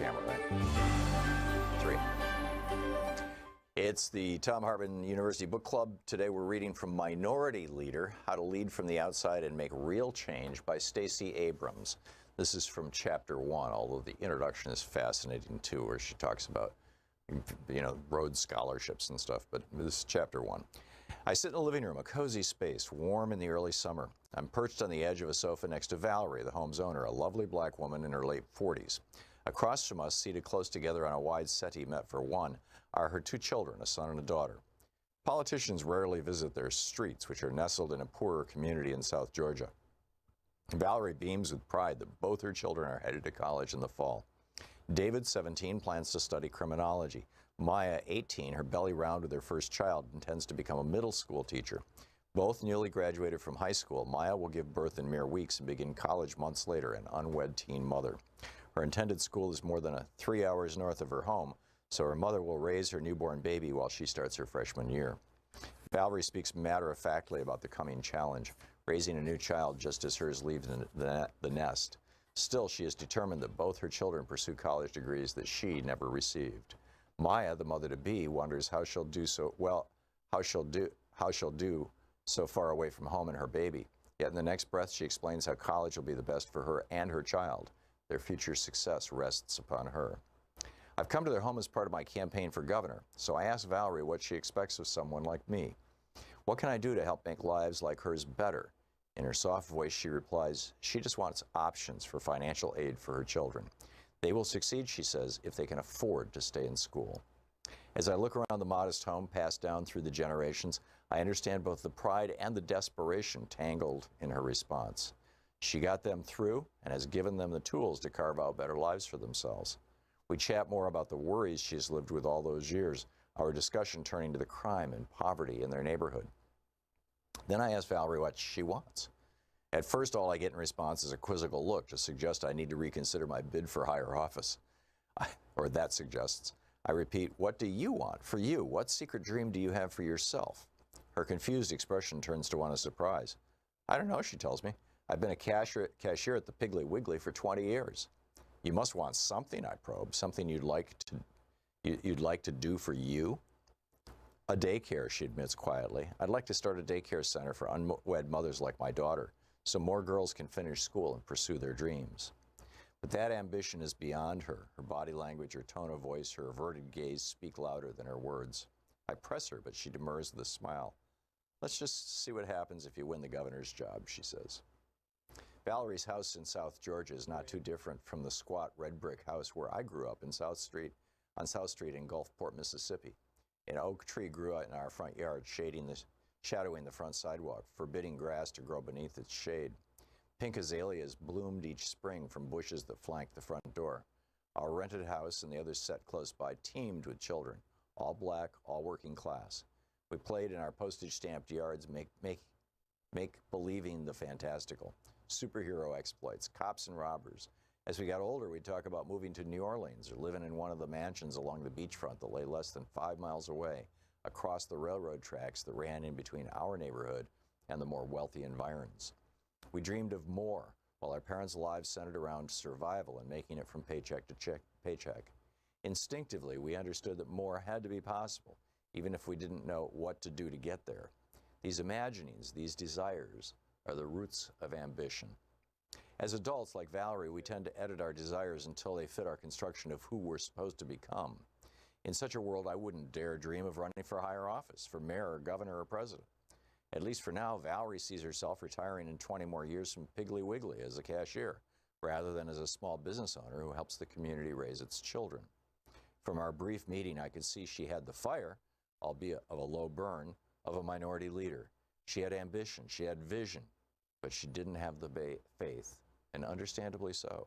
camera, right? 3. It's the Thom Hartmann University Book Club. Today we're reading from Minority Leader, How to Lead from the Outside and Make Real Change by Stacey Abrams. This is from chapter 1, although the introduction is fascinating too, where she talks about, you know, Rhodes scholarships and stuff, but this is chapter 1. I sit in the living room, a cozy space, warm in the early summer. I'm perched on the edge of a sofa next to Valerie, the home's owner, a lovely black woman in her late 40s. Across from us, seated close together on a wide settee met for one, are her 2 children, a son and a daughter. Politicians rarely visit their streets, which are nestled in a poorer community in South Georgia. Valerie beams with pride that both her children are headed to college in the fall. David, 17, plans to study criminology. Maya, 18, her belly round with her first child, intends to become a middle school teacher. Both newly graduated from high school, Maya will give birth in mere weeks and begin college months later, an unwed teen mother. Her intended school is more than 3 hours north of her home, so her mother will raise her newborn baby while she starts her freshman year. Valerie speaks matter-of-factly about the coming challenge, raising a new child just as hers leaves the nest. Still, she is determined that both her children pursue college degrees that she never received. Maya, the mother-to-be, wonders how she'll do so so far away from home and her baby. Yet in the next breath, she explains how college will be the best for her and her child. Their future success rests upon her. I've come to their home as part of my campaign for governor, so I asked Valerie what she expects of someone like me. What can I do to help make lives like hers better? In her soft voice, she replies, she just wants options for financial aid for her children. They will succeed, she says, if they can afford to stay in school. As I look around the modest home passed down through the generations, I understand both the pride and the desperation tangled in her response. She got them through and has given them the tools to carve out better lives for themselves. We chat more about the worries she's lived with all those years, our discussion turning to the crime and poverty in their neighborhood. Then I ask Valerie what she wants. At first, all I get in response is a quizzical look to suggest I need to reconsider my bid for higher office. Or that suggests. I repeat, what do you want for you? What secret dream do you have for yourself? Her confused expression turns to one of surprise. I don't know, she tells me. I've been a cashier at the Piggly Wiggly for 20 years. You must want something, I probe, something you'd like to do for you? A daycare, she admits quietly. I'd like to start a daycare center for unwed mothers like my daughter, so more girls can finish school and pursue their dreams. But that ambition is beyond her. Her body language, her tone of voice, her averted gaze speak louder than her words. I press her, but she demurs with a smile. Let's just see what happens if you win the governor's job, she says. Valerie's house in South Georgia is not too different from the squat red brick house where I grew up on South Street in Gulfport, Mississippi. An oak tree grew out in our front yard, shadowing the front sidewalk, forbidding grass to grow beneath its shade. Pink azaleas bloomed each spring from bushes that flanked the front door. Our rented house and the others set close by teemed with children, all black, all working class. We played in our postage-stamped yards, make believing the fantastical. Superhero exploits, cops and robbers. As we got older, we'd talk about moving to New Orleans or living in one of the mansions along the beachfront that lay less than 5 miles away, across the railroad tracks that ran in between our neighborhood and the more wealthy environs. We dreamed of more, while our parents' lives centered around survival and making it from paycheck to paycheck. Instinctively, we understood that more had to be possible, even if we didn't know what to do to get there. These imaginings, these desires, are the roots of ambition. As adults, like Valerie, we tend to edit our desires until they fit our construction of who we're supposed to become. In such a world, I wouldn't dare dream of running for higher office, for mayor or governor or president. At least for now, Valerie sees herself retiring in 20 more years from Piggly Wiggly as a cashier, rather than as a small business owner who helps the community raise its children. From our brief meeting, I could see she had the fire, albeit of a low burn, of a minority leader. She had ambition, she had vision, but she didn't have the faith, and understandably so.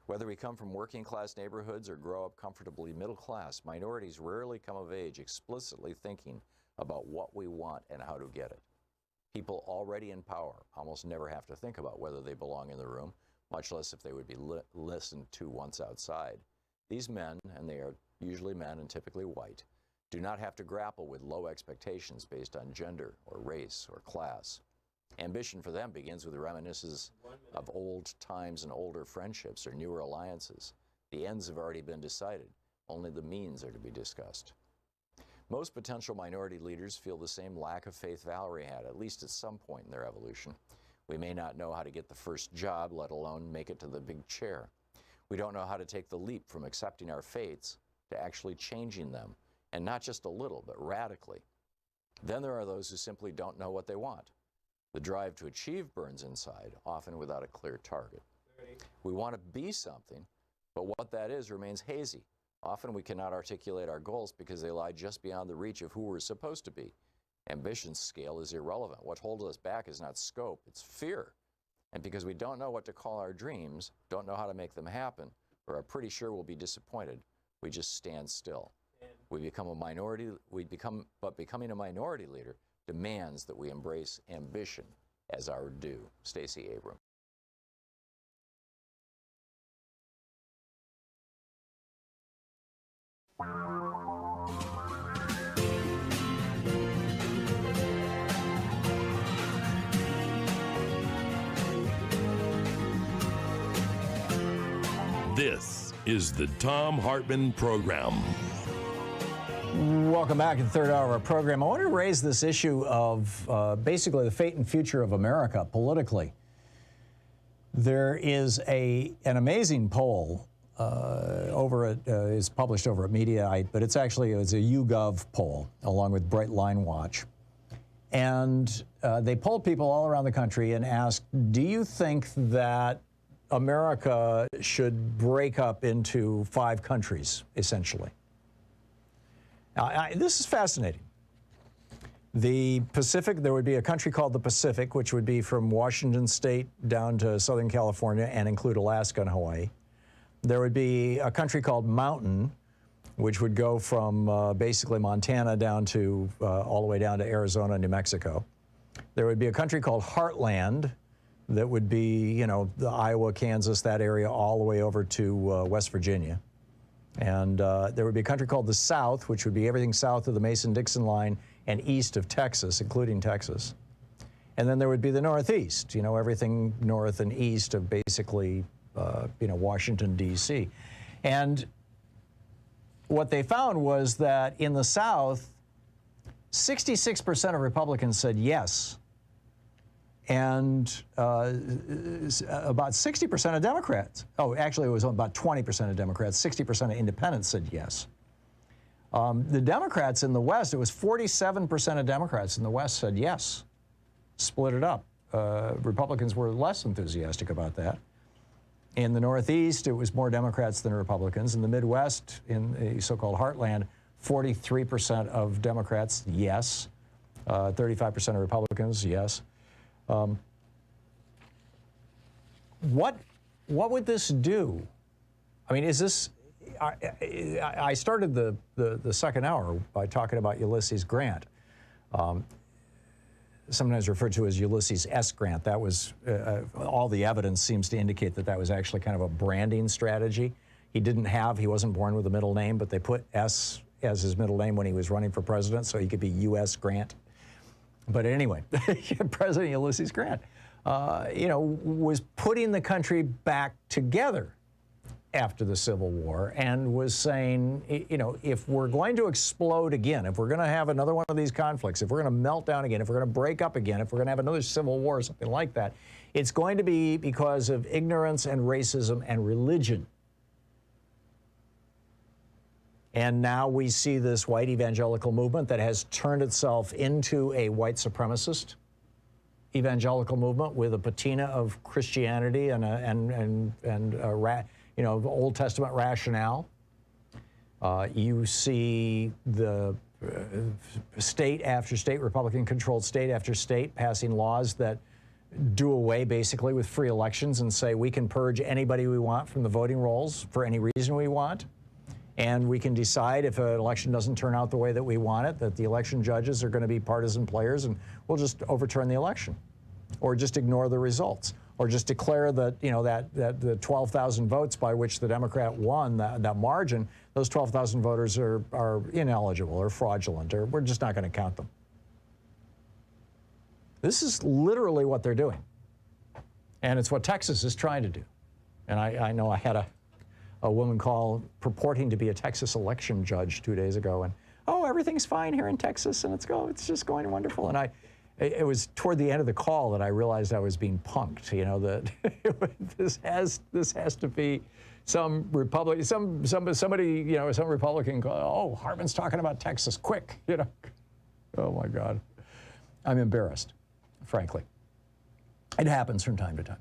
Whether we come from working class neighborhoods or grow up comfortably middle class, minorities rarely come of age explicitly thinking about what we want and how to get it. People already in power almost never have to think about whether they belong in the room, much less if they would be listened to once outside. These men, and they are usually men and typically white, do not have to grapple with low expectations based on gender or race or class. Ambition for them begins with reminiscences of old times and older friendships or newer alliances. The ends have already been decided. Only the means are to be discussed. Most potential minority leaders feel the same lack of faith Valerie had, at least at some point in their evolution. We may not know how to get the first job, let alone make it to the big chair. We don't know how to take the leap from accepting our fates to actually changing them, and not just a little, but radically. Then there are those who simply don't know what they want. The drive to achieve burns inside, often without a clear target. We want to be something, but what that is remains hazy. Often we cannot articulate our goals because they lie just beyond the reach of who we're supposed to be. Ambition's scale is irrelevant. What holds us back is not scope, it's fear. And because we don't know what to call our dreams, don't know how to make them happen, or are pretty sure we'll be disappointed, we just stand still. We become a minority, but becoming a minority leader demands that we embrace ambition as our due. Stacey Abrams. This is the Thom Hartmann Program. Welcome back to the third hour of our program. I want to raise this issue of basically the fate and future of America politically. There is an amazing poll is published over at Mediaite, but it's a YouGov poll along with Bright Line Watch. And they polled people all around the country and asked, do you think that America should break up into 5 countries, essentially? Now, this is fascinating. The Pacific, there would be a country called the Pacific, which would be from Washington State down to Southern California and include Alaska and Hawaii. There would be a country called Mountain, which would go from basically Montana down to all the way down to Arizona and New Mexico. There would be a country called Heartland that would be, the Iowa, Kansas, that area, all the way over to West Virginia. And there would be a country called the South, which would be everything south of the Mason-Dixon line and east of Texas, including Texas. And then there would be the Northeast, everything north and east of basically, Washington, D.C. And what they found was that in the South, 66% of Republicans said yes, and about 60% of Democrats, actually it was about 20% of Democrats, 60% of independents said yes. The Democrats in the West, it was 47% of Democrats in the West said yes, split it up. Republicans were less enthusiastic about that. In the Northeast, it was more Democrats than Republicans. In the Midwest, in the so-called Heartland, 43% of Democrats, yes. 35% of Republicans, yes. What would this do? I mean, is this? I started the second hour by talking about Ulysses Grant, sometimes referred to as Ulysses S. Grant. That was all the evidence seems to indicate that was actually kind of a branding strategy. He wasn't born with a middle name, but they put S as his middle name when he was running for president, so he could be U.S. Grant. But anyway, President Ulysses Grant, was putting the country back together after the Civil War and was saying, if we're going to explode again, if we're going to have another one of these conflicts, if we're going to melt down again, if we're going to break up again, if we're going to have another Civil War or something like that, it's going to be because of ignorance and racism and religion. And now we see this white evangelical movement that has turned itself into a white supremacist evangelical movement with a patina of Christianity and Old Testament rationale. You see the state after state, Republican-controlled state after state, passing laws that do away basically with free elections and say we can purge anybody we want from the voting rolls for any reason we want. And we can decide if an election doesn't turn out the way that we want it, that the election judges are going to be partisan players and we'll just overturn the election or just ignore the results or just declare that, that the 12,000 votes by which the Democrat won, that margin, those 12,000 voters are ineligible or fraudulent, or we're just not going to count them. This is literally what they're doing. And it's what Texas is trying to do. And I know I had a a woman call purporting to be a Texas election judge 2 days ago, and oh, everything's fine here in Texas, and it's just going wonderful. And it was toward the end of the call that I realized I was being punked. You know, that this has to be some Republican, somebody, you know, some Republican call, oh, Hartmann's talking about Texas, quick, you know. Oh my God, I'm embarrassed, frankly. It happens from time to time,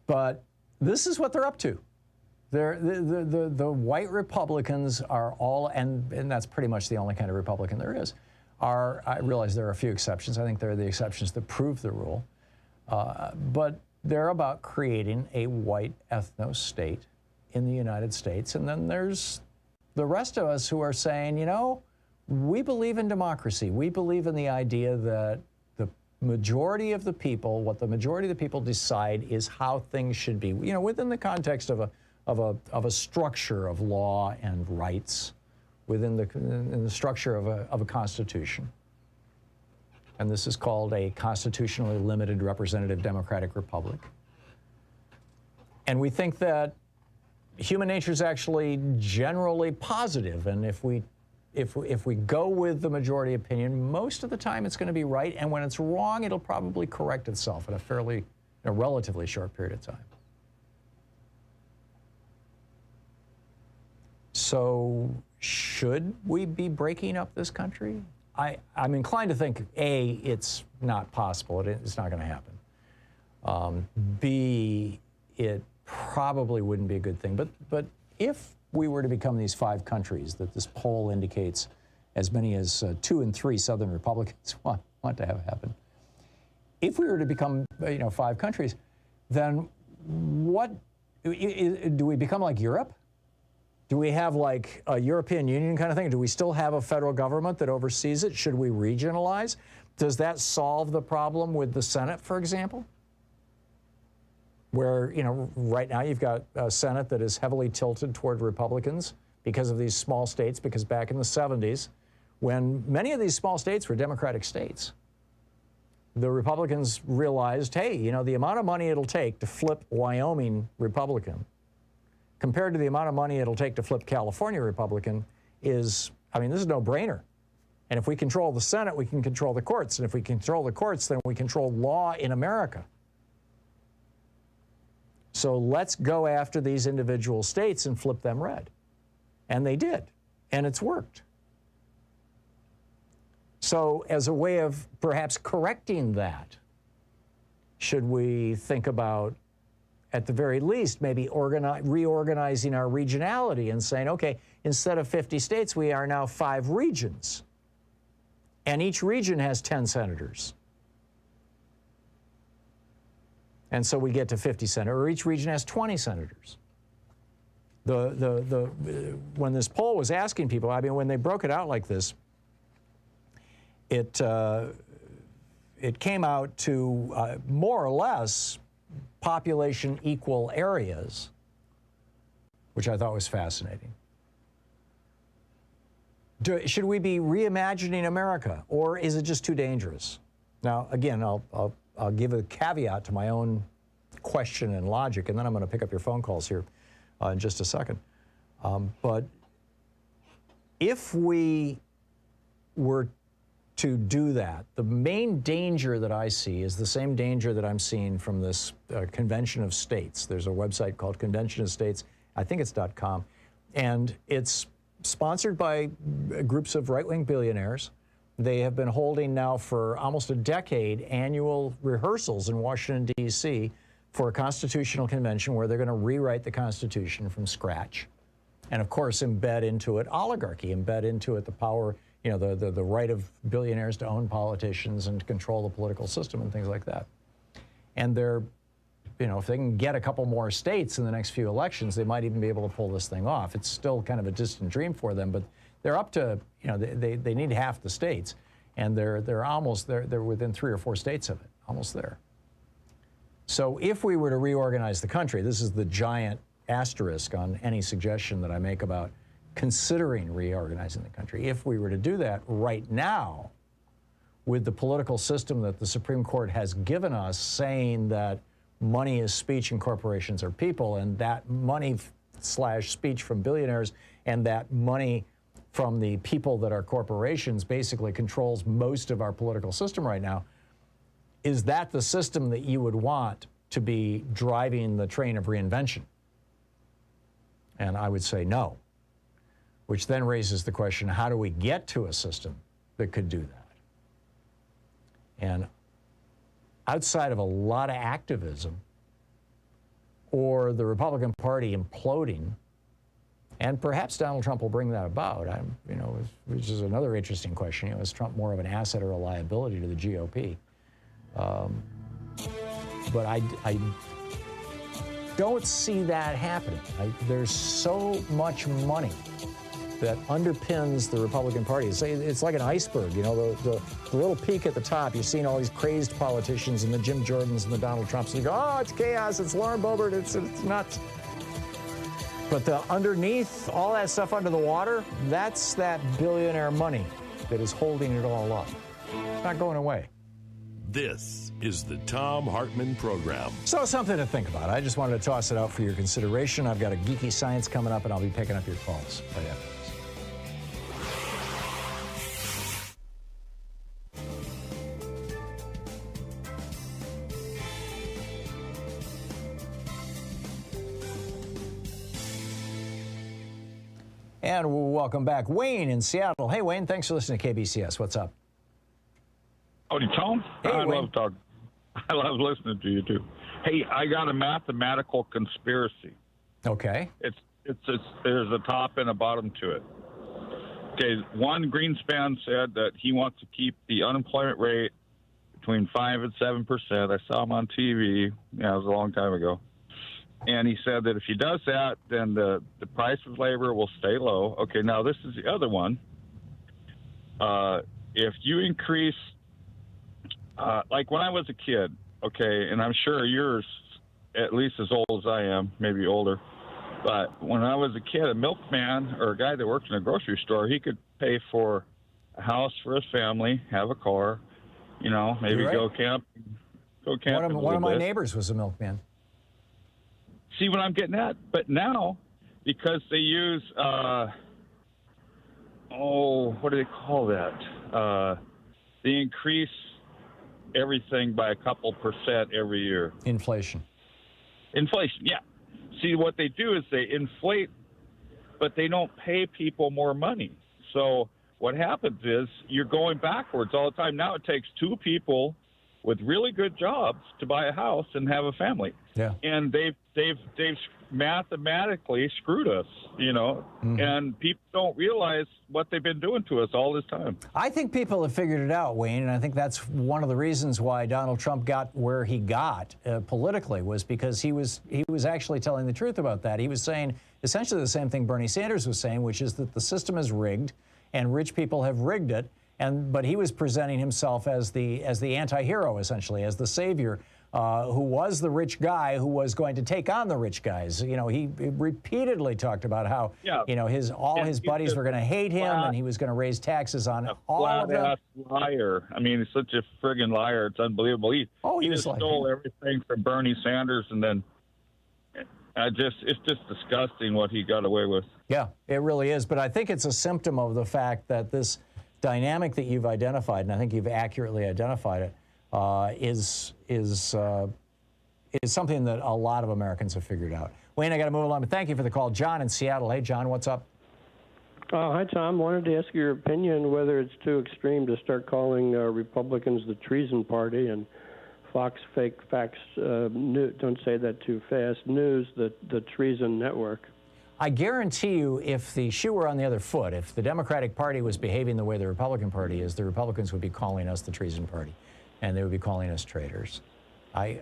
but this is what they're up to. The white Republicans are all, and that's pretty much the only kind of Republican there is, I realize there are a few exceptions. I think they're the exceptions that prove the rule. But they're about creating a white ethno-state in the United States. And then there's the rest of us who are saying, you know, we believe in democracy. We believe in the idea that the majority of the people, what the majority of the people decide is how things should be, you know, within the context of a structure of law and rights, within the structure of a constitution. And this is called a constitutionally limited representative democratic republic. And we think that human nature is actually generally positive, and if we go with the majority opinion, most of the time it's going to be right, and when it's wrong, it'll probably correct itself in a relatively short period of time. So should we be breaking up this country? I'm inclined to think, A, it's not possible. It's not going to happen. B, it probably wouldn't be a good thing. But if we were to become these 5 countries that this poll indicates as many as 2 in 3 Southern Republicans want to have happen, if we were to become 5 countries, then what do we become like Europe? Do we have like a European Union kind of thing? Do we still have a federal government that oversees it? Should we regionalize? Does that solve the problem with the Senate, for example? Where, you know, right now you've got a Senate that is heavily tilted toward Republicans because of these small states, because back in the 70s, when many of these small states were Democratic states, the Republicans realized, hey, you know, the amount of money it'll take to flip Wyoming Republican compared to the amount of money it'll take to flip California Republican is, I mean, this is no brainer. And if we control the Senate, we can control the courts. And if we control the courts, then we control law in America. So let's go after these individual states and flip them red. And they did. And it's worked. So as a way of perhaps correcting that, should we think about, at the very least, maybe reorganizing our regionality and saying, okay, instead of 50 states, we are now 5 regions. And each region has 10 senators. And so we get to 50 senators, or each region has 20 senators. When this poll was asking people, I mean, when they broke it out like this, it came out to more or less population equal areas, which I thought was fascinating. Should we be reimagining America, or is it just too dangerous? Now, again, I'll give a caveat to my own question and logic, and then I'm going to pick up your phone calls here in just a second. But if we were to do that, the main danger that I see is the same danger that I'm seeing from this Convention of States. There's a website called Convention of States, I think it's .com, and it's sponsored by groups of right-wing billionaires. They have been holding now for almost a decade annual rehearsals in Washington, D.C. for a constitutional convention where they're going to rewrite the Constitution from scratch. And of course, embed into it oligarchy, embed into it the power, you know, the right of billionaires to own politicians and to control the political system and things like that. And they're, you know, if they can get a couple more states in the next few elections, they might even be able to pull this thing off. It's still kind of a distant dream for them, but they're up to, you know, they need half the states, and they're within 3 or 4 states of it, almost there. So if we were to reorganize the country, this is the giant asterisk on any suggestion that I make about considering reorganizing the country. If we were to do that right now, with the political system that the Supreme Court has given us, saying that money is speech and corporations are people, and that money speech from billionaires, and that money from the people that are corporations basically controls most of our political system right now. Is that the system that you would want to be driving the train of reinvention? And I would say no, which then raises the question, how do we get to a system that could do that? And outside of a lot of activism or the Republican Party imploding, and perhaps Donald Trump will bring that about, which is another interesting question. Is Trump more of an asset or a liability to the GOP? But I don't see that happening. There's so much money that underpins the Republican Party. It's like an iceberg, the little peak at the top. You've seen all these crazed politicians and the Jim Jordans and the Donald Trumps, and you go, oh, it's chaos, it's Lauren Boebert, it's nuts. But underneath, all that stuff under the water, that's that billionaire money that is holding it all up. It's not going away. This is the Thom Hartmann Program. So something to think about. I just wanted to toss it out for your consideration. I've got a geeky science coming up, and I'll be picking up your calls right after this. And welcome back. Wayne in Seattle. Hey, Wayne, thanks for listening to KBCS. What's up? Howdy, Tom. Hey, I Wayne. love talking. I love listening to you, too. Hey, I got a mathematical conspiracy. Okay. There's a top and a bottom to it. Okay, one Greenspan said that he wants to keep the unemployment rate between 5 and 7%. I saw him on TV. Yeah, it was a long time ago. And he said that if he does that, then the price of labor will stay low. Okay, now this is the other one. If you increase, like when I was a kid, okay, and I'm sure yours at least as old as I am, maybe older, but when I was a kid, a milkman or a guy that worked in a grocery store, he could pay for a house for his family, have a car, maybe right. go camp. One of my neighbors was a milkman. See what I'm getting at? But now, because they use, what do they call that? They increase everything by a couple percent every year. Inflation, yeah. See, what they do is they inflate, but they don't pay people more money. So what happens is you're going backwards all the time. Now it takes two people with really good jobs to buy a house and have a family. Yeah. And they've mathematically screwed us, and people don't realize what they've been doing to us all this time. I think people have figured it out, Wayne, and I think that's one of the reasons why Donald Trump got where he got politically, was because he was actually telling the truth about that. He was saying essentially the same thing Bernie Sanders was saying, which is that the system is rigged and rich people have rigged it. But he was presenting himself as the anti-hero, essentially, as the savior, who was the rich guy who was going to take on the rich guys. He repeatedly talked about how all his buddies were going to hate him, and he was going to raise taxes on all of them. Liar! I mean, he's such a friggin' liar. It's unbelievable. He just stole everything from Bernie Sanders, and then it's just disgusting what he got away with. Yeah, it really is. But I think it's a symptom of the fact that this dynamic that you've identified, and I think you've accurately identified it, is something that a lot of Americans have figured out. Wayne, I got to move along, but thank you for the call. John in Seattle. Hey, John, what's up? Hi, Tom. Wanted to ask your opinion whether it's too extreme to start calling Republicans the treason party and Fox Fake Facts, don't say that too fast, News, the treason network. I guarantee you, if the shoe were on the other foot, if the Democratic Party was behaving the way the Republican Party is, the Republicans would be calling us the treason party, and they would be calling us traitors. I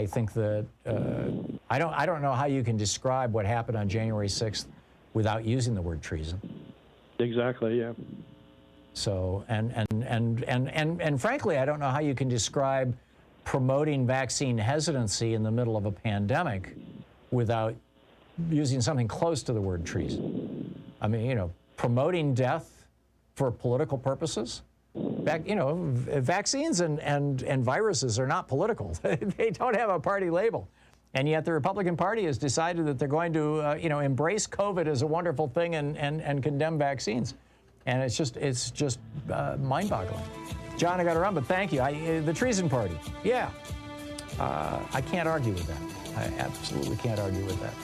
think that I don't know how you can describe what happened on January 6th without using the word treason. Exactly. Yeah. So and frankly, I don't know how you can describe promoting vaccine hesitancy in the middle of a pandemic without using something close to the word treason. I mean, promoting death for political purposes. Vaccines and viruses are not political. They don't have a party label. And yet the Republican Party has decided that they're going to, embrace COVID as a wonderful thing and condemn vaccines. And it's just mind-boggling. John, I got to run, but thank you. The treason party, yeah. I can't argue with that. I absolutely can't argue with that.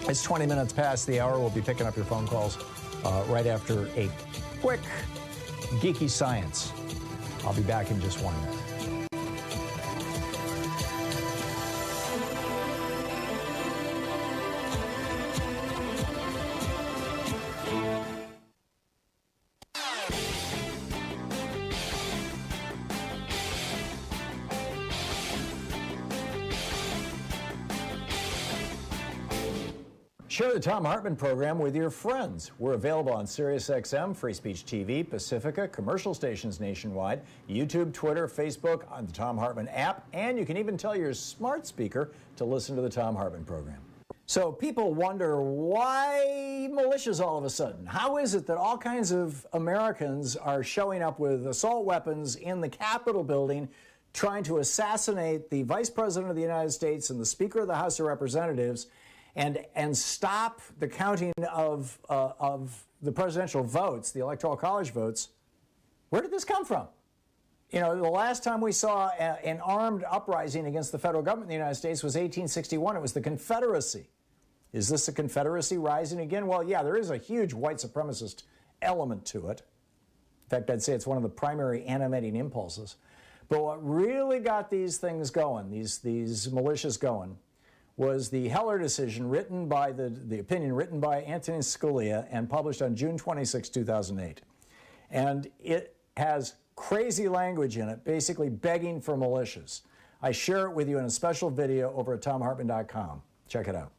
It's 20 minutes past the hour. We'll be picking up your phone calls right after a quick geeky science. I'll be back in just 1 minute. Share the Thom Hartmann Program with your friends. We're available on SiriusXM, Free Speech TV, Pacifica, commercial stations nationwide, YouTube, Twitter, Facebook, on the Thom Hartmann app, and you can even tell your smart speaker to listen to the Thom Hartmann Program. So people wonder, why militias all of a sudden? How is it that all kinds of Americans are showing up with assault weapons in the Capitol building trying to assassinate the Vice President of the United States and the Speaker of the House of Representatives and stop the counting of the presidential votes, the Electoral College votes? Where did this come from? You know, the last time we saw an armed uprising against the federal government in the United States was 1861. It was the Confederacy. Is this a Confederacy rising again? Well, yeah, there is a huge white supremacist element to it. In fact, I'd say it's one of the primary animating impulses. But what really got these things going, these militias going, was the Heller decision written by the opinion written by Antonin Scalia and published on June 26, 2008. And it has crazy language in it, basically begging for militias. I share it with you in a special video over at ThomHartmann.com. Check it out.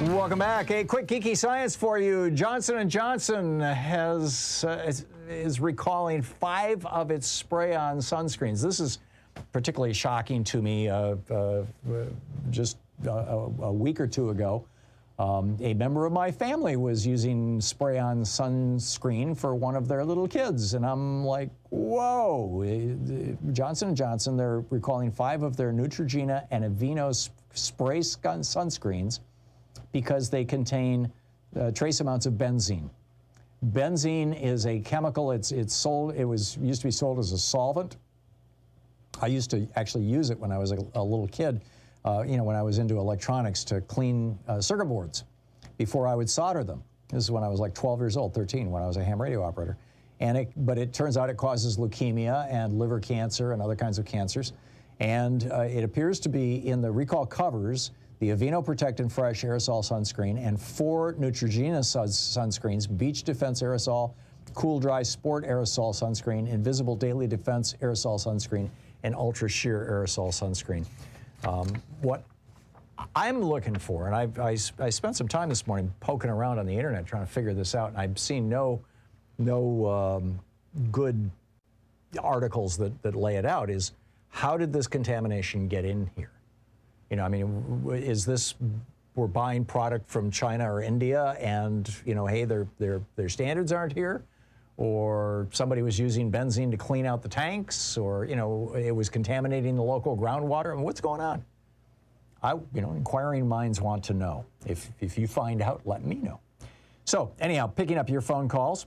Welcome back. A quick geeky science for you. Johnson & Johnson is recalling 5 of its spray-on sunscreens. This is particularly shocking to me. Just a week or two ago, a member of my family was using spray-on sunscreen for one of their little kids, and I'm like, whoa. Johnson & Johnson, they're recalling 5 of their Neutrogena and Aveeno spray sunscreens because they contain trace amounts of benzene. Benzene is a chemical. It's sold. It used to be sold as a solvent. I used to actually use it when I was a little kid. When I was into electronics to clean circuit boards before I would solder them. This is when I was like 12 years old, 13, when I was a ham radio operator. But it turns out it causes leukemia and liver cancer and other kinds of cancers. And it appears to be in the recall covers, the Aveeno Protect and Fresh aerosol sunscreen and 4 Neutrogena sunscreens, Beach Defense aerosol, Cool Dry Sport aerosol sunscreen, Invisible Daily Defense aerosol sunscreen, and Ultra Sheer aerosol sunscreen. What I'm looking for, and I spent some time this morning poking around on the internet trying to figure this out, and I've seen no good articles that lay it out, is how did this contamination get in here? You know, I mean, is this, we're buying product from China or India and, hey, their standards aren't here? Or somebody was using benzene to clean out the tanks, or, it was contaminating the local groundwater? I mean, what's going on? Inquiring minds want to know. If you find out, let me know. So, anyhow, picking up your phone calls.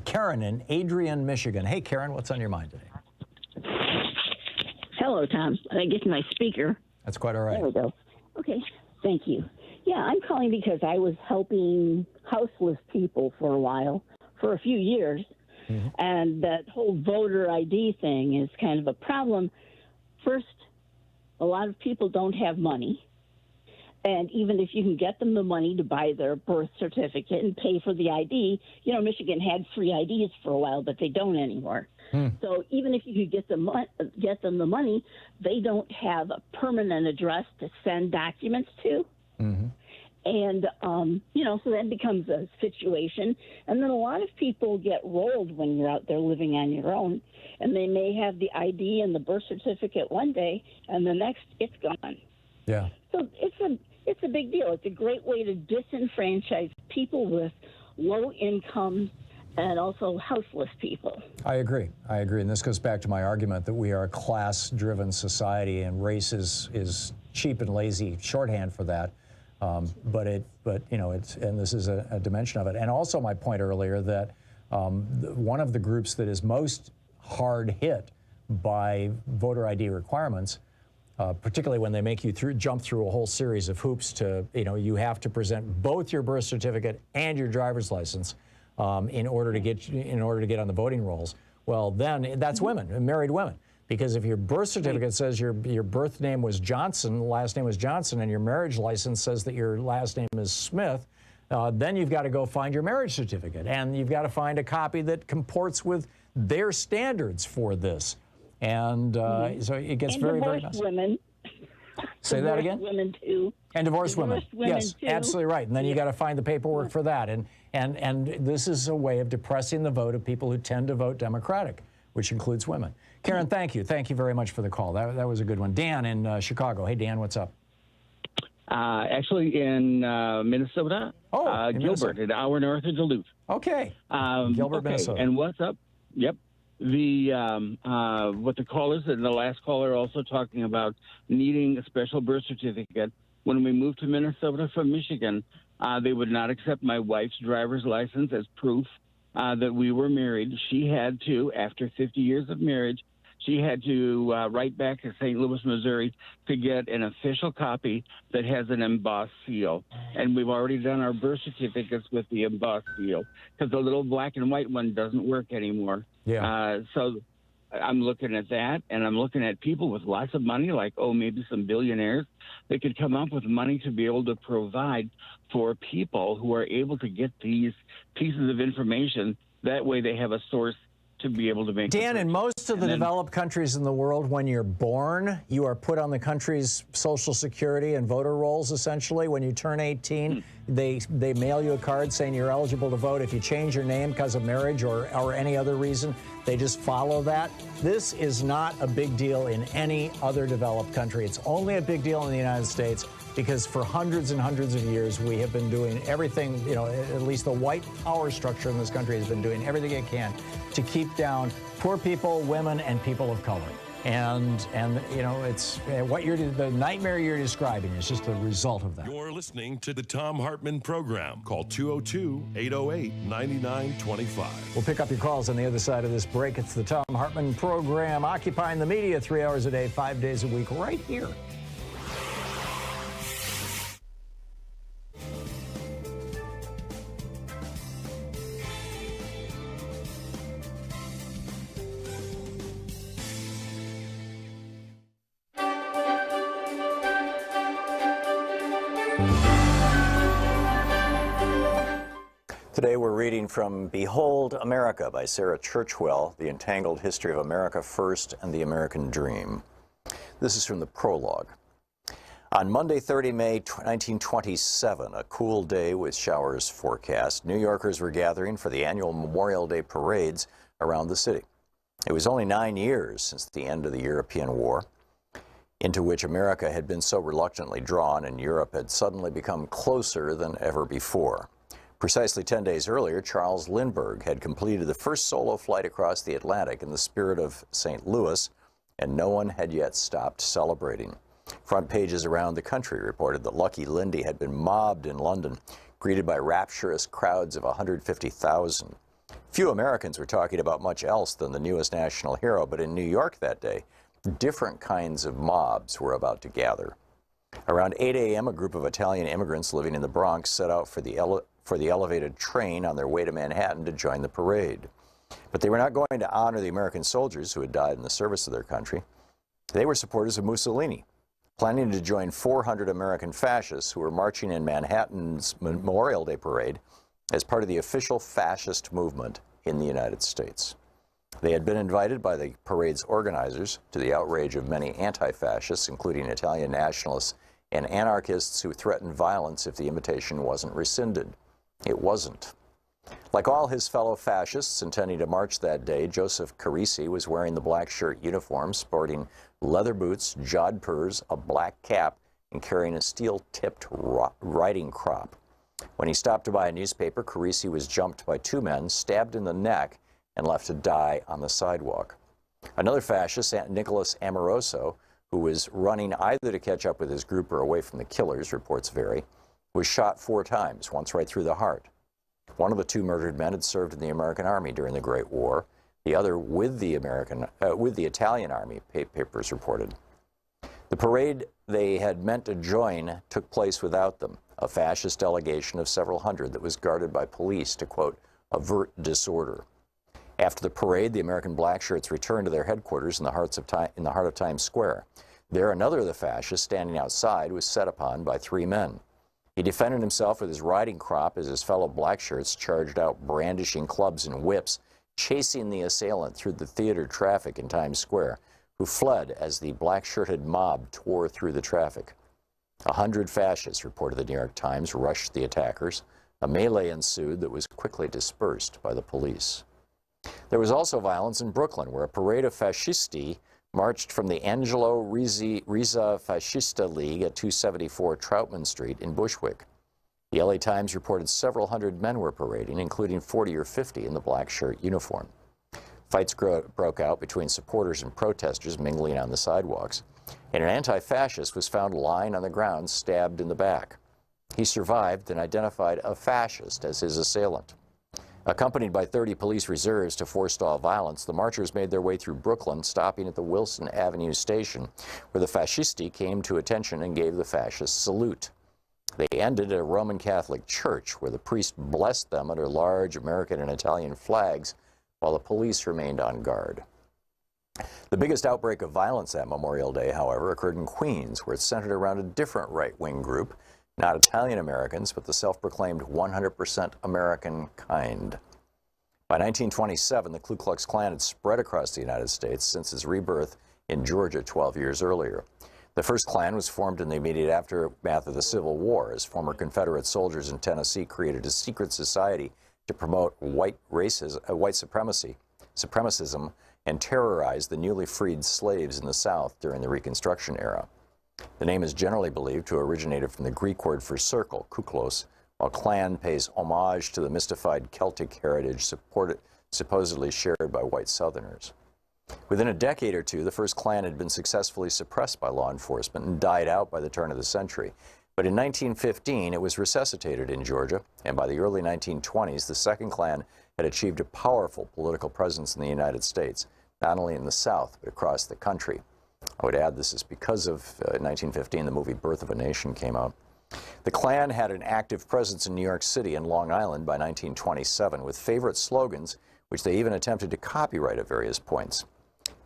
Karen in Adrian, Michigan. Hey, Karen, what's on your mind today? Hello, Tom. I get my speaker. That's quite all right. There we go. Okay, thank you. Yeah, I'm calling because I was helping houseless people for a while, for a few years, and that whole voter ID thing is kind of a problem. First, a lot of people don't have money, and even if you can get them the money to buy their birth certificate and pay for the ID, Michigan had free IDs for a while, but they don't anymore. So even if you could get them the money, they don't have a permanent address to send documents to. And, so that becomes a situation. And then a lot of people get rolled when you're out there living on your own, and they may have the ID and the birth certificate one day, and the next it's gone. Yeah. So it's a big deal. It's a great way to disenfranchise people with low incomes and also houseless people. I agree. And this goes back to my argument that we are a class-driven society, and race is cheap and lazy shorthand for that. But this is a dimension of it. And also my point earlier that one of the groups that is most hard hit by voter ID requirements, particularly when they make you jump through a whole series of hoops to, you have to present both your birth certificate and your driver's license in order to get on the voting rolls. Well, then that's women, married women. Because if your birth certificate says your birth name was Johnson, last name was Johnson, and your marriage license says that your last name is Smith, then you've got to go find your marriage certificate. And you've got to find a copy that comports with their standards for this. And so it gets very, very messy. Women. Say that again? Women too. And divorced women. Yes, too. absolutely right. And then you got to find the paperwork for that. And this is a way of depressing the vote of people who tend to vote Democratic, which includes women. Karen, thank you. Thank you very much for the call. That was a good one. Dan in Chicago. Hey, Dan, what's up? Actually in Minnesota. Oh, in Gilbert, Minnesota. an hour north of Duluth. Okay. Gilbert, Minnesota. And what's up? Yep. What the callers and the last caller also talking about needing a special birth certificate. When we moved to Minnesota from Michigan, they would not accept my wife's driver's license as proof that we were married. She had to, after 50 years of marriage, she had to write back to St. Louis, Missouri to get an official copy that has an embossed seal. And we've already done our birth certificates with the embossed seal because the little black and white one doesn't work anymore. Yeah. So I'm looking at that, and I'm looking at people with lots of money, like, maybe some billionaires, that could come up with money to be able to provide for people who are able to get these pieces of information. That way they have a source to be able to make. Dan, in most of the developed countries in the world, when you're born, you are put on the country's Social Security and voter rolls, essentially. When you turn 18, they mail you a card saying you're eligible to vote. If you change your name because of marriage or any other reason, they just follow that. This is not a big deal in any other developed country. It's only a big deal in the United States because for hundreds and hundreds of years, we have been doing everything, at least the white power structure in this country has been doing everything it can to keep down poor people, women, and people of color. And it's the nightmare you're describing is just a result of that. You're listening to the Thom Hartmann Program. Call 202-808-9925. We'll pick up your calls on the other side of this break. It's the Thom Hartmann Program, occupying the media 3 hours a day, 5 days a week, right here. Today we're reading from Behold America by Sarah Churchwell, The Entangled History of America First and the American Dream. This is from the prologue. On Monday, 30 May 1927, a cool day with showers forecast, New Yorkers were gathering for the annual Memorial Day parades around the city. It was only 9 years since the end of the European War, into which America had been so reluctantly drawn and Europe had suddenly become closer than ever before. Precisely 10 days earlier, Charles Lindbergh had completed the first solo flight across the Atlantic in the spirit of St. Louis, and no one had yet stopped celebrating. Front pages around the country reported that Lucky Lindy had been mobbed in London, greeted by rapturous crowds of 150,000. Few Americans were talking about much else than the newest national hero, but in New York that day, different kinds of mobs were about to gather. Around 8 a.m., a group of Italian immigrants living in the Bronx set out for the elevated train on their way to Manhattan to join the parade. But they were not going to honor the American soldiers who had died in the service of their country. They were supporters of Mussolini, planning to join 400 American fascists who were marching in Manhattan's Memorial Day parade as part of the official fascist movement in the United States. They had been invited by the parade's organizers, to the outrage of many anti-fascists, including Italian nationalists and anarchists who threatened violence if the invitation wasn't rescinded. It wasn't. Like all his fellow fascists intending to march that day, Joseph Carisi was wearing the black shirt uniform, sporting leather boots, jodhpurs, a black cap, and carrying a steel-tipped riding crop. When he stopped to buy a newspaper, Carisi was jumped by two men, stabbed in the neck, and left to die on the sidewalk. Another fascist, Nicholas Amoroso, who was running either to catch up with his group or away from the killers, reports vary, was shot 4 times, once right through the heart. One of the 2 murdered men had served in the American Army during the Great War, the other with the Italian Army, papers reported. The parade they had meant to join took place without them, a fascist delegation of several hundred that was guarded by police to, quote, avert disorder. After the parade, the American blackshirts returned to their headquarters in the heart of Times Square. There, another of the fascists standing outside was set upon by 3 men. He defended himself with his riding crop as his fellow blackshirts charged out brandishing clubs and whips, chasing the assailant through the theater traffic in Times Square, who fled as the black-shirted mob tore through the traffic. 100 fascists, reported the New York Times, rushed the attackers. A melee ensued that was quickly dispersed by the police. There was also violence in Brooklyn, where a parade of fascisti marched from the Angelo Rizza Fascista League at 274 Troutman Street in Bushwick. The LA Times reported several hundred men were parading, including 40 or 50 in the black shirt uniform. Fights broke out between supporters and protesters mingling on the sidewalks, and an anti-fascist was found lying on the ground, stabbed in the back. He survived and identified a fascist as his assailant. Accompanied by 30 police reserves to forestall violence, the marchers made their way through Brooklyn, stopping at the Wilson Avenue station, where the fascisti came to attention and gave the fascists salute. They ended at a Roman Catholic church, where the priest blessed them under large American and Italian flags, while the police remained on guard. The biggest outbreak of violence that Memorial Day, however, occurred in Queens, where it centered around a different right-wing group, not Italian Americans, but the self-proclaimed 100% American kind. By 1927, the Ku Klux Klan had spread across the United States since its rebirth in Georgia 12 years earlier. The first Klan was formed in the immediate aftermath of the Civil War, as former Confederate soldiers in Tennessee created a secret society to promote white supremacism, and terrorize the newly freed slaves in the South during the Reconstruction era. The name is generally believed to have originated from the Greek word for circle, kuklos, while Klan pays homage to the mystified Celtic heritage supposedly shared by white Southerners. Within a decade or two, the first Klan had been successfully suppressed by law enforcement and died out by the turn of the century. But in 1915, it was resuscitated in Georgia, and by the early 1920s, the second Klan had achieved a powerful political presence in the United States, not only in the South, but across the country. I would add this is because of 1915, the movie Birth of a Nation came out. The Klan had an active presence in New York City and Long Island by 1927, with favorite slogans, which they even attempted to copyright at various points.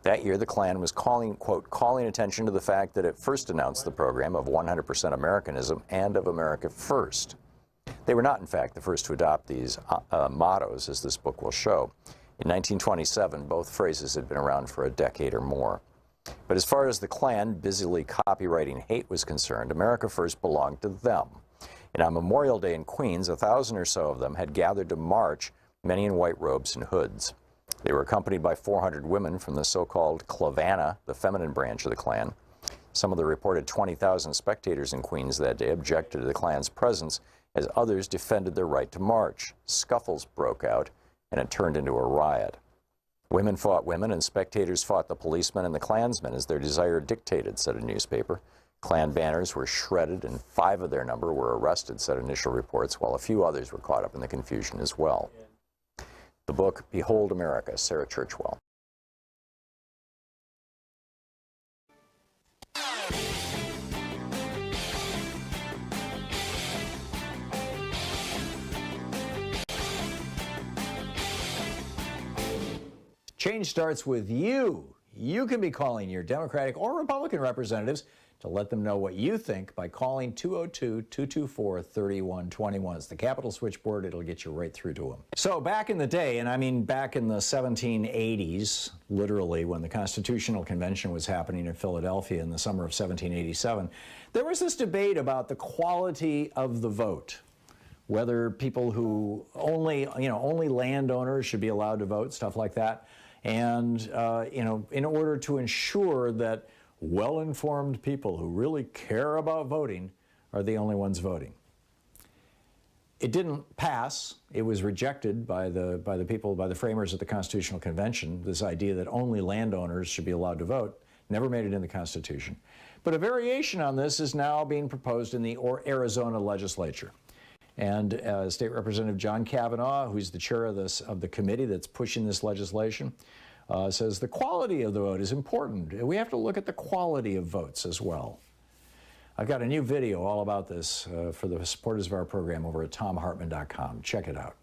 That year, the Klan was calling attention to the fact that it first announced the program of 100% Americanism and of America First. They were not, in fact, the first to adopt these mottos, as this book will show. In 1927, both phrases had been around for a decade or more. But as far as the Klan busily copywriting hate was concerned, America First belonged to them. And on Memorial Day in Queens, 1,000 or so of them had gathered to march, many in white robes and hoods. They were accompanied by 400 women from the so-called Clavana, the feminine branch of the Klan. Some of the reported 20,000 spectators in Queens that day objected to the Klan's presence, as others defended their right to march. Scuffles broke out, and it turned into a riot. Women fought women, and spectators fought the policemen and the Klansmen as their desire dictated, said a newspaper. Klan banners were shredded, and 5 of their number were arrested, said initial reports, while a few others were caught up in the confusion as well. The book, Behold America, Sarah Churchwell. Change starts with you. You can be calling your Democratic or Republican representatives to let them know what you think by calling 202-224-3121. It's the Capitol switchboard. It'll get you right through to them. So back in the day, and I mean back in the 1780s, literally when the Constitutional Convention was happening in Philadelphia in the summer of 1787, there was this debate about the quality of the vote. Whether people who only landowners should be allowed to vote, stuff like that. And, in order to ensure that well-informed people who really care about voting are the only ones voting. it didn't pass. It was rejected by the people, by the framers of the Constitutional Convention, this idea that only landowners should be allowed to vote. Never made it in the Constitution. But a variation on this is now being proposed in the Arizona legislature. And State Representative John Kavanaugh, who's the chair of the committee that's pushing this legislation, says the quality of the vote is important. We have to look at the quality of votes as well. I've got a new video all about this for the supporters of our program over at thomhartmann.com. Check it out.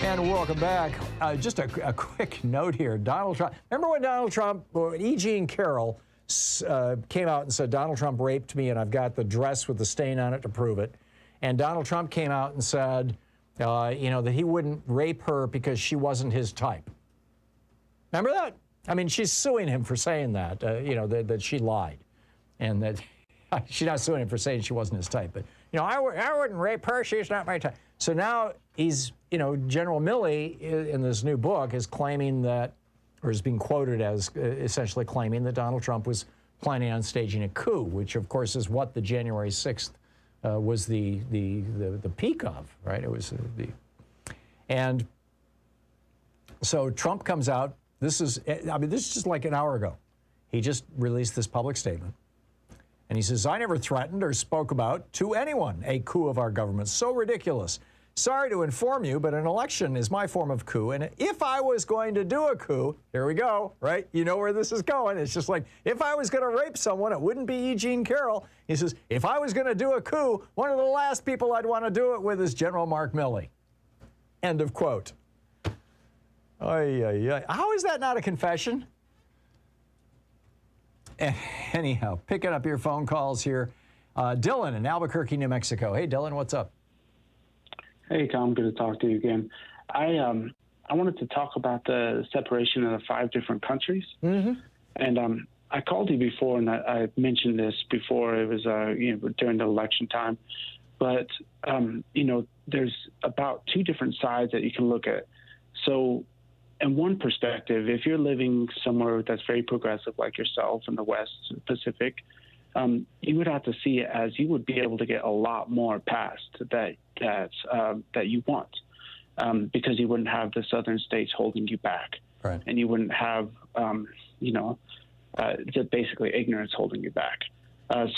And welcome back. Just a quick note here. Donald Trump. Remember when Donald Trump, or E. Jean Carroll, came out and said, Donald Trump raped me and I've got the dress with the stain on it to prove it. And Donald Trump came out and said, that he wouldn't rape her because she wasn't his type. Remember that? I mean, she's suing him for saying that, that she lied. And that she's not suing him for saying she wasn't his type. But, I wouldn't rape her. She's not my type. So now he's, General Milley in this new book is claiming that, or is being quoted as essentially claiming that Donald Trump was planning on staging a coup, which, of course, is what the January 6th was the peak of, right? It was and so Trump comes out. This is just like an hour ago. He just released this public statement. And he says, I never threatened or spoke about to anyone a coup of our government. So ridiculous. Sorry to inform you, but an election is my form of coup. And if I was going to do a coup, here we go, right? You know where this is going. It's just like, if I was going to rape someone, it wouldn't be E. Jean Carroll. He says, if I was going to do a coup, one of the last people I'd want to do it with is General Mark Milley. End of quote. How is that not a confession? Anyhow, picking up your phone calls here. Dylan in Albuquerque, New Mexico. Hey, Dylan, what's up? Hey, Tom. Good to talk to you again. I wanted to talk about the separation of the 5 different countries. Mm-hmm. And I called you before, and I mentioned this before. It was during the election time. But there's about 2 different sides that you can look at. So, in one perspective, if you're living somewhere that's very progressive like yourself in the West Pacific, you would have to see it as you would be able to get a lot more passed that you want, because you wouldn't have the southern states holding you back, right? And you wouldn't have just basically ignorance holding you back.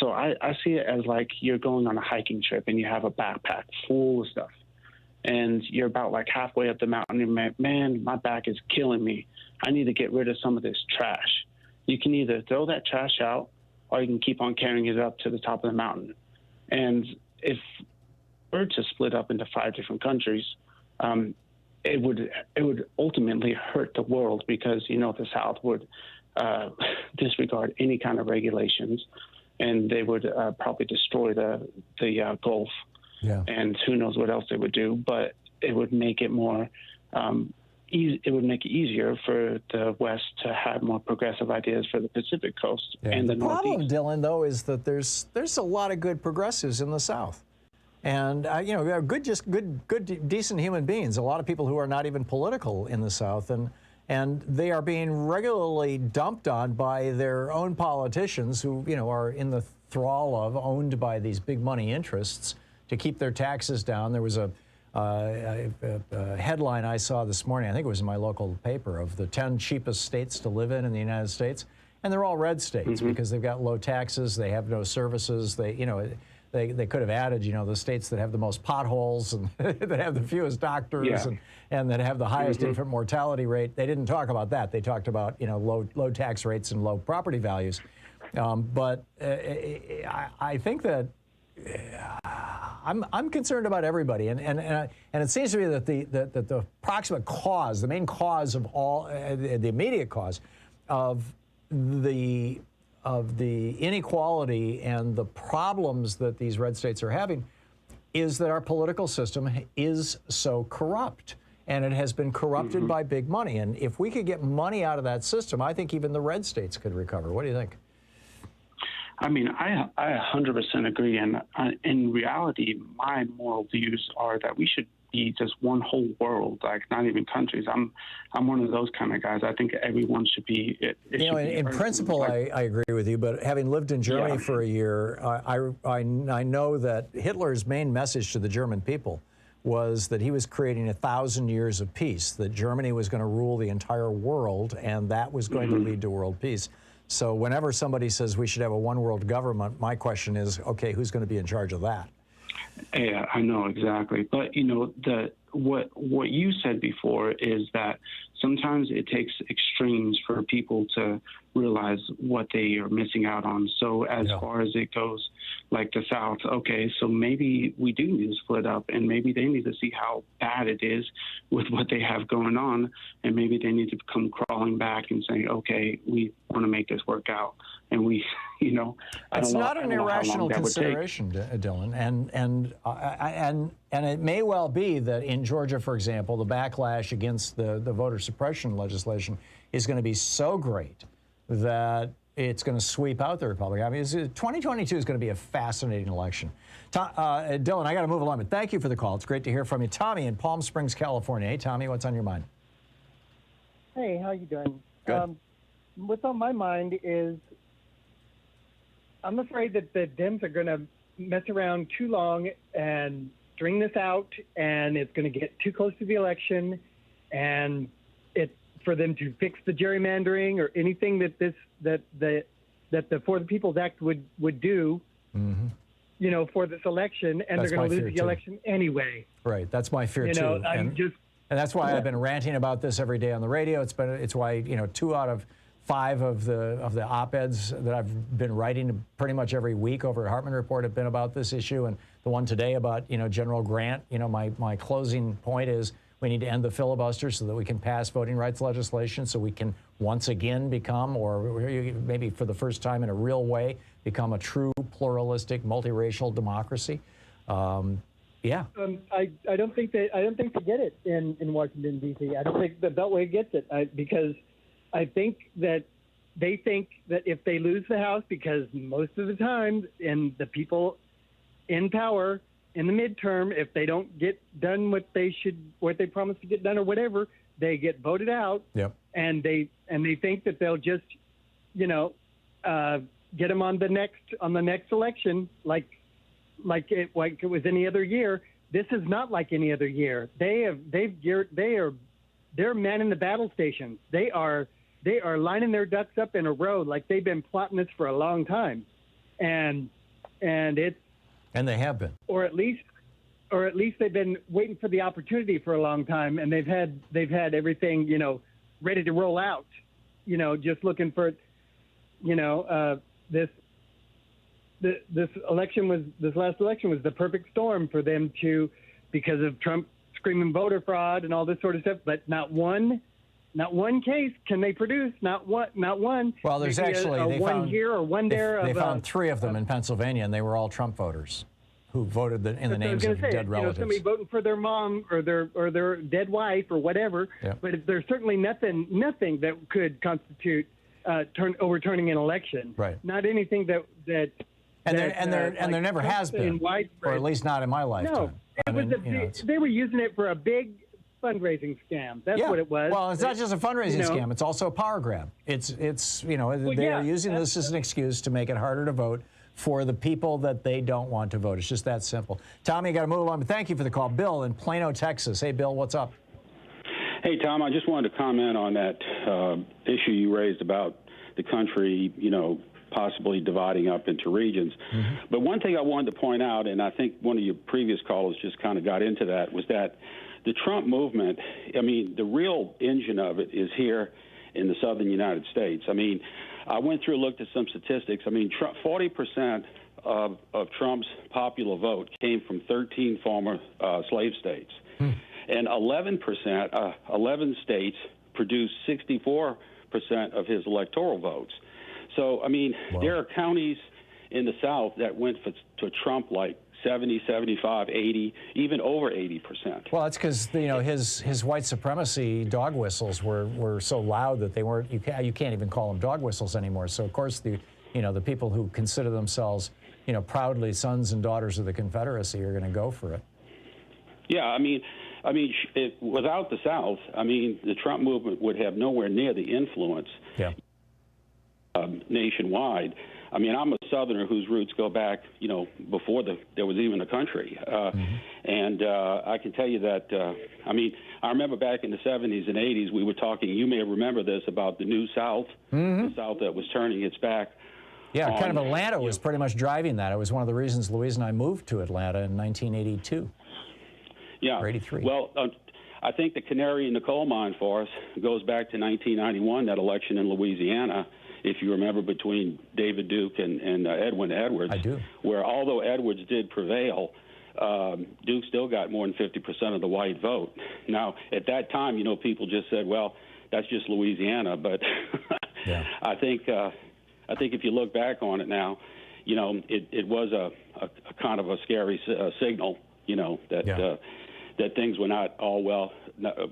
So I see it as like you're going on a hiking trip and you have a backpack full of stuff. And you're about like halfway up the mountain, and man, my back is killing me. I need to get rid of some of this trash. You can either throw that trash out, or you can keep on carrying it up to the top of the mountain. And if we're to split up into 5 different countries, it would ultimately hurt the world, because the South would disregard any kind of regulations, and they would probably destroy the Gulf. Yeah. And who knows what else they would do, but it would make it more it would make it easier for the West to have more progressive ideas for the Pacific Coast and the Northeast. The problem, Dylan, though, is that there's a lot of good progressives in the South. And, we are good, decent human beings, a lot of people who are not even political in the South. And they are being regularly dumped on by their own politicians who, are in the thrall of, owned by these big money interests, to keep their taxes down. There was a headline I saw this morning, I think it was in my local paper, of the 10 cheapest states to live in the United States. And they're all red states, because they've got low taxes, they have no services, they could have added, the states that have the most potholes and that have the fewest doctors and that have the highest infant mortality rate. They didn't talk about that. They talked about, low tax rates and low property values. But I think that I'm concerned about everybody, and it seems to me that the proximate cause, the main cause of all, the immediate cause of the inequality and the problems that these red states are having, is that our political system is so corrupt, and it has been corrupted by big money. And if we could get money out of that system, I think even the red states could recover. What do you think? I mean, I 100% agree, and in reality, my moral views are that we should be just one whole world, like not even countries. I'm one of those kind of guys. I think everyone should be. In principle, I agree with you. But having lived in Germany for a year, I know that Hitler's main message to the German people was that he was creating 1,000 years of peace, that Germany was going to rule the entire world, and that was going to lead to world peace. So whenever somebody says we should have a one-world government, my question is, okay, who's going to be in charge of that? Yeah, I know exactly. But, you know, what you said before is that sometimes it takes extremes for people to realize what they are missing out on. So as far as it goes, like the South, okay, so maybe we do need to split up, and maybe they need to see how bad it is with what they have going on, and maybe they need to come crawling back and saying, okay, we want to make this work out. And we, you know, it's not an irrational consideration, Dylan, and it may well be that in Georgia, for example, the backlash against the voter suppression legislation is going to be so great that it's going to sweep out the Republican. I mean, 2022 is going to be a fascinating election. Dylan, I got to move along, but thank you for the call. It's great to hear from you. Tommy in Palm Springs, California. Hey, Tommy, what's on your mind? Hey, how you doing? Good. What's on my mind is I'm afraid that the Dems are going to mess around too long and string this out, and it's going to get too close to the election, and it's for them to fix the gerrymandering or anything that the For the People's Act would do, you know, for this election, and they're going to lose the election anyway. Right, that's my fear too. You know, and that's why I've been ranting about this every day on the radio. It's why, you know, 2 out of 5 of the op-eds that I've been writing pretty much every week over at Hartmann Report have been about this issue, and the one today about, you know, General Grant. You know, my closing point is we need to end the filibuster so that we can pass voting rights legislation, so we can once again become, or maybe for the first time in a real way, become a true pluralistic, multiracial democracy. Yeah. I don't think they get it in Washington, D.C. I don't think the Beltway gets it because I think that they think that if they lose the House, because most of the time, and the people in power in the midterm, if they don't get done what they promised to get done or whatever, they get voted out. Yep. And they think that they'll just, you know, get them on the next election like it was any other year. This is not like any other year. They're manning the battle stations. They are lining their ducks up in a row like they've been plotting this for a long time, and they have been, or at least they've been waiting for the opportunity for a long time, and they've had everything, you know, ready to roll out, you know, just looking for, you know, this last election was the perfect storm for them to, because of Trump screaming voter fraud and all this sort of stuff, but not one case can they produce, not one. Well, there's maybe actually one here or one there. They found 3 of them in Pennsylvania, and they were all Trump voters who voted in the names of dead relatives. You know, somebody voting for their mom or their dead wife or whatever. Yep. But there's certainly nothing that could constitute overturning an election. Right. Not anything that. And there never has been, or at least not in my lifetime. No, they were using it for a big fundraising scam. That's what it was. Well, it's not just a fundraising scam. It's also a power grab. It's you know, they're using this as an excuse to make it harder to vote for the people that they don't want to vote. It's just that simple. Tommy, you got to move along. But thank you for the call. Bill in Plano, Texas. Hey, Bill, what's up? Hey, Tom, I just wanted to comment on that issue you raised about the country, you know, possibly dividing up into regions. But one thing I wanted to point out, and I think one of your previous callers just kind of got into that, was that the Trump movement, I mean, the real engine of it is here in the southern United States. I mean, I went through and looked at some statistics. I mean, 40% of Trump's popular vote came from 13 former slave states. And 11 states produced 64% of his electoral votes. So, I mean, there are counties in the South that went to Trump like 70, 75, 80, even over 80%. Well, that's because, you know, his white supremacy dog whistles were so loud that they weren't, you can't even call them dog whistles anymore. So, of course, the people who consider themselves, you know, proudly sons and daughters of the Confederacy are going to go for it. Yeah, I mean, I mean, without the South, I mean, the Trump movement would have nowhere near the influence nationwide. I mean, I'm a Southerner whose roots go back, you know, before there was even a country. And I can tell you that, I mean, I remember back in the 70s and 80s, we were talking, you may remember this, about the New South, the South that was turning its back. Yeah, kind of Atlanta was pretty much driving that. It was one of the reasons Louise and I moved to Atlanta in 1982. Yeah. Or 83. Well, I think the canary in the coal mine for us goes back to 1991, that election in Louisiana, if you remember, between David Duke and Edwin Edwards. I do. Where although Edwards did prevail, Duke still got more than 50% of the white vote. Now, at that time, you know, people just said, well, that's just Louisiana. But I think if you look back on it now, you know, it was a kind of a scary signal, you know, that that things were not all well.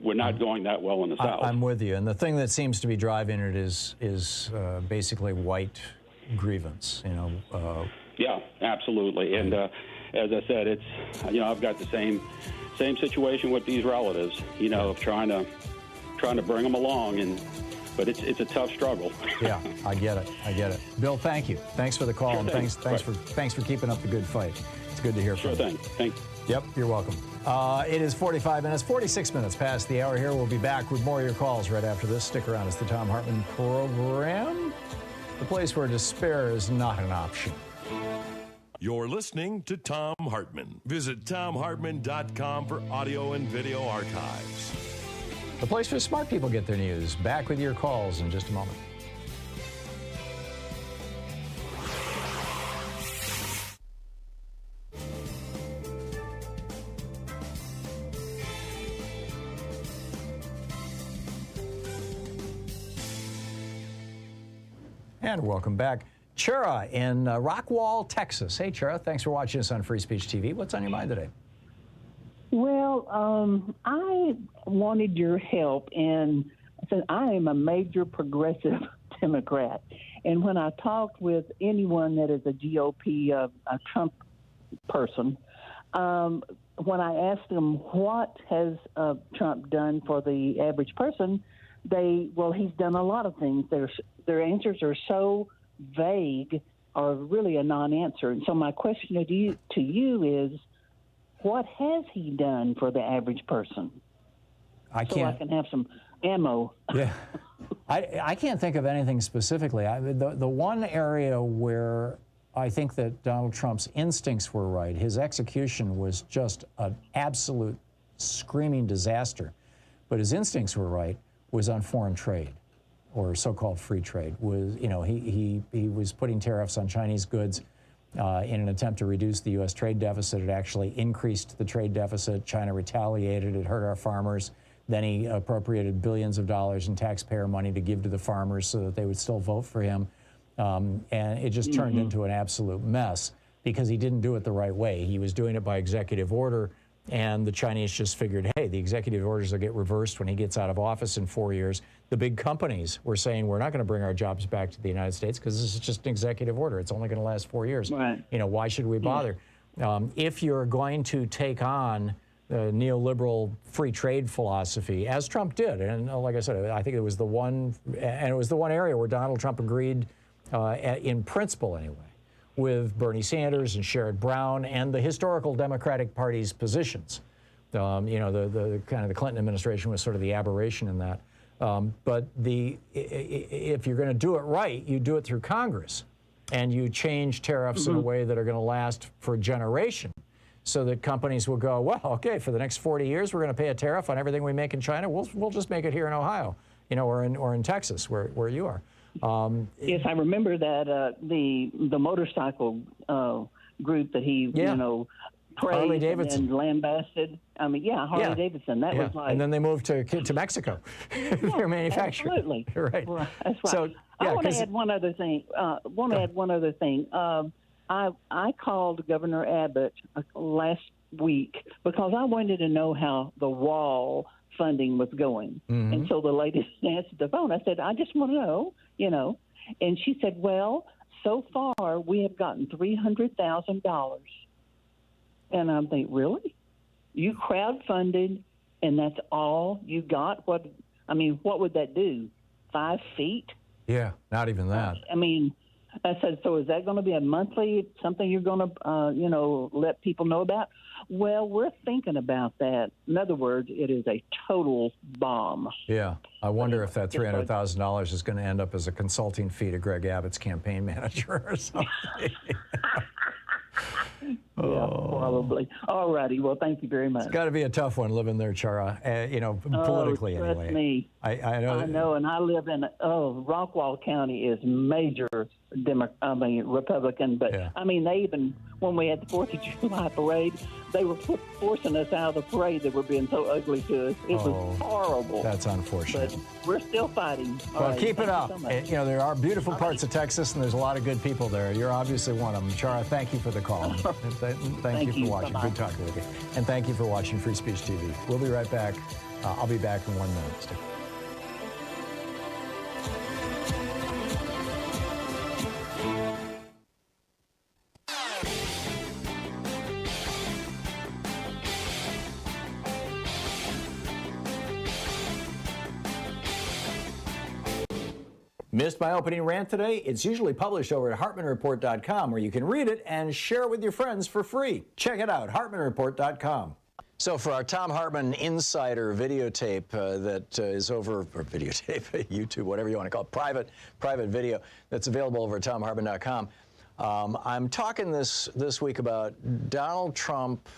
We're not going that well in the South. I'm with you. And the thing that seems to be driving it is basically white grievance, you know. Yeah, absolutely. And as I said, it's, you know, I've got the same situation with these relatives, you know, of trying to bring them along, but it's a tough struggle. Yeah, I get it. Bill, thank you. Thanks for the call, and thanks for keeping up the good fight. It's good to hear from you. Sure thing. Thanks. Yep, you're welcome. It is 46 minutes past the hour here. We'll be back with more of your calls right after this. Stick around. It's the Thom Hartmann Program, the place where despair is not an option. You're listening to Thom Hartmann. Visit thomhartmann.com for audio and video archives. The place where smart people get their news. Back with your calls in just a moment. And welcome back. Chera in Rockwall, Texas. Hey, Chera, thanks for watching us on Free Speech TV. What's on your mind today? Well, I wanted your help, and since I am a major progressive Democrat, and when I talked with anyone that is a GOP, a Trump person, when I asked them what has Trump done for the average person, he's done a lot of things. Their answers are so vague or really a non-answer. And so my question to you is, what has he done for the average person? So I can have some ammo. Yeah. I can't think of anything specifically. The one area where I think that Donald Trump's instincts were right, his execution was just an absolute screaming disaster, but his instincts were right, was on foreign trade, or so-called free trade. He was putting tariffs on Chinese goods in an attempt to reduce the U.S. trade deficit. It actually increased the trade deficit. China retaliated. It hurt our farmers. Then he appropriated billions of dollars in taxpayer money to give to the farmers so that they would still vote for him. And it just turned into an absolute mess because he didn't do it the right way. He was doing it by executive order. And the Chinese just figured, hey, the executive orders will get reversed when he gets out of office in 4 years. The big companies were saying, we're not going to bring our jobs back to the United States because this is just an executive order. It's only going to last 4 years. Right. You know, why should we bother? If you're going to take on the neoliberal free trade philosophy, as Trump did, and like I said, I think it was the one area where Donald Trump agreed, in principle anyway, with Bernie Sanders and Sherrod Brown and the historical Democratic Party's positions. The kind of the Clinton administration was sort of the aberration in that. But if you're going to do it right, you do it through Congress, and you change tariffs in a way that are going to last for a generation, so that companies will go, well, okay, for the next 40 years, we're going to pay a tariff on everything we make in China. We'll just make it here in Ohio, or in Texas, where you are. Yes, I remember that the motorcycle group that he praised and lambasted. Harley Davidson. That was like. And then they moved to Mexico. Their manufacturing. Absolutely. Right. Well, that's right. So, I want to add one other thing. I called Governor Abbott last week because I wanted to know how the wall funding was going. And so the lady answered the phone. I said, I just want to know, And she said, well, so far we have gotten $300,000. And I'm thinking, really? You crowdfunded and that's all you got? What would that do? 5 feet? Yeah, not even that. I mean, I said, so is that going to be a monthly something you're going to, let people know about? Well, we're thinking about that. In other words, it is a total bomb. Yeah, I wonder if that $300,000 is going to end up as a consulting fee to Greg Abbott's campaign manager or something. Yeah, probably. All righty. Well, thank you very much. It's got to be a tough one living there, Chara. Politically trust anyway. Me. I know. I know, and I live in Rockwall County is major Republican, but yeah. I mean, they even when we had the 4th of July parade, they were forcing us out of the parade. They were being so ugly to us. It was horrible. That's unfortunate. But we're still fighting. Well, keep it up. So there are beautiful parts of Texas, and there's a lot of good people there. You're obviously one of them. Chara, thank you for the call. Thank you for watching. Bye-bye. Good talking with you. And thank you for watching Free Speech TV. We'll be right back. I'll be back in 1 minute. Stay. Missed my opening rant today? It's usually published over at HartmannReport.com, where you can read it and share it with your friends for free. Check it out, HartmannReport.com. So for our Thom Hartmann Insider videotape that is over, or videotape, YouTube, whatever you want to call it, private video that's available over at ThomHartmann.com, I'm talking this week about Donald Trump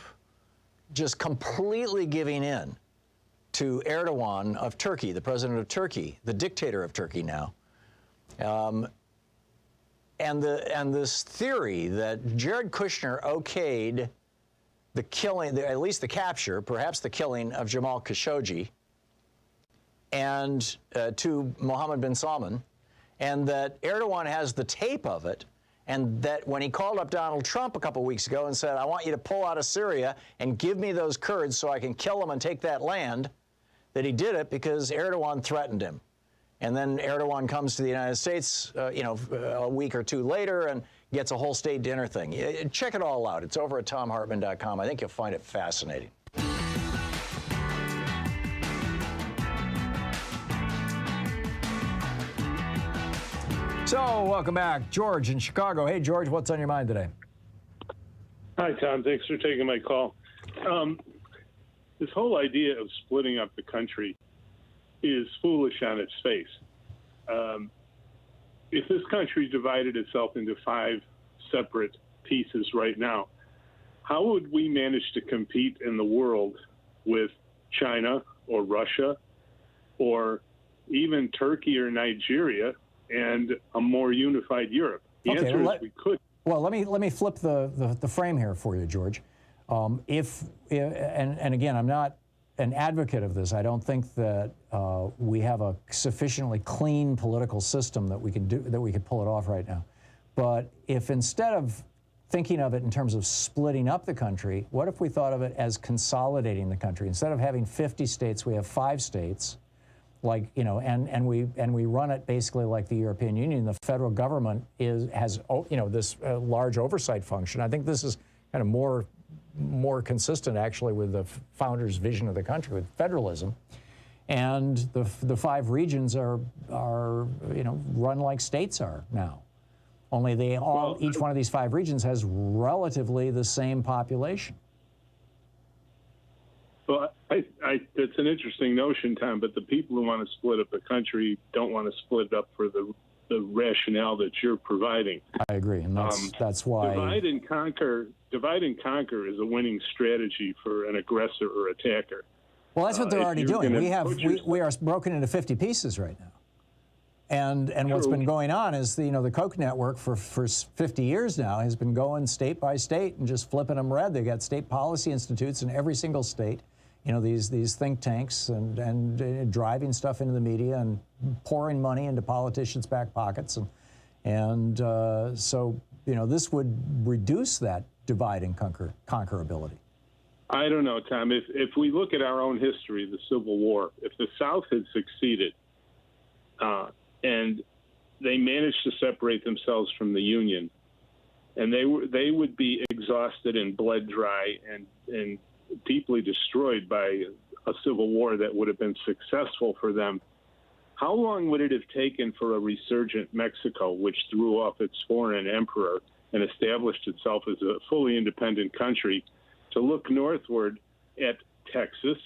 just completely giving in to Erdogan of Turkey, the president of Turkey, the dictator of Turkey now. And this theory that Jared Kushner okayed the killing, at least the capture, perhaps the killing of Jamal Khashoggi, and to Mohammed bin Salman, and that Erdogan has the tape of it, and that when he called up Donald Trump a couple weeks ago and said, I want you to pull out of Syria and give me those Kurds so I can kill them and take that land, that he did it because Erdogan threatened him. And then Erdogan comes to the United States, a week or two later and gets a whole state dinner thing. Check it all out. It's over at ThomHartmann.com. I think you'll find it fascinating. So, welcome back. George in Chicago. Hey, George, what's on your mind today? Hi, Tom. Thanks for taking my call. This whole idea of splitting up the country is foolish on its face. If this country divided itself into 5 separate pieces right now, how would we manage to compete in the world with China or Russia or even Turkey or Nigeria and a more unified Europe? The answer is we could. Well, let me flip the frame here for you, George. And again, I'm not an advocate of this. I don't think that we have a sufficiently clean political system that we could pull it off right now. But if instead of thinking of it in terms of splitting up the country, what if we thought of it as consolidating the country? Instead of having 50 states, we have 5 states, and we run it basically like the European Union. The federal government has this large oversight function. I think this is kind of more consistent actually with the founders' vision of the country, with federalism. And the 5 regions are run like states are now. Only each one of these 5 regions has relatively the same population. Well, that's an interesting notion, Tom, but the people who want to split up the country don't want to split it up for the rationale that you're providing. I agree, and that's why divide and conquer is a winning strategy for an aggressor or attacker. Well, that's what they're already doing. We are broken into 50 pieces right now. And what's been going on is the Koch network for 50 years now has been going state by state and just flipping them red. They've got state policy institutes in every single state, these think tanks and driving stuff into the media and pouring money into politicians' back pockets. So this would reduce that divide and conquer ability. I don't know, Tom. If we look at our own history, the Civil War, if the South had succeeded and they managed to separate themselves from the Union, and they would be exhausted and bled dry and deeply destroyed by a civil war that would have been successful for them, how long would it have taken for a resurgent Mexico, which threw off its foreign emperor and established itself as a fully independent country, to look northward at Texas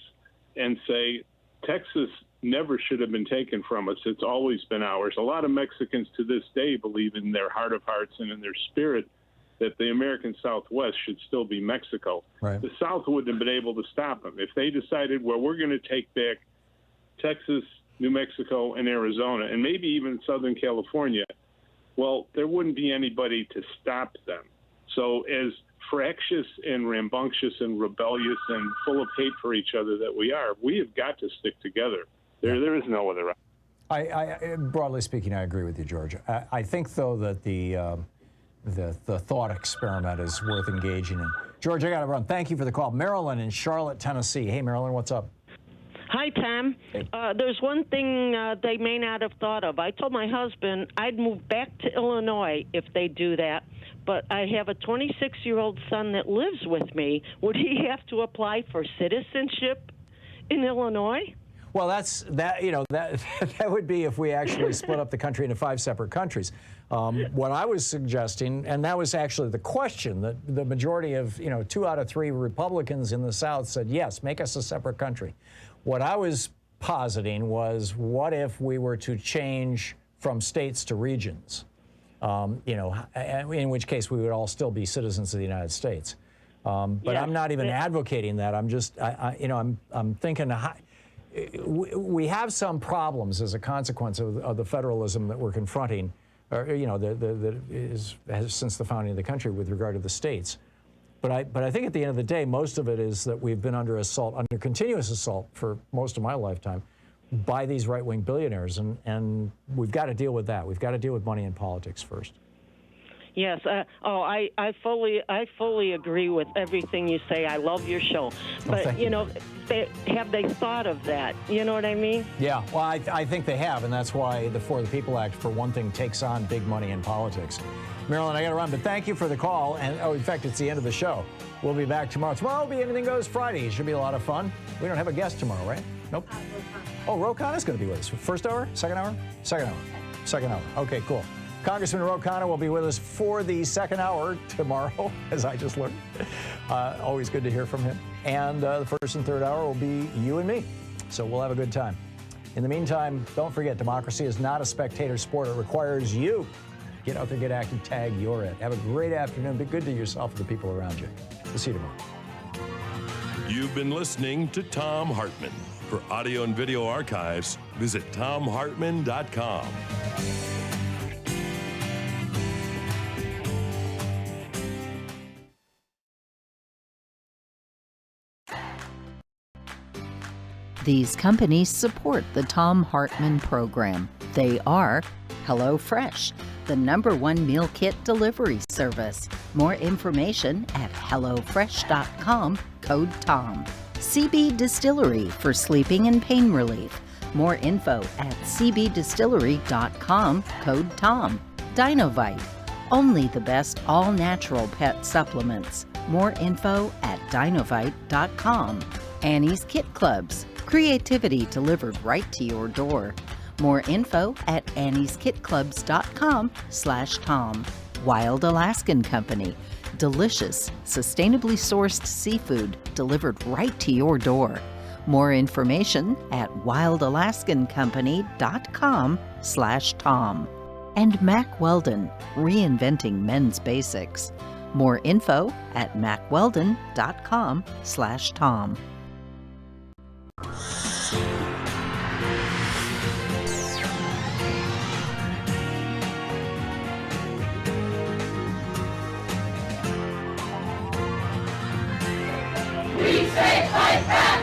and say, Texas never should have been taken from us. It's always been ours. A lot of Mexicans to this day believe in their heart of hearts and in their spirit that the American Southwest should still be Mexico. Right. The South wouldn't have been able to stop them. If they decided, well, we're going to take back Texas, New Mexico, and Arizona, and maybe even Southern California, well, there wouldn't be anybody to stop them. So as fractious and rambunctious and rebellious and full of hate for each other that we are, we have got to stick together. There is no other option. I broadly speaking, I agree with you, George. I think, though, that the thought experiment is worth engaging in. George, I got to run. Thank you for the call. Marilyn in Charlotte, Tennessee. Hey, Marilyn, what's up? Hi, Tom. Hey. There's one thing they may not have thought of. I told my husband I'd move back to Illinois if they do that, but I have a 26-year-old son that lives with me. Would he have to apply for citizenship in Illinois? Well, that would be if we actually split up the country into 5 separate countries. What I was suggesting, and that was actually the question, that the majority of, 2 out of 3 Republicans in the South said, yes, make us a separate country. What I was positing was, what if we were to change from states to regions? In which case we would all still be citizens of the United States. But yes, I'm not even advocating that. I'm just, I'm thinking, we have some problems as a consequence of the federalism that we're confronting, or that has since the founding of the country with regard to the states. But I think at the end of the day, most of it is that we've been under assault, under continuous assault for most of my lifetime, by these right-wing billionaires, and we've got to deal with that. We've got to deal with money in politics first. Yes. I fully agree with everything you say. I love your show. But, have they thought of that? You know what I mean? Yeah. Well, I think they have, and that's why the For the People Act, for one thing, takes on big money in politics. Marilyn, I got to run, but thank you for the call. And, in fact, it's the end of the show. We'll be back tomorrow. Tomorrow will be Anything Goes Friday. It should be a lot of fun. We don't have a guest tomorrow, right? Nope. Oh, Ro Khanna is going to be with us. First hour? Second hour? Second hour. Second hour. Okay, cool. Congressman Ro Khanna will be with us for the second hour tomorrow, as I just learned. Always good to hear from him. And the first and third hour will be you and me. So we'll have a good time. In the meantime, don't forget, democracy is not a spectator sport. It requires you. Get out there, get active, tag, you're it. Have a great afternoon. Be good to yourself and the people around you. We'll see you tomorrow. You've been listening to Thom Hartmann. For audio and video archives, visit thomhartmann.com. These companies support the Thom Hartmann Program. They are HelloFresh, the #1 meal kit delivery service. More information at hellofresh.com, code TOM. CB Distillery for sleeping and pain relief. More info at cbdistillery.com, code TOM. Dinovite, only the best all-natural pet supplements. More info at dinovite.com. Annie's Kit Clubs, creativity delivered right to your door. More info at annieskitclubs.com/Tom. Wild Alaskan Company, delicious, sustainably sourced seafood delivered right to your door. More information at wildalaskancompany.com/Tom. And Mack Weldon, reinventing men's basics. More info at mackweldon.com/Tom. We say fight back!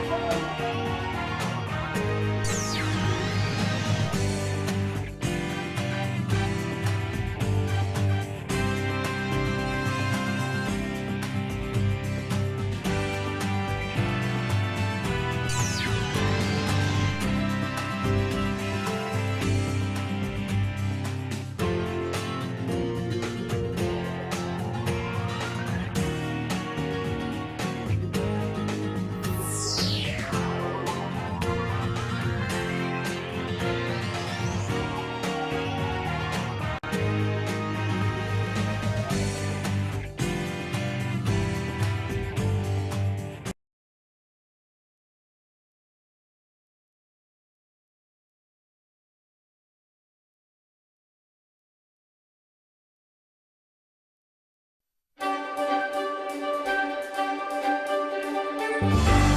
Bye.